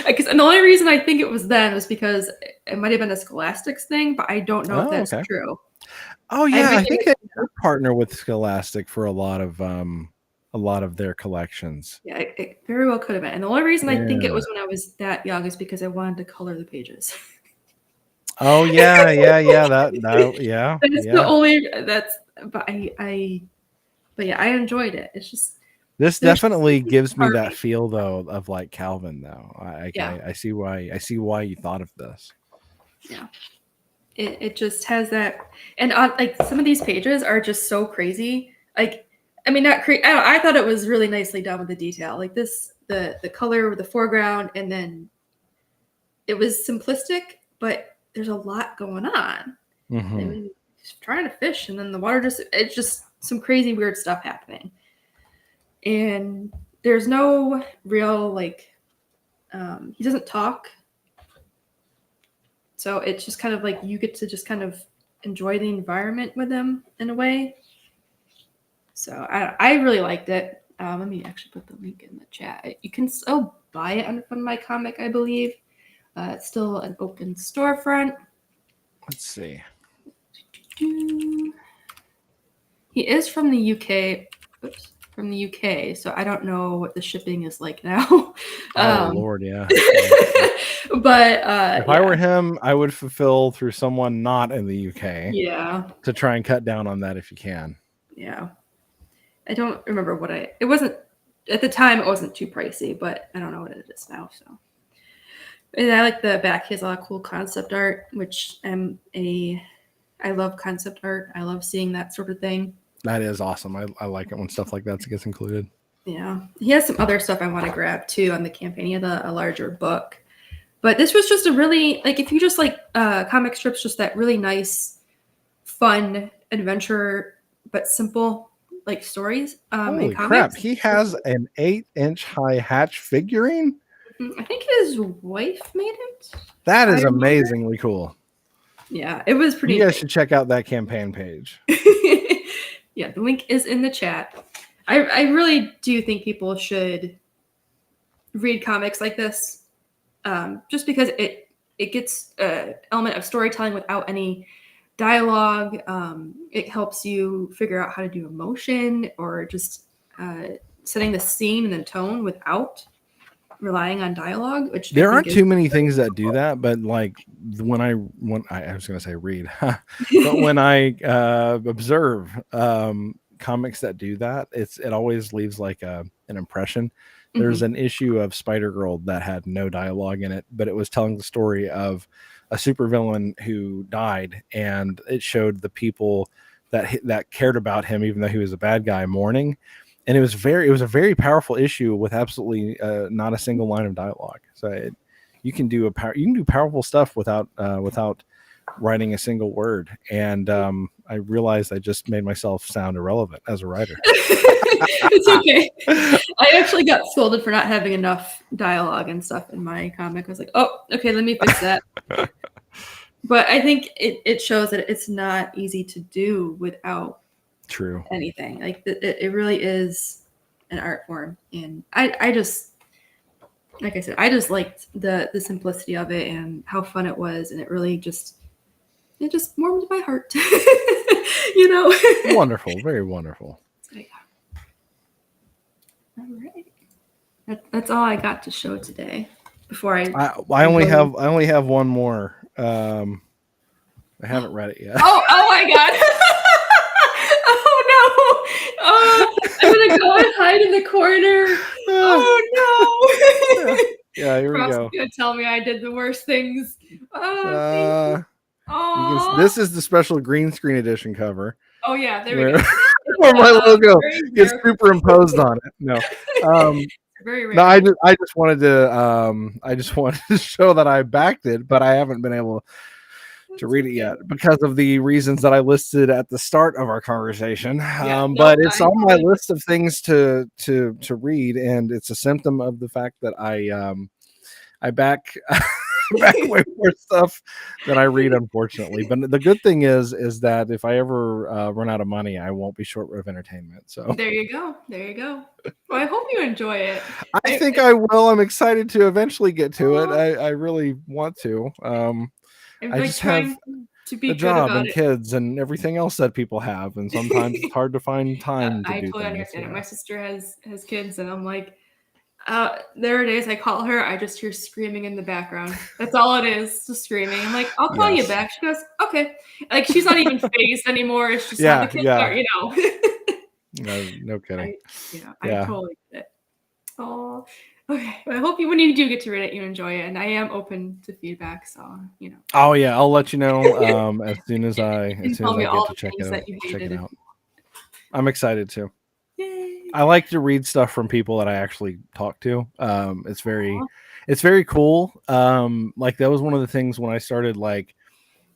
[SPEAKER 1] Because the only reason I think it was then was because it might have been a Scholastics thing, but I don't know if that's true.
[SPEAKER 2] Oh yeah, I think I partner with Scholastic for a lot of their collections.
[SPEAKER 1] Yeah, it very well could have been. And the only reason I think it was when I was that young is because I wanted to color the pages.
[SPEAKER 2] Oh yeah. That's
[SPEAKER 1] the only but yeah, I enjoyed it. It's just
[SPEAKER 2] this definitely gives me that feel though of like Calvin though. I see why you thought of this.
[SPEAKER 1] Yeah. It just has that, and on like some of these pages are just so crazy. Like, I mean, not crazy. I thought it was really nicely done with the detail. Like this, the color with the foreground, and then it was simplistic, but there's a lot going on.
[SPEAKER 2] Mm-hmm.
[SPEAKER 1] I mean, he's trying to fish, and then the water it's just some crazy weird stuff happening. And there's no real like he doesn't talk, so it's just kind of like you get to just kind of enjoy the environment with him in a way. So I really liked it. Let me actually put the link in the chat. You can still buy it on Fund My Comic, I believe. It's still an open storefront.
[SPEAKER 2] Let's see.
[SPEAKER 1] He is from the UK. Oops. From the UK, so I don't know what the shipping is like now.
[SPEAKER 2] Oh Lord, yeah.
[SPEAKER 1] But
[SPEAKER 2] if I were him, I would fulfill through someone not in the UK.
[SPEAKER 1] Yeah.
[SPEAKER 2] To try and cut down on that if you can.
[SPEAKER 1] Yeah. I don't remember what it wasn't at the time. It wasn't too pricey, but I don't know what it is now. So, and I like the back. He has a lot of cool concept art, which I love concept art. I love seeing that sort of thing.
[SPEAKER 2] That is awesome. I like it when stuff like that gets included.
[SPEAKER 1] Yeah. He has some other stuff I want to grab too on the campaign. He had a larger book. But this was just a really, like, if you just like comic strips, just that really nice, fun adventure, but simple, like, stories.
[SPEAKER 2] Holy crap. He has an 8-inch high Hatch figurine?
[SPEAKER 1] I think his wife made it.
[SPEAKER 2] That is amazingly cool.
[SPEAKER 1] Yeah, it was pretty.
[SPEAKER 2] You guys should check out that campaign page.
[SPEAKER 1] Yeah, the link is in the chat. I really do think people should read comics like this, just because it gets an element of storytelling without any dialogue. It helps you figure out how to do emotion or just setting the scene and the tone without relying on dialogue, which
[SPEAKER 2] there aren't too many things that do that, but like when I was going to say read, but when I observe comics that do that, it always leaves like an impression. There's an issue of Spider-Girl that had no dialogue in it, but it was telling the story of a supervillain who died, and it showed the people that cared about him, even though he was a bad guy, mourning. And it was a very powerful issue with absolutely not a single line of dialogue. So you can do powerful stuff without writing a single word. And I realized I just made myself sound irrelevant as a writer.
[SPEAKER 1] It's okay. I actually got scolded for not having enough dialogue and stuff in my comic. I was like, oh, okay, let me fix that. But I think it shows that it's not easy to do without anything. Like it really is an art form. And I just, like I said, I just liked the simplicity of it and how fun it was. And it really just warmed my heart. You know?
[SPEAKER 2] Wonderful. Very wonderful.
[SPEAKER 1] All right. That's all I got to show today. Before
[SPEAKER 2] I only have one more. I haven't read it yet.
[SPEAKER 1] Oh my god! Oh no! I'm gonna go and hide in the corner. Oh no!
[SPEAKER 2] Yeah, here we go.
[SPEAKER 1] Gonna tell me I did the worst things.
[SPEAKER 2] This is the special green screen edition cover.
[SPEAKER 1] Oh yeah, there we go.
[SPEAKER 2] Where my logo gets superimposed on it. No,
[SPEAKER 1] very rare.
[SPEAKER 2] No, I just wanted to show that I backed it, but I haven't been able to read it yet because of the reasons that I listed at the start of our conversation. But it's on my list of things to read, and it's a symptom of the fact that I back way more stuff than I read, unfortunately. But the good thing is that if I ever run out of money, I won't be short of entertainment. So
[SPEAKER 1] there you go. Well, I hope you enjoy it.
[SPEAKER 2] I think I will. I'm excited to eventually get to it. I really want to. I just have a job and kids and everything else that people have, and sometimes it's hard to find time to do things. I totally
[SPEAKER 1] understand it. My sister has kids, and I'm like, there are days I call her, I just hear screaming in the background. That's all it is, just screaming. I'm like, I'll call you back. She goes, okay. Like, she's not even phased anymore. It's just how the kids are, you know.
[SPEAKER 2] No kidding.
[SPEAKER 1] I totally get it. Oh, okay. Well, I hope when you do get to read it, you enjoy it. And I am open to feedback, so, you know.
[SPEAKER 2] Oh, yeah. I'll let you know as soon as I get to check it out. I'm excited too. I like to read stuff from people that I actually talk to. It's very cool. Like that was one of the things when I started like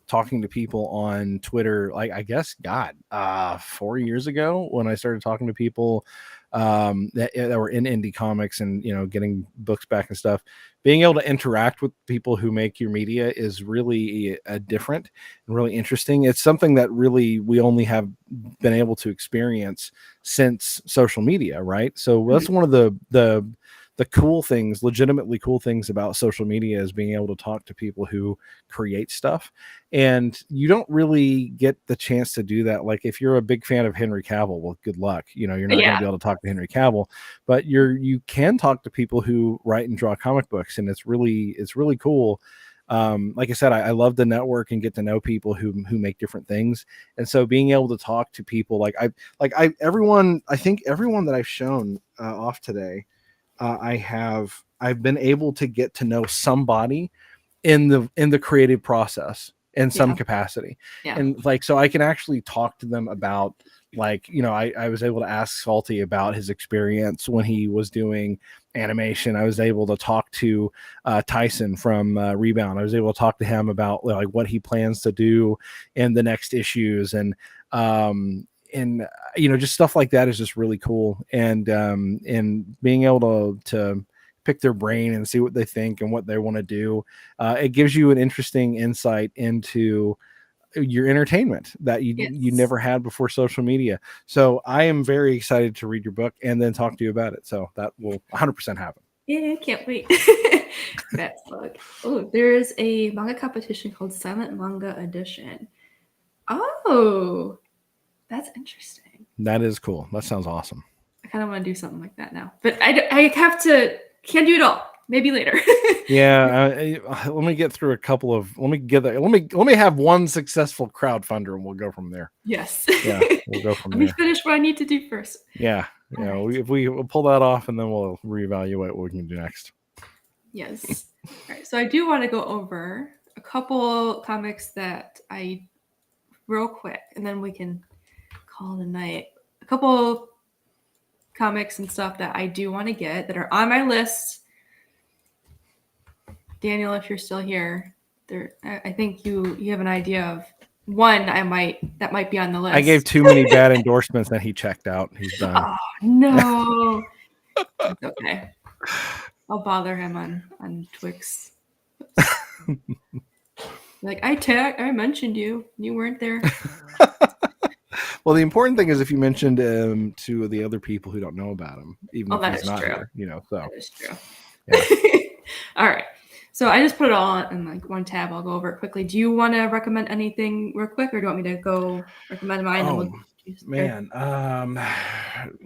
[SPEAKER 2] talking to people on Twitter, like I guess 4 years ago when I started talking to people that were in indie comics and, you know, getting books back and stuff. Being able to interact with people who make your media is really different and really interesting. It's something that really we only have been able to experience since social media, right? So that's one of the cool things, legitimately cool things about social media is being able to talk to people who create stuff. And you don't really get the chance to do that. Like if you're a big fan of Henry Cavill, well, good luck. You know, you're not going to be able to talk to Henry Cavill, but you can talk to people who write and draw comic books. And it's really cool. Like I said, I love the network and get to know people who make different things. And so being able to talk to people I think everyone that I've shown off today, I've been able to get to know somebody in the creative process in some capacity. And like, so I can actually talk to them about, like, you know, I was able to ask Salty about his experience when he was doing animation. I was able to talk to Tyson from Rebound. I was able to talk to him about like what he plans to do in the next issues. And you know, just stuff like that is just really cool. And being able to pick their brain and see what they think and what they want to do, it gives you an interesting insight into your entertainment that you never had before social media. So I am very excited to read your book and then talk to you about it. So that will 100% happen.
[SPEAKER 1] Yeah, I can't wait. Fat slug. Oh, there's a manga competition called Silent Manga Edition. Oh, that's interesting.
[SPEAKER 2] That is cool. That sounds awesome.
[SPEAKER 1] I kind of want to do something like that now, but I can't do it all. Maybe later.
[SPEAKER 2] Yeah, let me get through a couple of. Let me have one successful crowdfunder, and we'll go from there.
[SPEAKER 1] Yes.
[SPEAKER 2] Yeah, we'll go from
[SPEAKER 1] Let
[SPEAKER 2] there.
[SPEAKER 1] me finish what I need to do first.
[SPEAKER 2] Yeah, if we'll pull that off, and then we'll reevaluate what we can do next.
[SPEAKER 1] Yes. All right. So I do want to go over a couple comics that I real quick, and then we can call it a night. A couple comics and stuff that I do want to get that are on my list. Daniel, if you're still here, I think you have an idea of one that might be on the list.
[SPEAKER 2] I gave too many bad endorsements that he checked out. He's done.
[SPEAKER 1] Oh no. It's okay. I'll bother him on Twix. Like I mentioned you. You weren't there.
[SPEAKER 2] Well, the important thing is if you mentioned him to the other people who don't know about him, even if he's not here, so
[SPEAKER 1] that is true. Yeah. All right. So I just put it all in like one tab. I'll go over it quickly. Do you want to recommend anything real quick, or do you want me to go recommend mine?
[SPEAKER 2] Oh, man.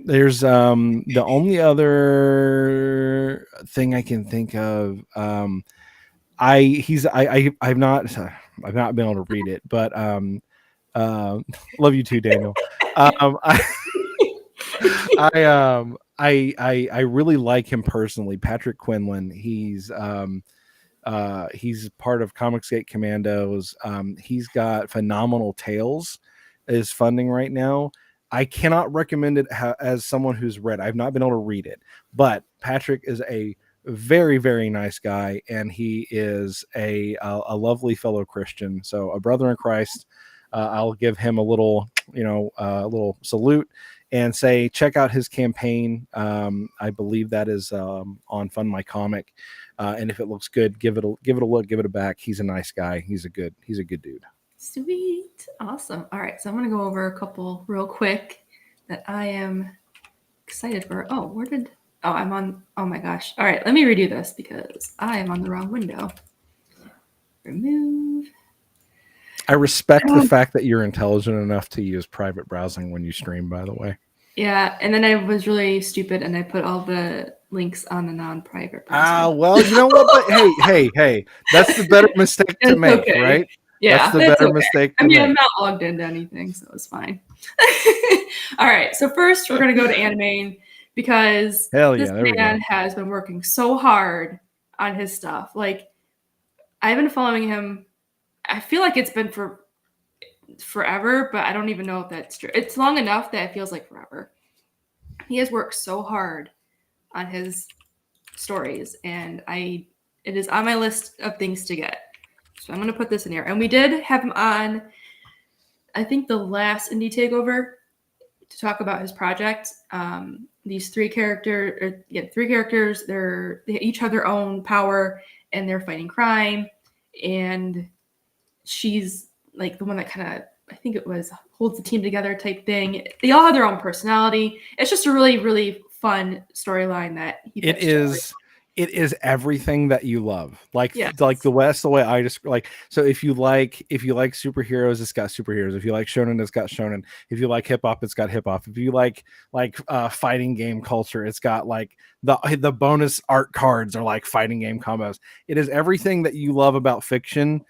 [SPEAKER 2] There's the only other thing I can think of. I've not been able to read it, but love you too, Daniel. I really like him personally, Patrick Quinlan. He's part of Comicsgate Commandos. He's got Phenomenal Tales is funding right now. I cannot recommend it as someone who's read. I've not been able to read it, but Patrick is a very, very nice guy, and he is a lovely fellow Christian. So a brother in Christ. I'll give him a little salute and say, check out his campaign. I believe that is on Fund My Comic. And if it looks good, give it a look, give it a back. He's a nice guy. He's a good dude.
[SPEAKER 1] Sweet. Awesome. All right. So I'm going to go over a couple real quick that I am excited for. I'm on. Oh my gosh. All right. Let me redo this because I am on the wrong window. Remove.
[SPEAKER 2] I respect the fact that you're intelligent enough to use private browsing when you stream, by the way.
[SPEAKER 1] Yeah, and then I was really stupid and I put all the links on the non-private browser.
[SPEAKER 2] Well, you know what? But hey, that's the better mistake to make, okay. Right?
[SPEAKER 1] Yeah,
[SPEAKER 2] that's the better mistake to make.
[SPEAKER 1] I'm not logged into anything, so it's fine. All right, so first we're going to go to Anime because this man has been working so hard on his stuff. Like, I've been following him. I feel like it's been for forever, but I don't even know if that's true. It's long enough that it feels like forever. He has worked so hard on his stories, and it is on my list of things to get. So I'm going to put this in here. And we did have him on, I think, the last Indie Takeover to talk about his project. These three characters, they each have their own power, and they're fighting crime. And she's like the one that kind of, I think it was, holds the team together type thing. They all have their own personality. It's just a really, really fun storyline that he
[SPEAKER 2] it is everything that you love. Like the way I just like, so if you like superheroes, it's got superheroes. If you like shonen, it's got shonen. If you like hip hop, it's got hip hop. If you like fighting game culture, it's got like the bonus art cards are like fighting game combos. It is everything that you love about fiction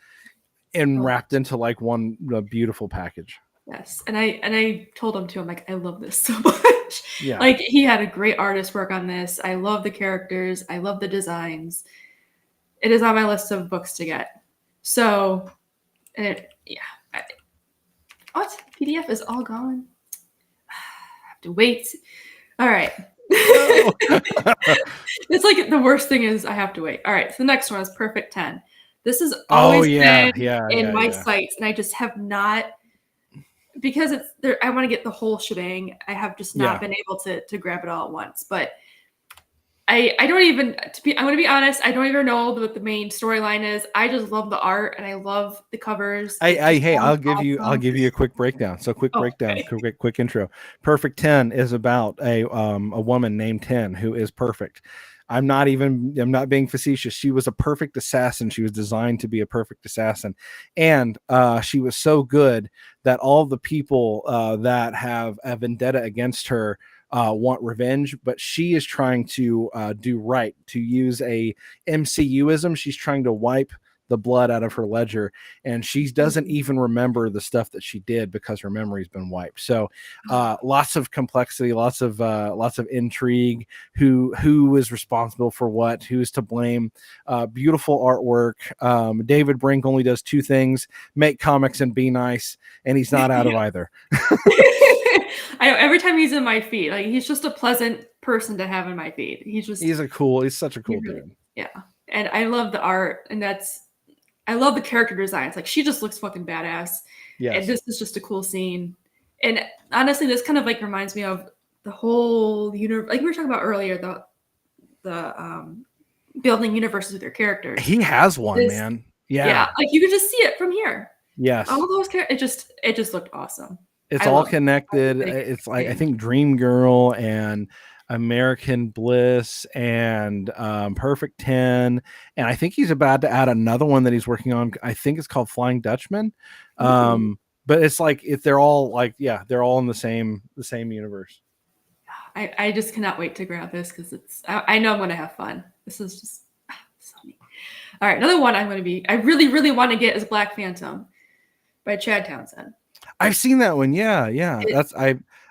[SPEAKER 2] and wrapped into like one beautiful package.
[SPEAKER 1] Yes. And I told him too, I'm like, I love this so much. Yeah. Like, he had a great artist work on this. I love the characters. I love the designs. It is on my list of books to get. So, what? PDF is all gone? I have to wait. All right. It's like the worst thing is I have to wait. All right. So the next one is Perfect 10. This has always been in my sights, and I just have not, because it's there. I want to get the whole shebang. I have just not been able to grab it all at once. But I don't even, I'm going to be honest, I don't even know what the main storyline is. I just love the art and I love the covers.
[SPEAKER 2] Hey, I'll give
[SPEAKER 1] awesome.
[SPEAKER 2] you a quick breakdown. So quick breakdown,
[SPEAKER 1] Okay.
[SPEAKER 2] quick intro. Perfect 10 is about a woman named 10 who is perfect. I'm not being facetious. She was a perfect assassin. She was designed to be a perfect assassin. And she was so good that all the people that have a vendetta against her want revenge, but she is trying to do right, to use a MCUism. She's trying to wipe the blood out of her ledger, and she doesn't even remember the stuff that she did because her memory's been wiped. So lots of complexity, lots of intrigue, who is responsible for what, who's to blame. Beautiful artwork. David Brink only does two things: make comics and be nice, and he's not out of either.
[SPEAKER 1] I know, every time he's in my feed, like, he's just a pleasant person to have in my feed. He's
[SPEAKER 2] such a cool dude.
[SPEAKER 1] Yeah. And I love the art, and I love the character designs. Like, she just looks fucking badass.
[SPEAKER 2] Yes.
[SPEAKER 1] And this is just a cool scene. And honestly, this kind of like reminds me of the whole universe, like we were talking about earlier, the building universes with their characters.
[SPEAKER 2] He has one, man. Yeah.
[SPEAKER 1] Like, you could just see it from here.
[SPEAKER 2] Yes.
[SPEAKER 1] All those characters, it just looked awesome.
[SPEAKER 2] It's all connected. It's like, I think Dream Girl and American Bliss and Perfect 10, and I think he's about to add another one that he's working on. I think it's called Flying Dutchman. But it's like, if they're all like, they're all in the same universe.
[SPEAKER 1] I just cannot wait to grab this because I know I'm going to have fun. This is just so neat. All right, another one I really, really want to get is Black Phantom by Chad Townsend.
[SPEAKER 2] I've seen that one. Yeah.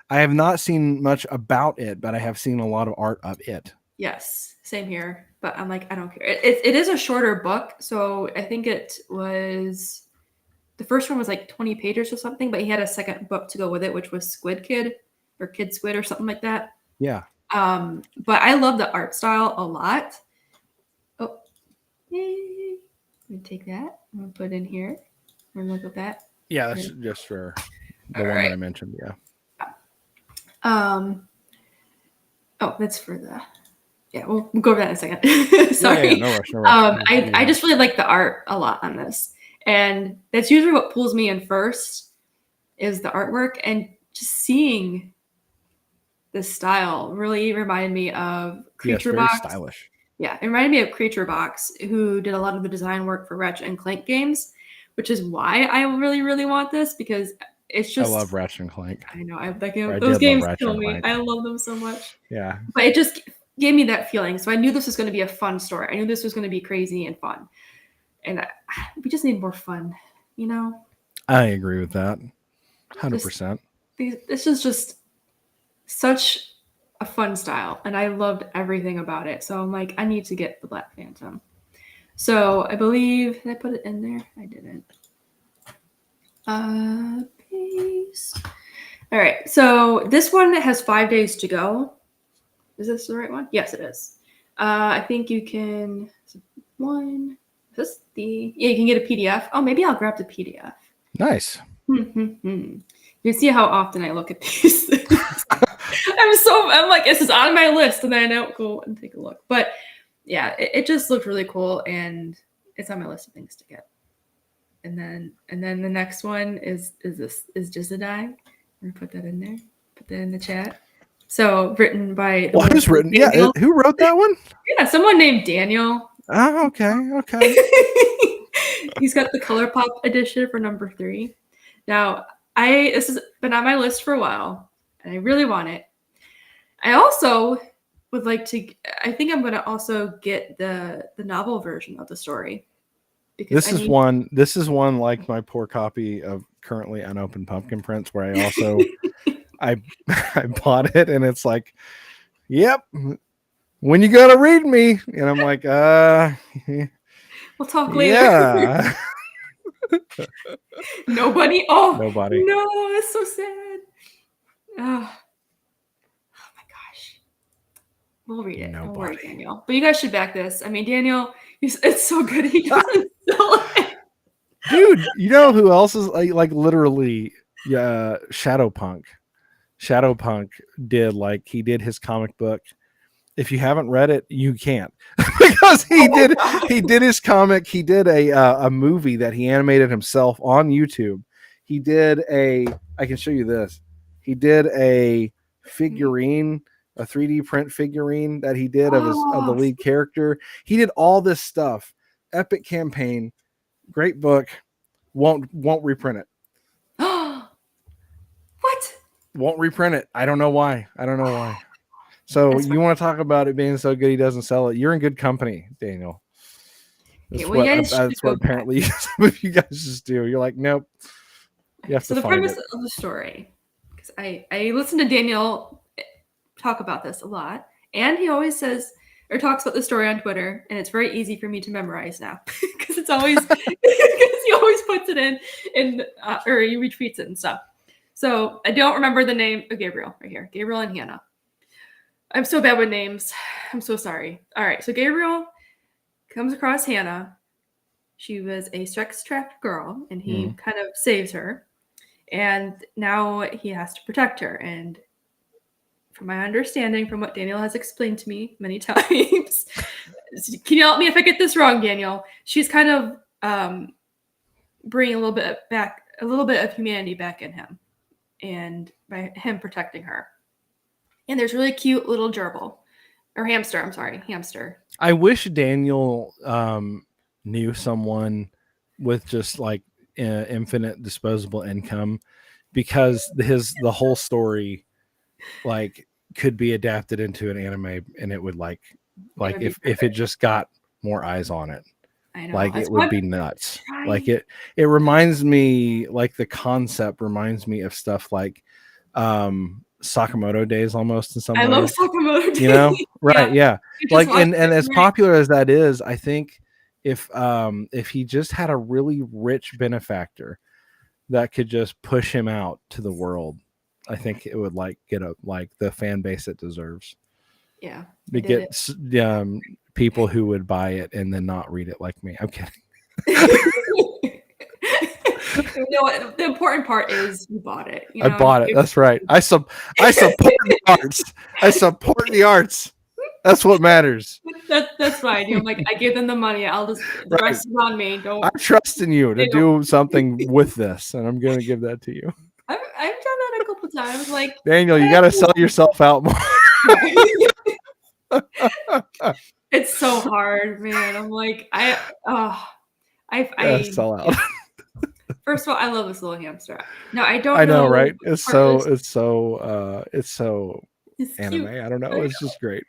[SPEAKER 2] I have not seen much about it, but I have seen a lot of art of it.
[SPEAKER 1] Yes, same here. But I'm like, I don't care. It is a shorter book, so I think it was, the first one was like 20 pages or something, but he had a second book to go with it, which was Squid Kid or Kid Squid or something like that.
[SPEAKER 2] Yeah.
[SPEAKER 1] But I love the art style a lot. Oh, yay. Let me take that. I'm gonna put it in here. We're gonna look at that.
[SPEAKER 2] Yeah, that's just for the one that I mentioned. Yeah.
[SPEAKER 1] Oh, that's for the. Yeah, we'll go over that in a second. Sorry.
[SPEAKER 2] Yeah, no rush.
[SPEAKER 1] I just really like the art a lot on this, and that's usually what pulls me in first, is the artwork, and just seeing this style really reminded me of Creature Box.
[SPEAKER 2] Very stylish.
[SPEAKER 1] Yeah, it reminded me of Creature Box, who did a lot of the design work for Ratchet and Clank games, which is why I really, really want this, because it's just.
[SPEAKER 2] I love Ratchet and Clank.
[SPEAKER 1] I know, those games kill me. I love them so much.
[SPEAKER 2] Yeah.
[SPEAKER 1] But it just gave me that feeling. So I knew this was going to be a fun story. I knew this was going to be crazy and fun. And we just need more fun, you know?
[SPEAKER 2] I agree with that. 100%.
[SPEAKER 1] This is just such a fun style, and I loved everything about it. So I'm like, I need to get the Black Phantom. So I believe, did I put it in there? I didn't. Paste. All right. So this one has 5 days to go. Is this the right one? Yes, it is. I think you can. You can get a PDF. Oh, maybe I'll grab the PDF.
[SPEAKER 2] Nice.
[SPEAKER 1] You can see how often I look at these things. I'm like, this is on my list, and then I don't go and take a look. But yeah, it just looked really cool, and it's on my list of things to get. And then the next one is Jizzadai. I'm gonna put that in there. Put that in the chat. So written by.
[SPEAKER 2] Well, who's written?
[SPEAKER 1] Daniel.
[SPEAKER 2] Yeah, who wrote that one?
[SPEAKER 1] Yeah, someone named Daniel.
[SPEAKER 2] Oh, okay.
[SPEAKER 1] He's got the ColourPop edition for number 3. Now, this has been on my list for a while, and I really want it. I also would like to. I think I'm going to also get the novel version of the story.
[SPEAKER 2] This is one like my poor copy of currently unopened Pumpkin Prince, where I also I bought it, and it's like, yep, when you gotta read me, and I'm like,
[SPEAKER 1] we'll talk later.
[SPEAKER 2] Yeah.
[SPEAKER 1] Nobody. Oh,
[SPEAKER 2] nobody.
[SPEAKER 1] No, it's so sad. Oh my gosh. We'll read it. Don't worry, Daniel. But you guys should back this. I mean, Daniel, it's so good. He doesn't sell it.
[SPEAKER 2] Dude, you know who else is like literally Shadowpunk. Shadowpunk did his comic book If you haven't read it, you can't because he did his comic. He did a movie that he animated himself on YouTube. He did I can show you this. He did a figurine, a 3D print figurine that he did of the lead character. He did all this stuff. Epic campaign, great book. Won't reprint it.
[SPEAKER 1] What?
[SPEAKER 2] Won't reprint it. I don't know why. So you want to talk about it being so good he doesn't sell it? You're in good company, Daniel. That's what apparently some of you guys just do. You're like, nope. You have to find it. So the premise
[SPEAKER 1] of the story, because I listen to Daniel talk about this a lot, and he always says or talks about the story on Twitter, and it's very easy for me to memorize now because it's always because he always puts it in or he retweets it and stuff. So I don't remember the name of Gabriel right here. Gabriel and Hannah. I'm so bad with names. I'm so sorry. All right. So Gabriel comes across Hannah. She was a sex-trafficked girl, and he kind of saves her. And now he has to protect her. And from my understanding, from what Daniel has explained to me many times, can you help me if I get this wrong, Daniel? She's kind of bringing a little bit of humanity back in him, and by him protecting her. And there's really cute little gerbil or hamster. I'm sorry, hamster.
[SPEAKER 2] I wish Daniel knew someone with just like infinite disposable income, because the whole story like could be adapted into an anime, and it would like if it just got more eyes on it.
[SPEAKER 1] I know.
[SPEAKER 2] Like it would be nuts. Like it reminds me, like the concept reminds me of stuff like Sakamoto Days almost in some ways.
[SPEAKER 1] I love Sakamoto Days.
[SPEAKER 2] You know? Right, yeah. Like and as popular as that is, I think if he just had a really rich benefactor that could just push him out to the world, I think it would like get the fan base it deserves.
[SPEAKER 1] Yeah.
[SPEAKER 2] To get people who would buy it and then not read it like me. I'm kidding.
[SPEAKER 1] You know what? The important part is you bought it. You
[SPEAKER 2] know? I bought it. That's right. I support the arts. I support the arts. That's what matters.
[SPEAKER 1] That's fine. I'm like, I give them the money. I'll just the rest is on me.
[SPEAKER 2] I trust in you to do something with this, and I'm going to give that to you.
[SPEAKER 1] I've done that a couple times. Like,
[SPEAKER 2] Daniel, you got to sell yourself out more.
[SPEAKER 1] It's so hard, man. I'm like, I
[SPEAKER 2] sell out.
[SPEAKER 1] First of all, I love this little hamster. No, I don't.
[SPEAKER 2] I know, right? It's so anime.
[SPEAKER 1] Cute.
[SPEAKER 2] I don't know. It's just great.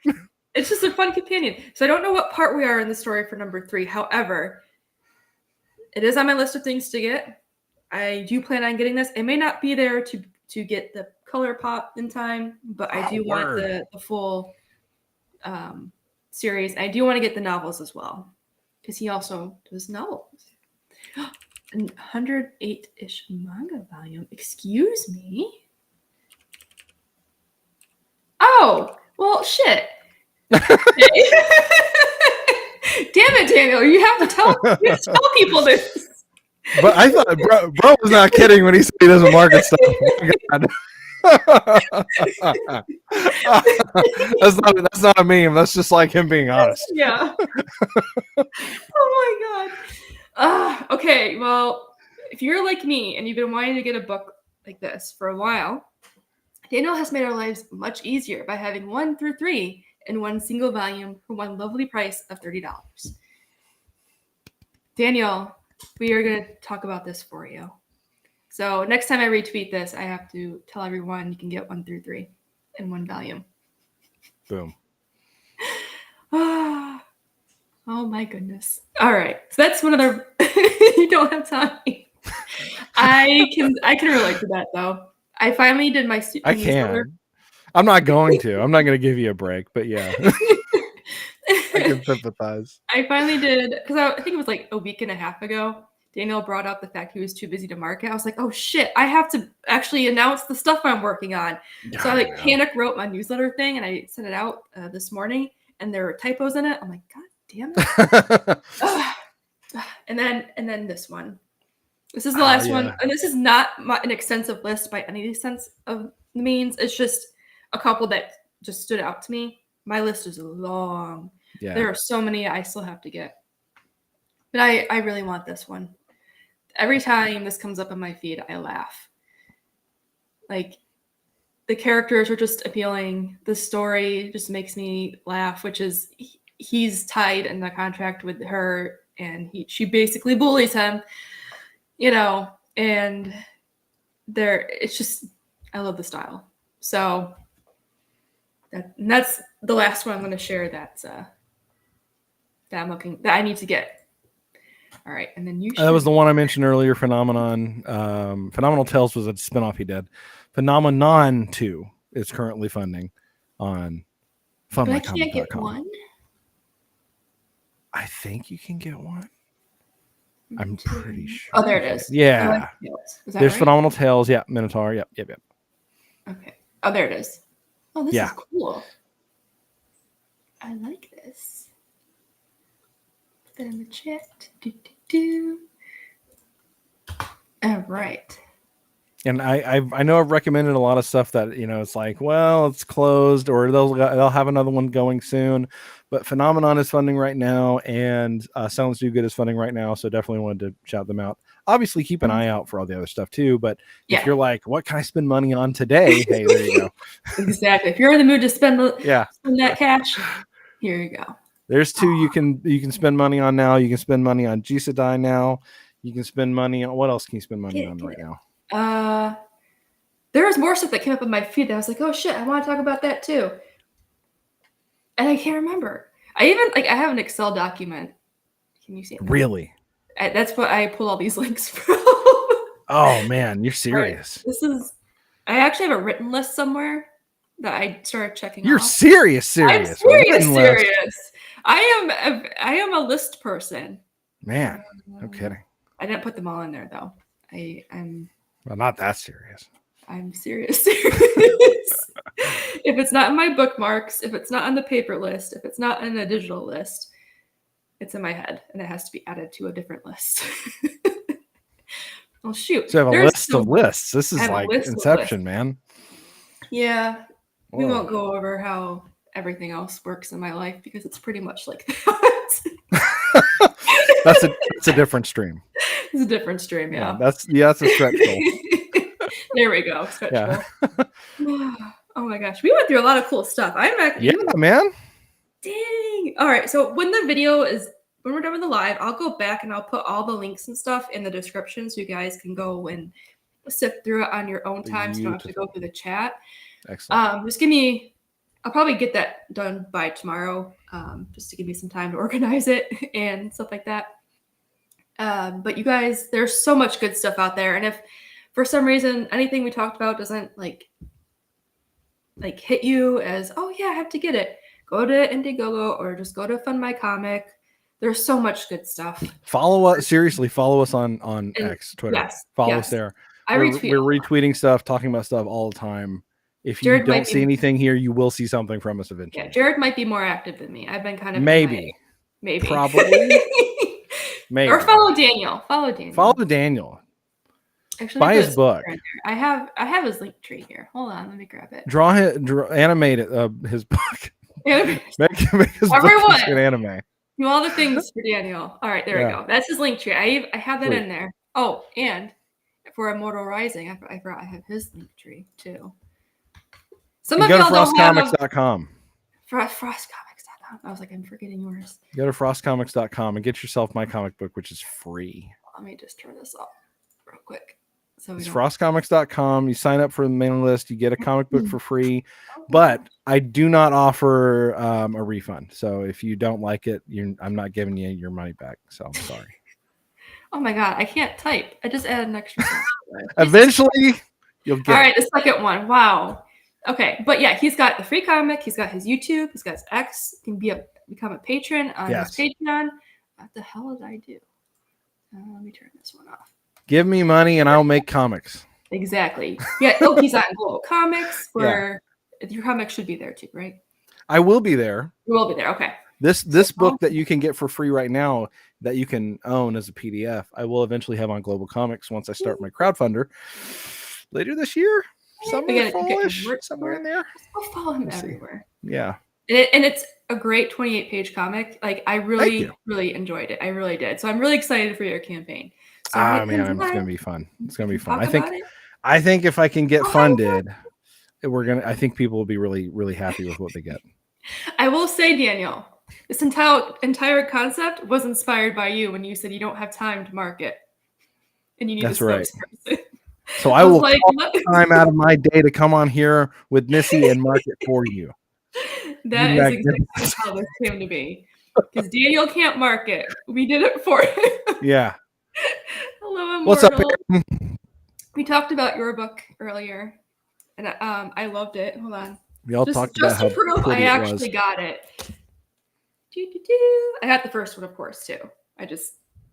[SPEAKER 1] It's just a fun companion. So I don't know what part we are in the story for number 3. However, it is on my list of things to get. I do plan on getting this. It may not be there to get the color pop in time, but I do want the full series. I do want to get the novels as well, because he also does novels. 108-ish manga volume. Excuse me. Oh, well, shit. Damn it, Daniel! You have to tell people this.
[SPEAKER 2] But I thought bro was not kidding when he said he doesn't market stuff. That's not a meme. That's just like him being honest.
[SPEAKER 1] Yeah. Oh my god. Okay. Well, if you're like me and you've been wanting to get a book like this for a while, Daniel has made our lives much easier by having 1 through 3 in one single volume for one lovely price of $30. Daniel, we are going to talk about this for you. So next time I retweet this, I have to tell everyone you can get 1 through 3 in one volume.
[SPEAKER 2] Boom.
[SPEAKER 1] Oh my goodness. All right. So that's one other you don't have time. I can relate to that though. I finally did my
[SPEAKER 2] I can. I'm not going to give you a break, but yeah. I can sympathize.
[SPEAKER 1] I finally did, because I think it was like a week and a half ago. Daniel brought up the fact he was too busy to market. I was like, oh shit, I have to actually announce the stuff I'm working on. So I panic wrote my newsletter thing and I sent it out this morning, and there were typos in it. I'm like, god damn it. And then this one. This is the last one. And this is not an extensive list by any sense of the means. It's just a couple that just stood out to me. My list is long.
[SPEAKER 2] Yeah.
[SPEAKER 1] There are so many I still have to get. But I really want this one. Every time this comes up on my feed, I laugh. Like, the characters are just appealing. The story just makes me laugh, which is he's tied in the contract with her, and she basically bullies him, and it's just, I love the style. So that's the last one I'm going to share that I need to get. All right, and then
[SPEAKER 2] that was the one I mentioned earlier, Phenomenon. Phenomenal Tales was a spinoff he did. Phenomenon 2 is currently funding on funmycomic.com.
[SPEAKER 1] But I can't get one?
[SPEAKER 2] I think you can get one. I'm pretty sure.
[SPEAKER 1] Oh, there it is.
[SPEAKER 2] Yeah.
[SPEAKER 1] Is that
[SPEAKER 2] There's
[SPEAKER 1] right?
[SPEAKER 2] Phenomenal Tales. Yeah, Minotaur. Yep.
[SPEAKER 1] Okay. Oh, there it is. Oh, this is cool. I like this. Put that in the chat. All right.
[SPEAKER 2] And I know I've recommended a lot of stuff that, it's like, well, it's closed, or they'll have another one going soon. But Phenomenon is funding right now, and Silence Do Good is funding right now. So definitely wanted to shout them out. Obviously, keep an eye out for all the other stuff too. But if you're like, what can I spend money on today? Hey, there you go.
[SPEAKER 1] Exactly. If you're in the mood to spend that cash, here you go.
[SPEAKER 2] There's two you can spend money on now. You can spend money on Jisadai now. You can spend money on, what else can you spend money on right now?
[SPEAKER 1] There was more stuff that came up on my feed that I was like, oh shit, I want to talk about that too. And I can't remember. I have an Excel document. Can you see it?
[SPEAKER 2] Really?
[SPEAKER 1] That's what I pull all these links from.
[SPEAKER 2] Oh man, you're serious.
[SPEAKER 1] Right. I actually have a written list somewhere that I started checking
[SPEAKER 2] You're
[SPEAKER 1] off.
[SPEAKER 2] serious.
[SPEAKER 1] I'm serious. I am a list person.
[SPEAKER 2] Man, no kidding.
[SPEAKER 1] I didn't put them all in there though. I'm
[SPEAKER 2] well, not that serious.
[SPEAKER 1] I'm serious. If it's not in my bookmarks, if it's not on the paper list, if it's not in a digital list, it's in my head and it has to be added to a different list. Well, shoot.
[SPEAKER 2] So I have a list of lists. This is like Inception, man.
[SPEAKER 1] Yeah. Whoa. We won't go over how everything else works in my life because it's pretty much like that.
[SPEAKER 2] That's a different stream.
[SPEAKER 1] It's a different stream, yeah.
[SPEAKER 2] That's a stretch goal.
[SPEAKER 1] There we go. Stretch goal. Oh my gosh. We went through a lot of cool stuff.
[SPEAKER 2] Man.
[SPEAKER 1] Dang. All right. So when we're done with the live, I'll go back and I'll put all the links and stuff in the description so you guys can go and sift through it on your own time. So you don't have to go through the chat.
[SPEAKER 2] Excellent.
[SPEAKER 1] I'll probably get that done by tomorrow, just to give me some time to organize it and stuff like that. But you guys, there's so much good stuff out there. And if for some reason anything we talked about doesn't like hit you as, oh yeah, I have to get it, go to Indiegogo or just go to Fund My Comic. There's so much good stuff.
[SPEAKER 2] Follow us on X, Twitter.
[SPEAKER 1] Yes,
[SPEAKER 2] follow us there. We're retweeting stuff, talking about stuff all the time. If you don't see anything here, you will see something from us eventually.
[SPEAKER 1] Yeah, Jared might be more active than me. I've been kind of
[SPEAKER 2] maybe,
[SPEAKER 1] probably,
[SPEAKER 2] maybe.
[SPEAKER 1] Or follow Daniel.
[SPEAKER 2] Follow Daniel.
[SPEAKER 1] Actually,
[SPEAKER 2] buy his book.
[SPEAKER 1] I have his link tree here. Hold on, let me grab it.
[SPEAKER 2] Animate it. His book.
[SPEAKER 1] make
[SPEAKER 2] his
[SPEAKER 1] everyone
[SPEAKER 2] book an anime.
[SPEAKER 1] Do all the things for Daniel. All right, there we go. That's his link tree. I have that in there. Oh, and for Immortal Rising, I forgot I have his link tree too. Some of y'all don't have
[SPEAKER 2] frostcomics.com.
[SPEAKER 1] Frostcomics.com. I was like, I'm forgetting yours.
[SPEAKER 2] Go to frostcomics.com and get yourself my comic book, which is free.
[SPEAKER 1] Let me just turn this off real quick.
[SPEAKER 2] It's frostcomics.com. You sign up for the mailing list, you get a comic book for free, but I do not offer a refund. So if you don't like it, I'm not giving you your money back. So I'm sorry.
[SPEAKER 1] Oh my God, I can't type. I just added an extra.
[SPEAKER 2] Eventually, you'll get.
[SPEAKER 1] All right, the second one. Wow. Okay, but yeah, he's got the free comic. He's got his YouTube. He's got his X. You can become a patron on his Patreon. What the hell did I do? Let me turn this one off.
[SPEAKER 2] Give me money and I'll make comics.
[SPEAKER 1] Exactly. Yeah. Oh, he's on Global Comics, where your comics should be there too, right?
[SPEAKER 2] I will be there.
[SPEAKER 1] You will be there. Okay.
[SPEAKER 2] This book that you can get for free right now, that you can own as a PDF, I will eventually have on Global Comics once I start my crowdfunder later this year. Somewhere in there.
[SPEAKER 1] I'll follow him everywhere.
[SPEAKER 2] Yeah.
[SPEAKER 1] And it's a great 28-page comic. Like, I really enjoyed it. I really did. So I'm really excited for your campaign. So
[SPEAKER 2] man, it's gonna be fun. It's gonna be fun. I think if I can get funded, I think people will be really, really happy with what they get.
[SPEAKER 1] I will say, Daniel, this entire concept was inspired by you when you said you don't have time to market. And you need a spokesperson.
[SPEAKER 2] So I will take time out of my day to come on here with Missy and market for you.
[SPEAKER 1] That is exactly how this came to be. Because Daniel can't market. We did it for him.
[SPEAKER 2] Yeah.
[SPEAKER 1] Hello, Immortal.
[SPEAKER 2] What's up, Aaron?
[SPEAKER 1] We talked about your book earlier, and I loved it. Hold on.
[SPEAKER 2] We all talked about how
[SPEAKER 1] proof I actually got it. I got the first one, of course, too.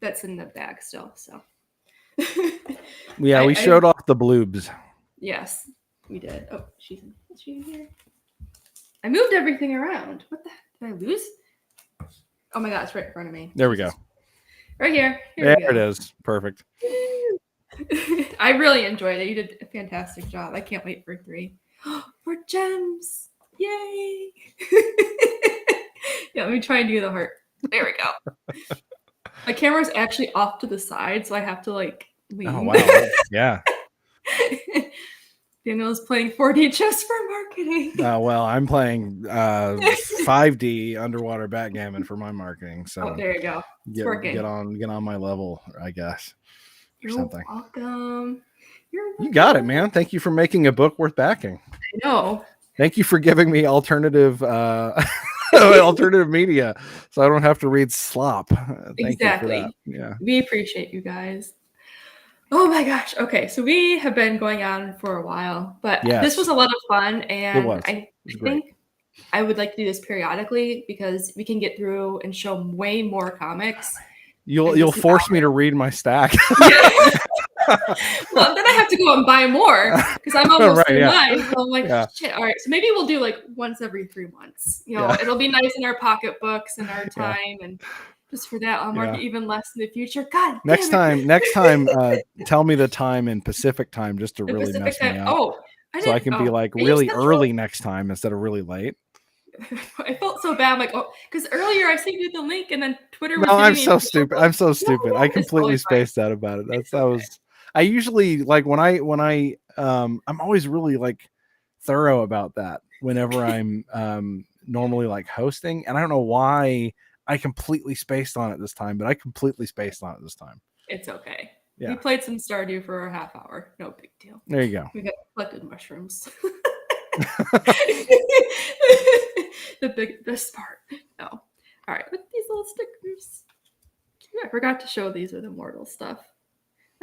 [SPEAKER 1] That's in the bag still, so.
[SPEAKER 2] Yeah, we showed off the bloobs.
[SPEAKER 1] Yes, we did. Oh, she's here. I moved everything around. What the heck? Did I lose? Oh my god, it's right in front of me.
[SPEAKER 2] There we go.
[SPEAKER 1] Right here.
[SPEAKER 2] There it is. Perfect.
[SPEAKER 1] I really enjoyed it. You did a fantastic job. I can't wait for 3. For gems. Yay. Yeah, let me try and do the heart. There we go. My camera's actually off to the side, so I have to like lean.
[SPEAKER 2] Oh wow. Yeah.
[SPEAKER 1] Daniel's playing 4D just for marketing.
[SPEAKER 2] Well, I'm playing 5D underwater backgammon for my marketing. So
[SPEAKER 1] there you go. It's working.
[SPEAKER 2] Get on my level, I guess.
[SPEAKER 1] You're welcome.
[SPEAKER 2] You got it, man. Thank you for making a book worth backing.
[SPEAKER 1] I know.
[SPEAKER 2] Thank you for giving me alternative alternative media, so I don't have to read slop. Thank you for that. Yeah,
[SPEAKER 1] we appreciate you guys. Oh my gosh. Okay, so we have been going on for a while, but this was a lot of fun, and I think I would like to do this periodically because we can get through and show way more comics.
[SPEAKER 2] You'll force me to read my stack.
[SPEAKER 1] Well, then I have to go and buy more because I'm almost through mine. So I'm like, shit. All right, so maybe we'll do like once every 3 months. You know, it'll be nice in our pocketbooks and our time, and just for that, I'll market even less in the future. God.
[SPEAKER 2] Next time, tell me the time in Pacific time just to really mess me up.
[SPEAKER 1] Oh,
[SPEAKER 2] so I can be like really early next time instead of really late.
[SPEAKER 1] I felt so bad. I'm like, because earlier I sent you the link and then Twitter was
[SPEAKER 2] I'm so stupid. I'm so stupid. I completely spaced out about it. That was. I usually like when I I'm always really like thorough about that whenever I'm normally like hosting, and I don't know why I completely spaced on it this time, but I completely spaced on it this time.
[SPEAKER 1] It's okay. Yeah. We played some Stardew for a half hour. No big deal.
[SPEAKER 2] There you go.
[SPEAKER 1] We got collected mushrooms. The best part. No. All right. Look at these little stickers. I forgot to show these with Immortal stuff.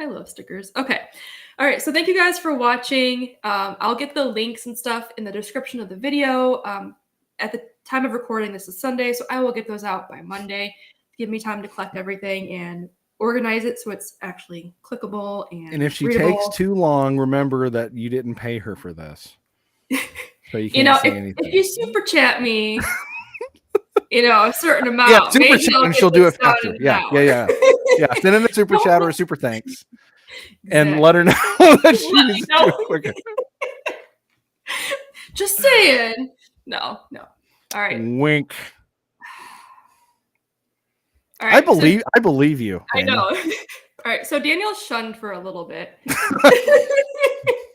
[SPEAKER 1] I love stickers. Okay. All right. So thank you guys for watching. I'll get the links and stuff in the description of the video. At the time of recording, this is Sunday, so I will get those out by Monday. Give me time to collect everything and organize it so it's actually clickable and
[SPEAKER 2] if she takes too long, remember that you didn't pay her for this. So you can't say anything.
[SPEAKER 1] If you super chat me, a certain amount,
[SPEAKER 2] super chat and she'll do it faster. Yeah. Send in a super chat or a super thanks, and let her know that she needs to do it quicker.
[SPEAKER 1] Just saying. No. All right.
[SPEAKER 2] Wink. All right. I believe you.
[SPEAKER 1] Daniel. I know. All right. So Daniel's shunned for a little bit.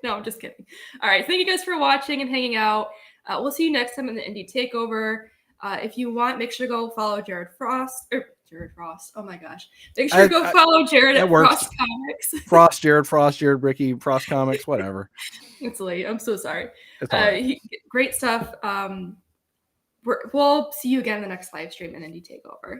[SPEAKER 1] No, I'm just kidding. All right. Thank you guys for watching and hanging out. We'll see you next time in the Indie Takeover. If you want, make sure to go follow Jared Frost. Oh my gosh. Make sure to go follow Jared at Frost Comics.
[SPEAKER 2] Jared Ricky, Frost Comics, whatever.
[SPEAKER 1] It's late. I'm so sorry. Great stuff. We'll see you again in the next live stream in Indie Takeover.